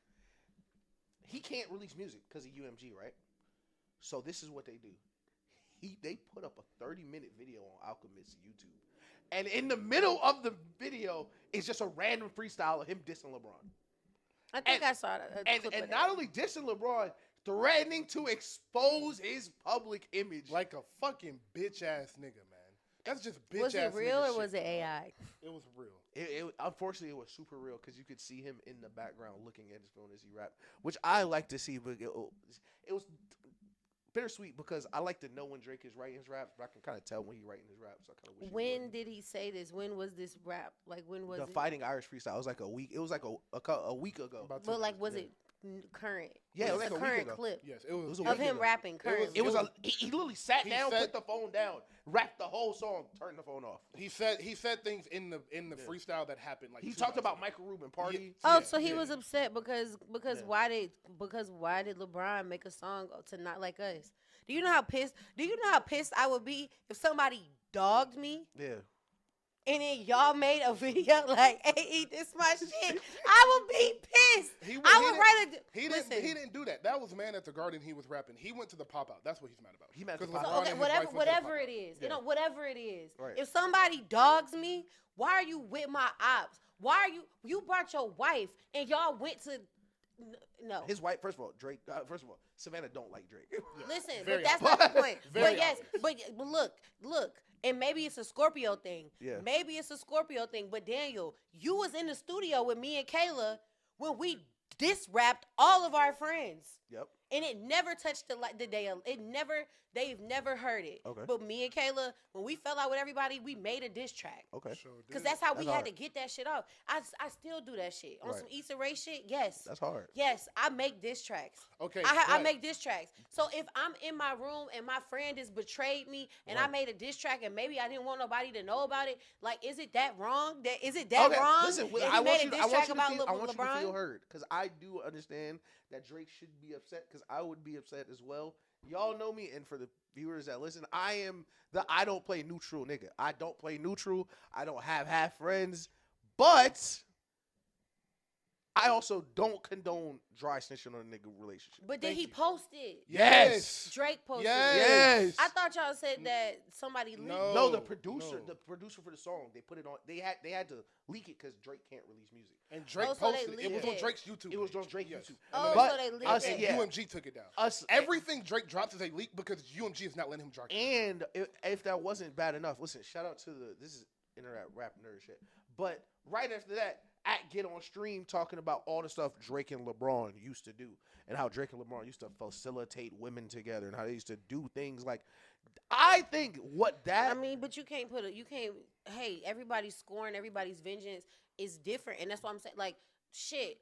He can't release music because of UMG, right? So this is what they do. They put up a 30-minute video on Alchemist's YouTube. And in the middle of the video is just a random freestyle of him dissing LeBron. I think I saw that. And not only dissing LeBron, threatening to expose his public image. Like a fucking bitch-ass nigga, man. That's just bitch-ass Was it real or was it AI? It was real. Unfortunately, it was super real because you could see him in the background looking at his phone as he rapped, which I like to see, but it was bittersweet because I like to know when Drake is writing his raps, but I can kind of tell when he's writing his raps. So I kind of wish. When did he say this? When was this rap? Like when was the it? Fighting Irish freestyle? It was like a week. It was like a week ago. But like, was it current? Yeah, it was like a current week ago. clip. Yes, it was of him rapping currently. It was he literally sat down, put the phone down, rapped the whole song, turned the phone off. He said things in the freestyle that happened. Like he talked about Michael Rubin party. Yeah. Oh, so he was upset because why did LeBron make a song to Not Like Us? Do you know how pissed I would be if somebody dogged me? Yeah. And then y'all made a video like, "Hey, this my shit." I would be pissed. He didn't do that. That was Man at the Garden. He was rapping. He went to the pop out. That's what he's mad about. He mad because whatever it is. Yeah. You know, whatever it is. Right. If somebody dogs me, why are you with my ops? Why are you brought your wife and y'all went to. No. His wife, first of all, Drake. First of all, Savannah don't like Drake. Listen, but that's not the point. But yes, but look, and maybe it's a Scorpio thing. Yeah. Maybe it's a Scorpio thing. But Daniel, you was in the studio with me and Kayla when we diss-rapped all of our friends. Yep. And it never touched the day. They've never heard it. Okay. But me and Kayla, when we fell out with everybody, we made a diss track. Okay. Because that's how we had to get that shit off. I still do that shit. On some Issa Rae shit, yes. That's hard. Yes, I make diss tracks. Okay. I make diss tracks. So if I'm in my room and my friend has betrayed me and I made a diss track and maybe I didn't want nobody to know about it, like, is it that wrong? Is it that wrong? Listen, I want you to feel heard because I do understand that Drake should be upset because I would be upset as well. Y'all know me, and for the viewers that listen, I don't play neutral nigga. I don't play neutral. I don't have half friends, but I also don't condone dry snitching on a nigga relationship. But then he posted. Yes. Drake posted. Yes. I thought y'all said that somebody leaked. No, the producer for the song, they put it on. They had to leak it because Drake can't release music. And Drake posted it. It was on Drake's YouTube. It was on Drake's YouTube. Oh, so they leaked it. UMG took it down. Everything Drake drops is a leak because UMG is not letting him drop it. And if that wasn't bad enough, listen, shout out to this is internet rap nerd shit. But right after that, Get on stream talking about all the stuff Drake and LeBron used to do and how Drake and LeBron used to facilitate women together and how they used to do things like. I think but you can't hey, everybody's scoring, everybody's vengeance is different, and that's why I'm saying, like, shit.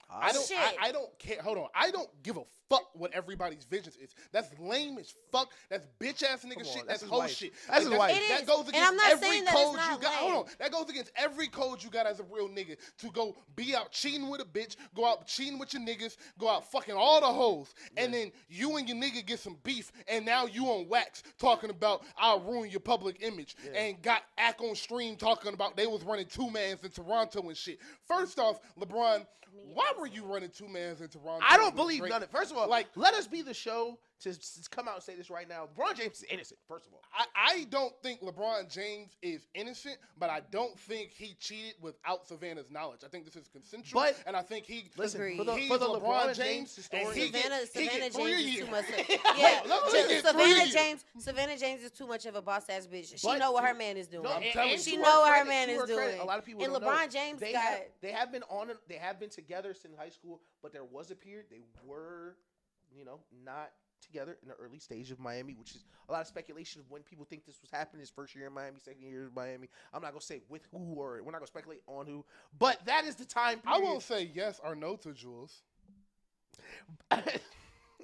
I don't care. Hold on. I don't give a fuck what everybody's vision is. That's lame as fuck. That's bitch ass nigga shit. That's whole shit. That's his wife. That goes against every code you got. Hold on. That goes against every code you got as a real nigga to go be out cheating with a bitch, go out cheating with your niggas, go out fucking all the hoes, and then you and your nigga get some beef, and now you on wax talking about I'll ruin your public image, and got act on stream talking about they was running 2-mans in Toronto and shit. First off, LeBron, why were you running 2-mans in Toronto? I don't believe none of it. First of all, like, let us be the show to come out and say this right now. LeBron James is innocent, first of all. I don't think LeBron James is innocent, but I don't think he cheated without Savannah's knowledge. I think this is consensual, and I think he... Listen, he's for the LeBron James story, Savannah James is too much. Savannah James is too much of a boss-ass bitch. She know what her man is doing. She know what her man is doing. A lot of people and don't LeBron know. James they have been together since high school, but there was a period they were, not together in the early stage of Miami, which is a lot of speculation of when people think this was happening. His first year in Miami, second year in Miami. I'm not gonna say with who, or we're not gonna speculate on who, but that is the time period. I won't say yes or no to Jules.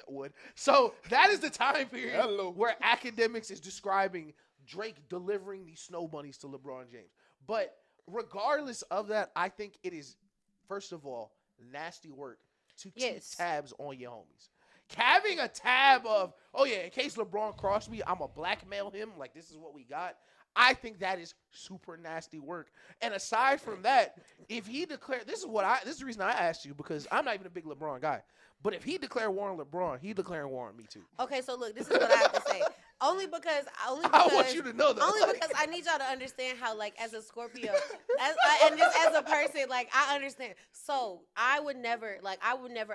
Would. So that is the time period where academics is describing Drake delivering these snow bunnies to LeBron James. But regardless of that, I think it is, first of all, nasty work to keep tabs on your homies. Having a tab of, in case LeBron crossed me, I'm going to blackmail him. Like, this is what we got. I think that is super nasty work. And aside from that, if he declared, this is the reason I asked you, because I'm not even a big LeBron guy. But if he declared war on LeBron, he declaring war on me too. Okay, so look, this is what I have to say. Only because I want you to know that. Only because I need y'all to understand how, like, as a Scorpio, and just as a person, like, I understand. So I would never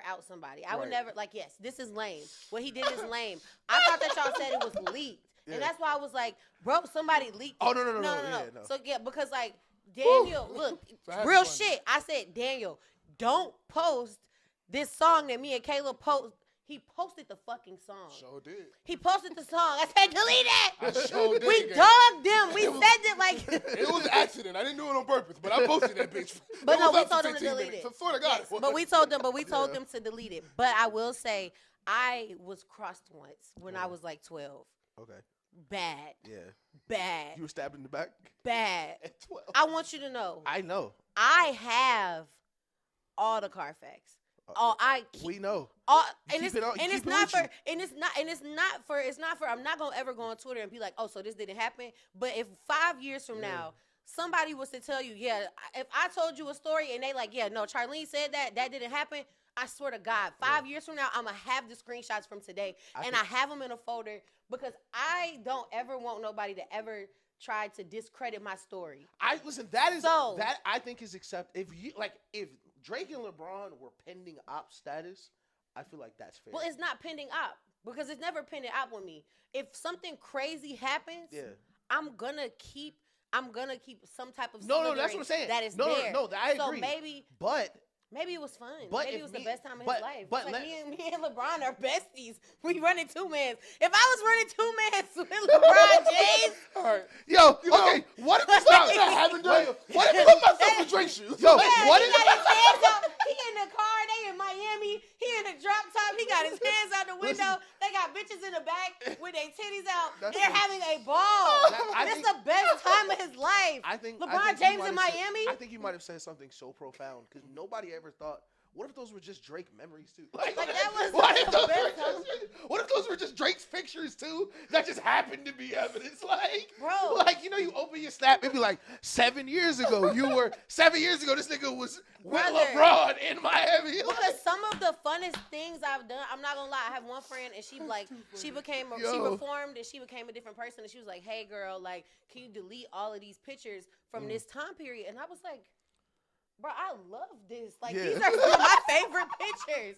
out somebody. I would never, like, yes, this is lame. What he did is lame. I thought that y'all said it was leaked. Yeah. And that's why I was like, bro, somebody leaked it. Oh, no. Yeah, no. So, yeah, because, like, Daniel, look, real shit. I said, Daniel, don't post this song that me and Caleb post. He posted the fucking song. Sure did. He posted the song. I said, delete it. I sure did. We dogged them. We said it like. It was an accident. I didn't do it on purpose, but I posted that bitch. But no, we told them to delete it. I swear to God. Yes, but we told them to delete it. But I will say, I was crossed once when I was like 12. Okay. Bad. Yeah. Bad. You were stabbed in the back? Bad. At 12. I want you to know. I know. I have all the Carfax. We know. It's not for. I'm not gonna ever go on Twitter and be like, oh, so this didn't happen. But if 5 years from now, somebody was to tell you, if I told you a story and they like, no, Charlene said that didn't happen. I swear to God, 5 years from now, I'm gonna have the screenshots from today, I have them in a folder because I don't ever want nobody to ever try to discredit my story. That I think is if Drake and LeBron were pending op status, I feel like that's fair. Well, it's not pending op because it's never pending op with me. If something crazy happens, I'm gonna keep some type of no. That's what I'm saying. That is there. No, I agree. So maybe it was fun. Maybe it was the best time of his life. But like me and LeBron are besties. We running 2-mans. If I was running 2-mans with LeBron James, all right. Okay. What if it's not having done? What if I put myself in Drake's shoes? What if he got his hands out? He in the car. They in Miami. He in the drop top. He got his hands out the window. They got bitches in the back with their titties out. They're having a ball. It's the best time of his life. LeBron James in Miami. I think you might have said something so profound because nobody ever thought. What if those were just Drake memories too? Like that was what if those were just Drake's pictures too? That just happened to be evidence. Bro. You open your snap, it'd be like 7 years ago. This nigga was with LeBron in Miami. Because some of the funnest things I've done, I'm not gonna lie. I have one friend and she reformed and she became a different person and she was like, hey girl, like, can you delete all of these pictures from this time period? And I was like, bro, I love this. These are some of my favorite pictures.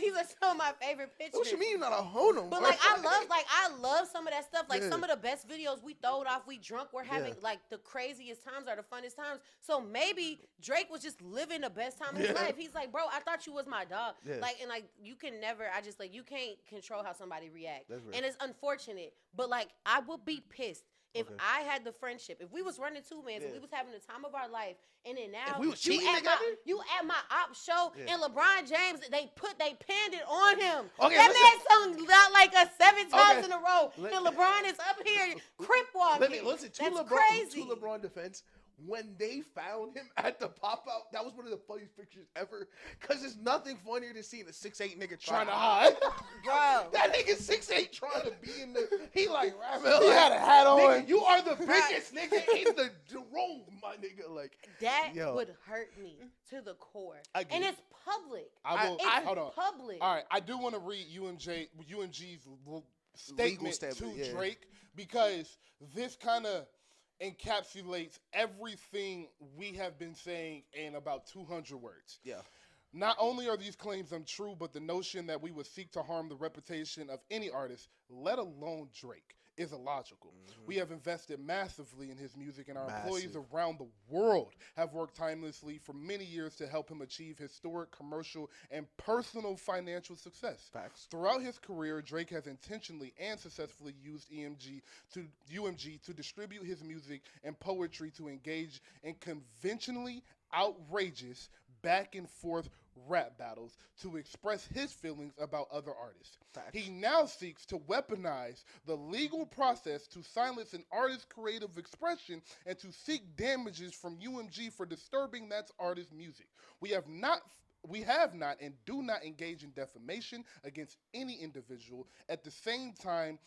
These are some of my favorite pictures. What you mean you're not a hono? But I love some of that stuff. Some of the best videos we throwed off, we drunk, we're having the craziest times are the funnest times. So maybe Drake was just living the best time of his life. He's like, bro, I thought you was my dog. Yeah. You can never, you can't control how somebody reacts. And it's unfortunate. But I would be pissed If I had the friendship, if we was running two men, if we was having the time of our life, and then now If we was cheating together? you at my op show, and LeBron James, they pinned it on him. Okay, that man sung out like us 7 times in a row, and LeBron is up here crip walking. Listen, That's crazy. To LeBron defense, when they found him at the pop-out, that was one of the funniest pictures ever. Because there's nothing funnier than seeing a 6'8" nigga trying to hide. Bro. That nigga 6'8" trying to be in the... He like, he had a hat on. Nigga, you are the biggest nigga in the room, my nigga. Like, that would hurt me to the core. And it's public. Hold on. Public. All right, I do want to read UMG's statement to Drake, because this kind of encapsulates everything we have been saying in about 200 words. Yeah. Not only are these claims untrue, but the notion that we would seek to harm the reputation of any artist, let alone Drake, is illogical. We have invested massively in his music, and our employees around the world have worked tirelessly for many years to help him achieve historic commercial and personal financial success. Facts. Throughout his career, Drake has intentionally and successfully used UMG to distribute his music and poetry to engage in conventionally outrageous back and forth rap battles to express his feelings about other artists. Facts. He now seeks to weaponize the legal process to silence an artist's creative expression and to seek damages from UMG for disturbing that artist's music. We have not and do not engage in defamation against any individual. At the same time,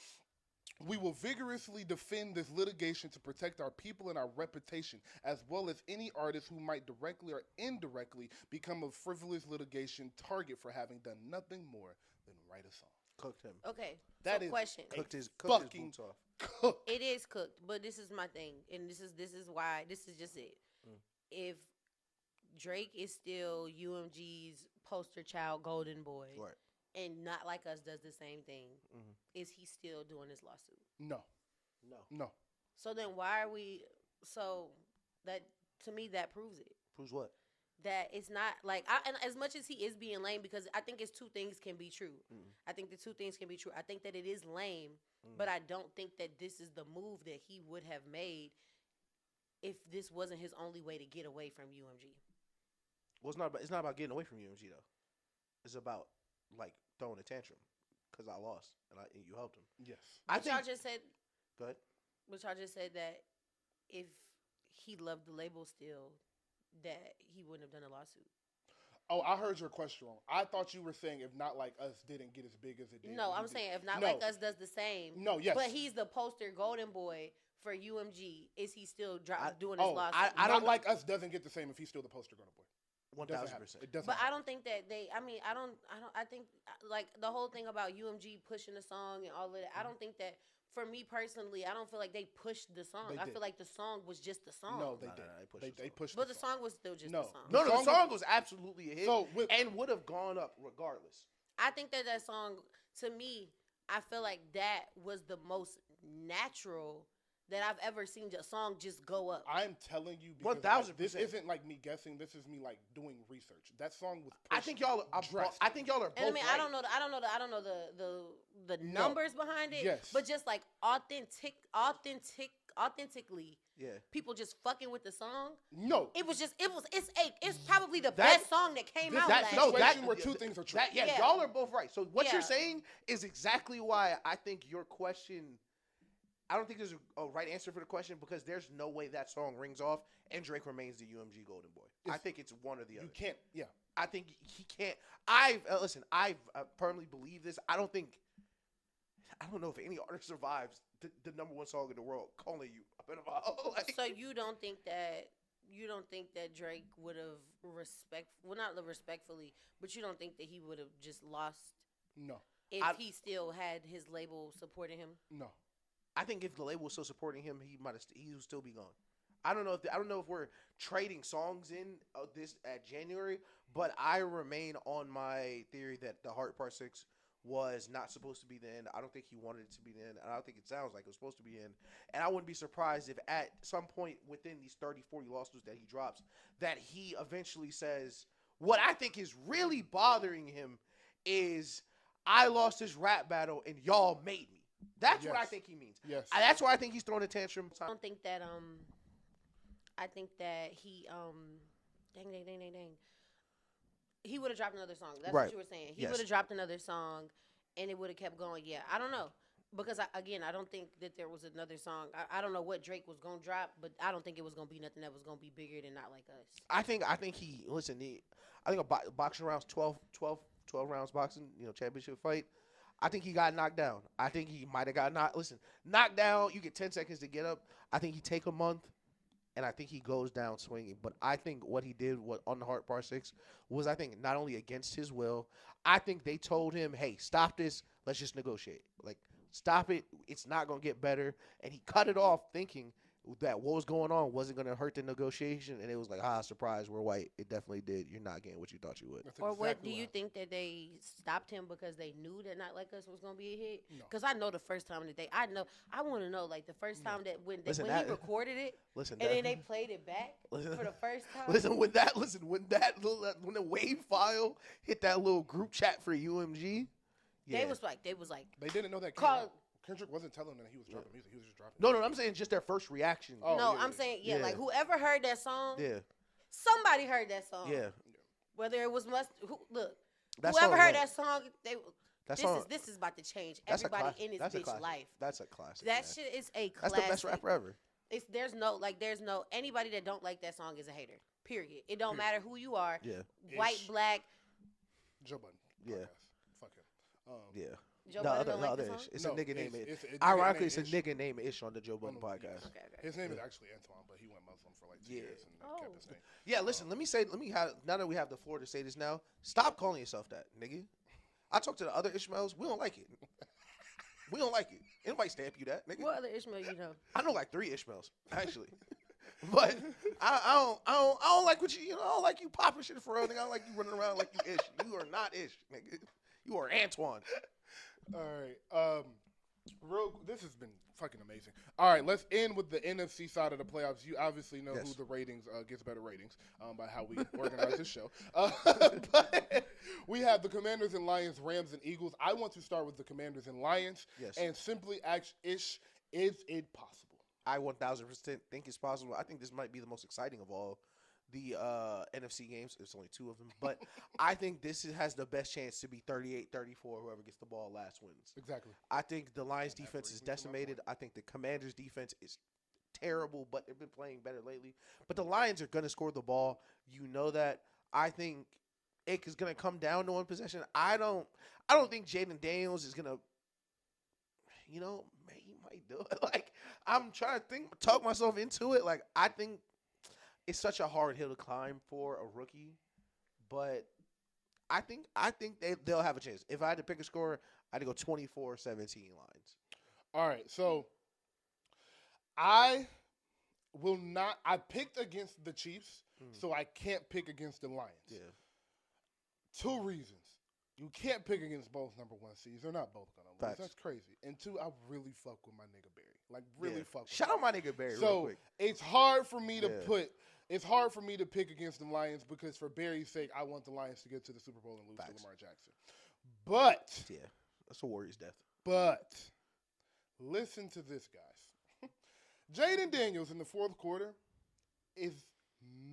we will vigorously defend this litigation to protect our people and our reputation, as well as any artist who might directly or indirectly become a frivolous litigation target for having done nothing more than write a song. Cooked him. Okay, that so is question. Cooked his boots off. Cooked. It is cooked, but this is my thing, and this is why, this is just it. If Drake is still UMG's poster child, golden boy, Right. and Not Like Us does the same thing, is he still doing this lawsuit? No. So then why are we? So that, to me, that proves it. Proves what? That it's not like, and as much as he is being lame, because I think it's two things can be true. I think the two things can be true. I think that it is lame, but I don't think that this is the move that he would have made if this wasn't his only way to get away from UMG. Well, it's not about getting away from UMG though. It's about like throwing a tantrum because I lost and you helped him. Yes. Y'all just said. Go ahead. But y'all just said that if he loved the label still, that he wouldn't have done a lawsuit. Oh, I heard your question wrong. I thought you were saying if Not Like Us didn't get as big as it did. No, I'm saying if Not Like Us does the same. No, yes. But he's the poster golden boy for UMG. Is he still doing his lawsuit? I don't like Us doesn't get the same if he's still the poster golden boy. 1,000%. It doesn't. But happen. I don't think that I think like the whole thing about UMG pushing the song and all of that. I don't think that, for me personally, I don't feel like they pushed the song. I feel like the song was just the song. No, they did. They pushed. But the song was still just the song. No, the song was absolutely a hit and would have gone up regardless. I think that song, to me, I feel like that was the most natural that I've ever seen a song just go up. I'm telling you, because 1,000%. This isn't like me guessing. This is me like doing research. That song was. I think y'all are both. And I mean, right. I don't know the numbers behind it. Yes. But just like authentically. Yeah. People just fucking with the song. No. It's probably the best song that came out last year. That's where two things are true. Y'all are both right. So what you're saying is exactly why I think your question. I don't think there's a right answer for the question because there's no way that song rings off and Drake remains the UMG golden boy. I think it's one or the other. You can't. Yeah. I think he can't. I firmly believe this. I don't know if any artist survives the number one song in the world, calling you a pedophile. So you don't think that Drake would have not respectfully, but you don't think that he would have just lost? No. If he still had his label supporting him? No. I think if the label was still supporting him, he would still be gone. I don't know if we're trading songs in this at January, but I remain on my theory that the Heart Part 6 was not supposed to be the end. I don't think he wanted it to be the end. And I don't think it sounds like it was supposed to be the end. And I wouldn't be surprised if at some point within these 30, 40 lawsuits that he drops, that he eventually says, what I think is really bothering him is I lost this rap battle and y'all made me. That's what I think he means. Yes. That's why I think he's throwing a tantrum. I don't think that I think that he dang. He would have dropped another song. That's what you were saying. He would have dropped another song, and it would have kept going. Yeah, I don't know. Because, I don't think that there was another song. I don't know what Drake was going to drop, but I don't think it was going to be nothing that was going to be bigger than Not Like Us. I think a boxing rounds, 12 rounds boxing, championship fight. I think he got knocked down. I think he might have got knocked down. You get 10 seconds to get up. I think he take a month, and I think he goes down swinging. But I think what he did on the Heart Part 6 was, I think, not only against his will. I think they told him, hey, stop this. Let's just negotiate. Like, stop it. It's not going to get better. And he cut it off thinking that what was going on wasn't going to hurt the negotiation. And it was like, surprise, we're white. It definitely did. You're not getting what you thought you would. Or what do you think that they stopped him because they knew that Not Like Us was going to be a hit? Because I know the first time that I want to know, like, the first time that when he recorded it, and then they played it back for the first time. When the wave file hit that little group chat for UMG, they was like they didn't know that Kendrick wasn't telling them that he was dropping music. He was just dropping. No, I'm saying just their first reaction. I'm saying like whoever heard that song, somebody heard that song. Yeah. Whether it was that whoever song, heard that song, this is about to change everybody in this bitch life. That's a classic. That shit is a classic. That's the best rapper ever. There's no anybody that don't like that song is a hater. Period. It don't matter who you are. Yeah. White, black. Joe Budden. Yeah. Fuck him. Yeah. Joe Budden don't like the song? It's a nigga named Ish. Ironically, it's a nigga named Ish on the Joe Budden podcast. Okay. His name is actually Antoine, but he went Muslim for like 2 years and kept his name. Yeah, listen, now that we have the floor to say this now, stop calling yourself that, nigga. I talked to the other Ishmaels. We don't like it. We don't like it. Anybody stamp you that, nigga? What other Ishmael you know? I know like 3 Ishmaels, actually. But I don't like what I don't like you popping shit for real, nigga. I don't like you running around like you Ish. You are not Ish, nigga. You are Antoine. All right. This has been fucking amazing. All right, let's end with the NFC side of the playoffs. You obviously know who the ratings gets better ratings by how we organize this show. But we have the Commanders and Lions, Rams and Eagles. I want to start with the Commanders and Lions and simply ask Ish, is it possible? I 1,000% think it's possible. I think this might be the most exciting of all the NFC games. There's only 2 of them. But I think this has the best chance to be 38-34. Whoever gets the ball last wins. Exactly. I think the Lions' defense is decimated. I think the Commanders' defense is terrible, but they've been playing better lately. But the Lions are going to score the ball. You know that. I think it is going to come down to one possession. I don't think Jaden Daniels is going to, he might do it. Like, I'm trying to talk myself into it. Like, I think it's such a hard hill to climb for a rookie, but I think they'll have a chance. If I had to pick a score, I'd go 24-17 Lions. All right, so I picked against the Chiefs, so I can't pick against the Lions. Yeah. 2 reasons. You can't pick against both number 1 seeds. They're not both gonna lose. That's crazy. And 2, I really fuck with my nigga Barry. Like, really fuck with Shout out my nigga Barry real quick. It's hard for me to pick against the Lions because for Barry's sake, I want the Lions to get to the Super Bowl and lose to Lamar Jackson. But that's a Warriors death. But listen to this, guys. Jaden Daniels in the 4th quarter is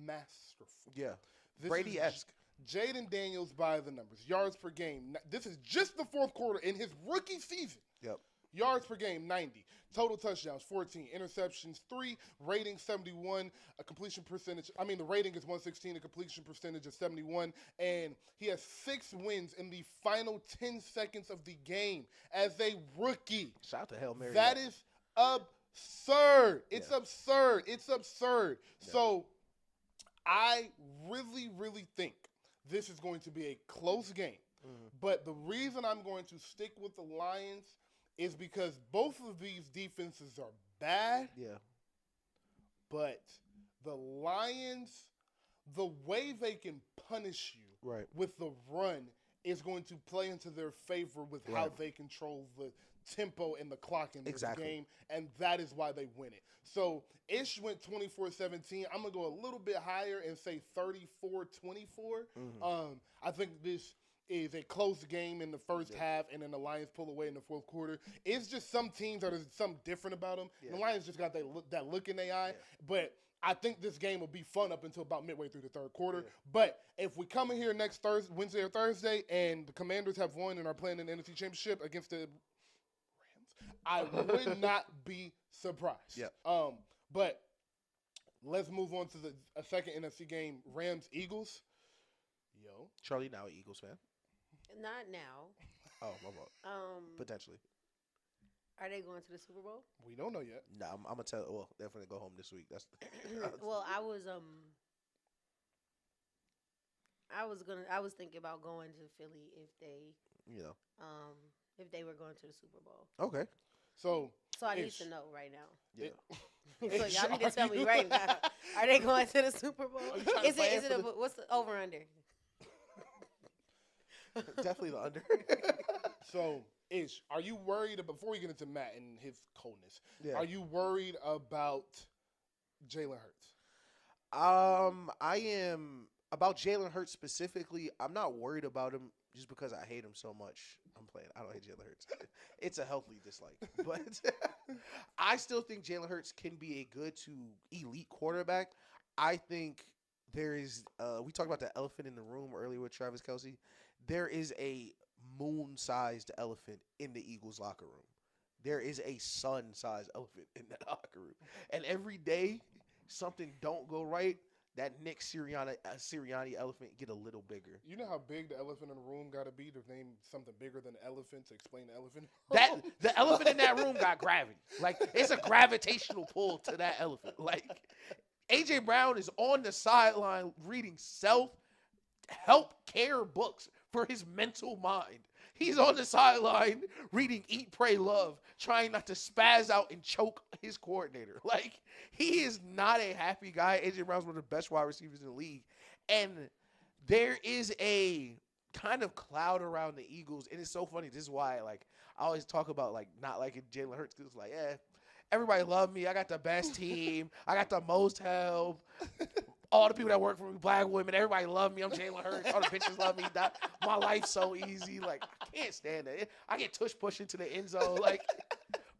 masterful. Yeah. Brady-esque. Jaden Daniels by the numbers. Yards per game. This is just the 4th quarter in his rookie season. Yep. Yards per game, 90. Total touchdowns, 14. Interceptions, 3. Rating, 71. A completion percentage. The rating is 116. A completion percentage of 71. And he has 6 wins in the final 10 seconds of the game as a rookie. Shout out to Hail Mary. That is absurd. It's absurd. It's absurd. Yeah. So I really, really think this is going to be a close game. Mm-hmm. But the reason I'm going to stick with the Lions is because both of these defenses are bad. Yeah. But the Lions, the way they can punish you with the run is going to play into their favor with how they control the tempo and the clock in this game, and that is why they win it. So Ish went 24-17. I'm going to go a little bit higher and say 34-24. Mm-hmm. I think this is a close game in the first half, and then the Lions pull away in the fourth quarter. It's just some teams that are something different about them. Yeah. The Lions just got that look in their eye. Yeah. But I think this game will be fun up until about midway through the third quarter. Yeah. But if we come in here next Wednesday or Thursday, and the Commanders have won and are playing in the NFC Championship against the Rams, I would not be surprised. Yeah. But let's move on to a second NFC game, Rams-Eagles. Yo. Charlie, now an Eagles fan? Not now. Oh, my fault. Potentially. Are they going to the Super Bowl? We don't know yet. No, I'm gonna tell. Well, they're gonna go home this week. That's. Well, I was thinking about going to Philly if they, if they were going to the Super Bowl. Okay. So I need to know right now. Yeah. So y'all need to tell me right now. Are they going to the Super Bowl? Is it what's the over under? Definitely the under. So, Ish, are you worried before we get into Matt and his coldness? Yeah. Are you worried about Jalen Hurts? I am about Jalen Hurts specifically. I'm not worried about him just because I hate him so much. I'm playing. I don't hate Jalen Hurts. It's a healthy dislike, but I still think Jalen Hurts can be a good to elite quarterback. I think there is. We talked about the elephant in the room earlier with Travis Kelce. There is a moon-sized elephant in the Eagles locker room. There is a sun-sized elephant in that locker room. And every day something don't go right, that Nick Sirianni elephant get a little bigger. You know how big the elephant in the room got to be to name something bigger than the elephant to explain the elephant? The elephant in that room got gravity. Like, it's a gravitational pull to that elephant. Like, A.J. Brown is on the sideline reading self-help care books for his mental mind. He's on the sideline reading Eat, Pray, Love, trying not to spaz out and choke his coordinator. Like, he is not a happy guy. A.J. Brown's one of the best wide receivers in the league. And there is a kind of cloud around the Eagles. And it's so funny. This is why, like, I always talk about, like, not liking Jalen Hurts because it's like, everybody love me. I got the best team. I got the most help. All the people that work for me, black women, everybody love me. I'm Jalen Hurts. All the bitches love me. My life's so easy. Like, I can't stand it. I get push into the end zone. Like,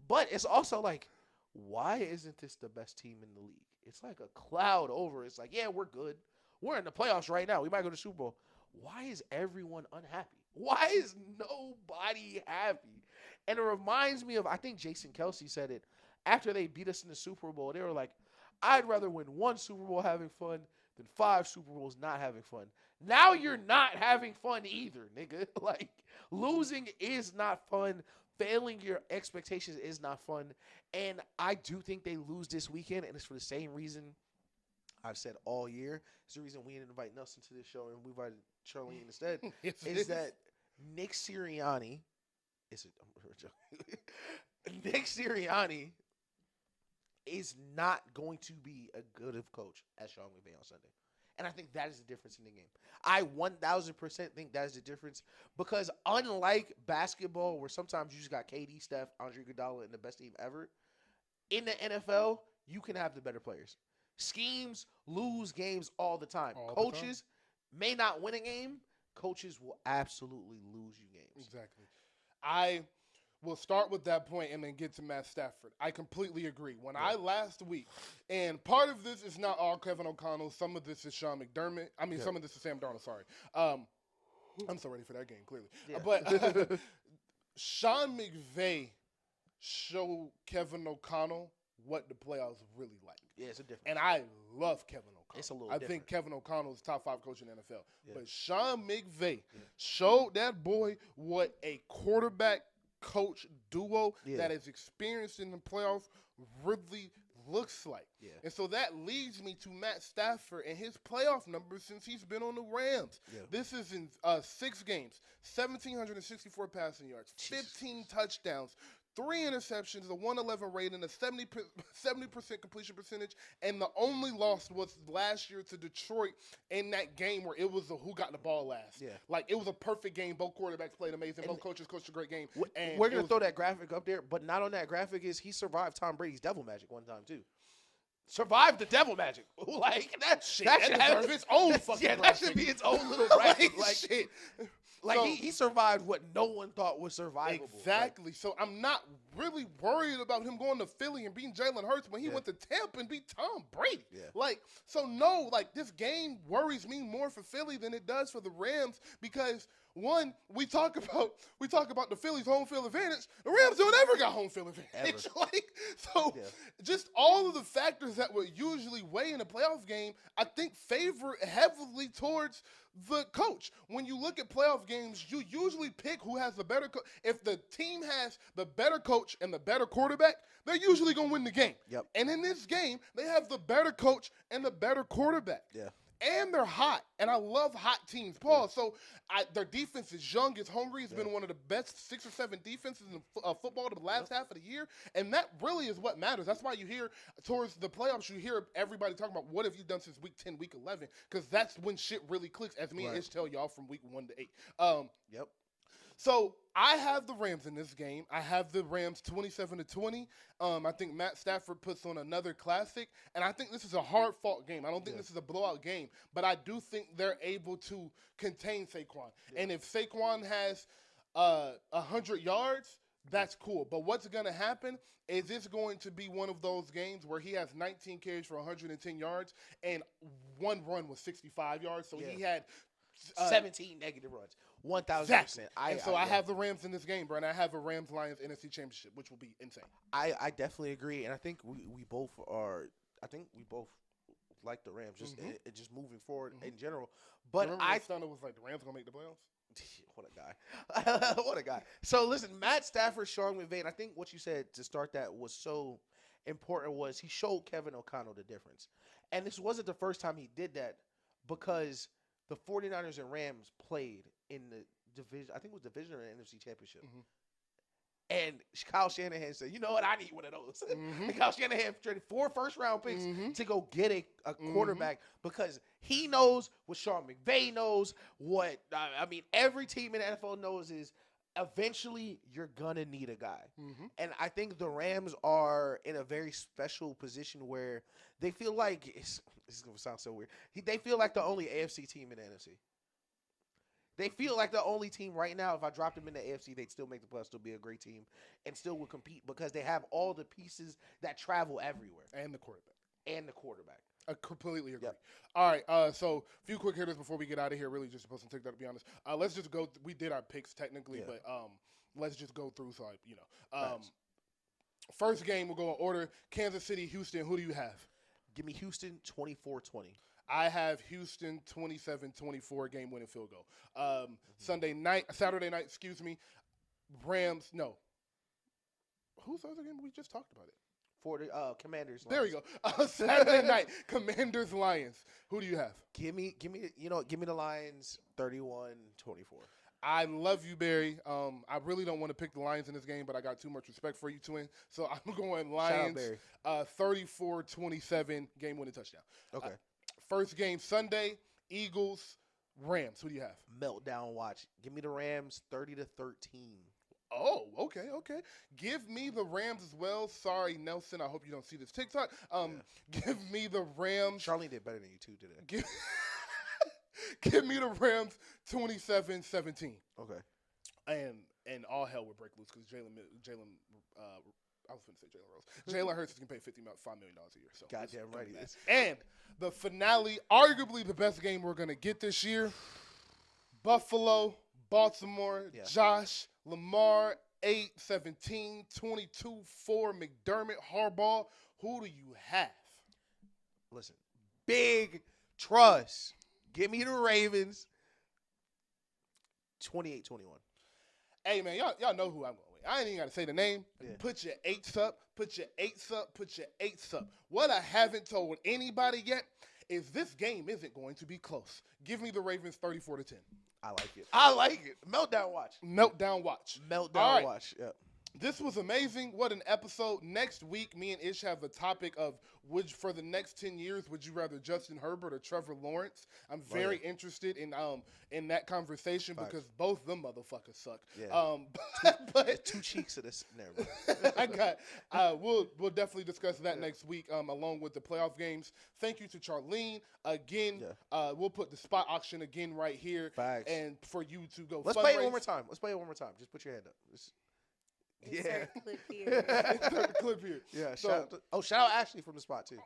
but it's also like, why isn't this the best team in the league? It's like a cloud over. It's like, yeah, we're good. We're in the playoffs right now. We might go to the Super Bowl. Why is everyone unhappy? Why is nobody happy? And it reminds me of, I think Jason Kelce said it after they beat us in the Super Bowl. They were like, I'd rather win one Super Bowl having fun than 5 Super Bowls not having fun. Now you're not having fun either, nigga. Like, losing is not fun. Failing your expectations is not fun. And I do think they lose this weekend, and it's for the same reason I've said all year. It's the reason we didn't invite Nelson to this show and we invited Charlene instead. Is that Nick Sirianni Nick Sirianni is not going to be a good of coach as Sean McVay on Sunday. And I think that is the difference in the game. I 1,000% think that is the difference because unlike basketball where sometimes you just got KD, Steph, Andre Iguodala, and the best team ever, in the NFL, you can have the better players. Schemes lose games all the time. Coaches may not win a game. Coaches will absolutely lose you games. Exactly. I will start with that point and then get to Matt Stafford. I completely agree. When I last week, and part of this is not all Kevin O'Connell. Some of this is Sean McDermott. I mean, some of this is Sam Darnold. Sorry. I'm so ready for that game, clearly. Yeah. But Sean McVay showed Kevin O'Connell what the playoffs really like. Yeah, it's a difference. And I love Kevin O'Connell. It's a little I different. think Kevin O'Connell is top 5 coach in the NFL. Yeah. But Sean McVay showed that boy what a quarterback coach duo that is experienced in the playoffs really looks like. Yeah. And so that leads me to Matt Stafford and his playoff numbers since he's been on the Rams. Yeah. This is in 6 games, 1,764 passing yards, 15 touchdowns, 3 interceptions, a 111 rating, a 70% completion percentage, and the only loss was last year to Detroit in that game where it was who got the ball last. Yeah. Like, it was a perfect game. Both quarterbacks played amazing. Both coaches coached a great game. And we're going to throw that graphic up there, but not on that graphic is he survived Tom Brady's devil magic one time, too. Survived the devil magic. Like, that should have its own fucking graphic. That should be its own little graphic. Like, shit. Like, he survived what no one thought was survivable. Exactly. Like, So I'm not really worried about him going to Philly and beating Jalen Hurts when he went to Tampa and beat Tom Brady. Yeah. Like, so no, like, this game worries me more for Philly than it does for the Rams because, one, we talk about the Phillies' home field advantage. The Rams don't ever got home field advantage. Just all of the factors that would usually weigh in a playoff game, I think favor heavily towards the coach. When you look at playoff games, you usually pick who has the better coach. If the team has the better coach and the better quarterback, they're usually going to win the game. Yep. And in this game, they have the better coach and the better quarterback. Yeah. And they're hot, and I love hot teams, Paul. Yeah. So their defense is young, it's hungry. It's been one of the best 6 or 7 defenses in football the last half of the year, and that really is what matters. That's why you hear towards the playoffs, you hear everybody talking about what have you done since week 10, week 11, because that's when shit really clicks, as me and Ish tell y'all from week 1 to 8. Yep. So I have the Rams in this game. I have the Rams 27-20. I think Matt Stafford puts on another classic, and I think this is a hard-fought game. I don't think this is a blowout game, but I do think they're able to contain Saquon. Yeah. And if Saquon has 100 yards, that's cool. But what's going to happen is this going to be one of those games where he has 19 carries for 110 yards, and one run was 65 yards, so he had 17 negative runs. 1,000%. Exactly. I have the Rams in this game, bro, and I have a Rams-Lions NFC Championship, which will be insane. I definitely agree, and I think we both are. I think we both like the Rams, just just moving forward in general. But I thought it was like the Rams gonna make the playoffs. What a guy! What a guy! So listen, Matt Stafford, Sean McVay. I think what you said to start that was so important. Was he showed Kevin O'Connell the difference, and this wasn't the first time he did that because the 49ers and Rams played in the division. I think it was division or NFC Championship. And Kyle Shanahan said, you know what? I need one of those. And Kyle Shanahan traded 4 first-round picks to go get a quarterback because he knows what Sean McVay knows, what every team in the NFL knows is eventually you're going to need a guy. And I think the Rams are in a very special position where they feel like this is going to sound so weird. They feel like the only AFC team in the NFC. They feel like the only team right now, if I dropped them in the AFC, they'd still make the playoffs, still be a great team, and still would compete because they have all the pieces that travel everywhere. And the quarterback. I completely agree. Yep. All right, so a few quick hitters before we get out of here. Really just supposed to take that, to be honest. Let's just go. We did our picks technically, but let's just go through so first game, we'll go in order. Kansas City, Houston, who do you have? Give me Houston 24-20. I have Houston 27-24 game-winning field goal. Saturday night, Rams, no. Who's the other game? We just talked about it. For the Commanders. There we go. Saturday night, Commanders, Lions. Who do you have? Give me the Lions 31-24. I love you, Barry. I really don't want to pick the Lions in this game, but I got too much respect for you, twin. So I'm going Lions 34-27 game-winning touchdown. Okay. First game Sunday, Eagles, Rams. Who do you have? Meltdown watch. Give me the Rams 30-13. Oh, okay. Give me the Rams as well. Sorry, Nelson. I hope you don't see this TikTok. Give me the Rams. Charlene did better than you too today. Give me the Rams 27-17. Okay. And all hell would break loose because Jalen. I was going to say Jalen Rose. Jalen Hurts can pay $5 million a year. So goddamn right he is. And the finale, arguably the best game we're going to get this year. Buffalo, Baltimore, Josh, Lamar, 8-17, 22-4, McDermott, Harbaugh. Who do you have? Listen, big trust. Give me the Ravens 28-21. Hey, man, y'all know who I'm going with. I ain't even got to say the name. Yeah. Put your 8s up. Put your 8s up. Put your 8s up. What I haven't told anybody yet is this game isn't going to be close. Give me the Ravens 34-10. I like it. Meltdown watch. Meltdown watch. Right. Watch. Yep. This was amazing. What an episode. Next week, me and Ish have a topic of for the next 10 years, would you rather Justin Herbert or Trevor Lawrence? I'm very interested in that conversation because both them motherfuckers suck. Yeah. But two cheeks of this. Never mind. We'll definitely discuss that next week along with the playoff games. Thank you to Charlene again. Yeah. We'll put the spot auction again right here. Facts. And for you to go. Let's play it one more time. Just put your hand up. Insert clip here. Insert the clip here. Yeah. Shout out Ashley from the spot too.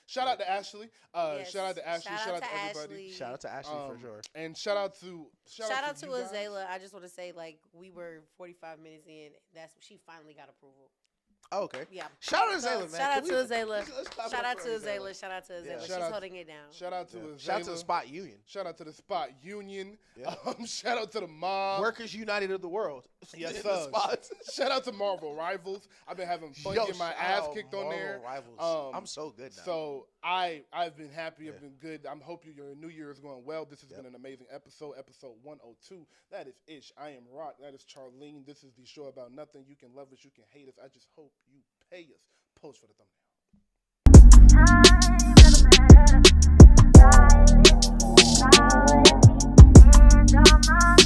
Shout out to Ashley. Yes. Shout out to Ashley. Shout out to everybody. Ashley. Shout out to Ashley for sure. And shout out to you guys. Azalea. I just want to say, like, we were 45 minutes in. She finally got approval. Oh, okay. Yeah. Shout out to Azalea, man. Shout out to Azalea. Let's Shout out to Azalea. Shout out to Azalea. She's holding it down. Shout out to Azalea. Shout out to the Spot Union. Shout out to the Spot Union. Yeah. Shout out to the mob. Workers United of the world. Yes, In sir. the spots. Shout out to Marvel Rivals. I've been having fun getting my ass kicked on there. Rivals. I'm so good now. So I've been happy. I've been good. I'm hoping your new year is going well. This has been an amazing episode 102. That is Ish. I am Rock. That is Charlene. This is the show about nothing. You can love us. You can hate us. I just hope you pay us. Post for the thumbnail.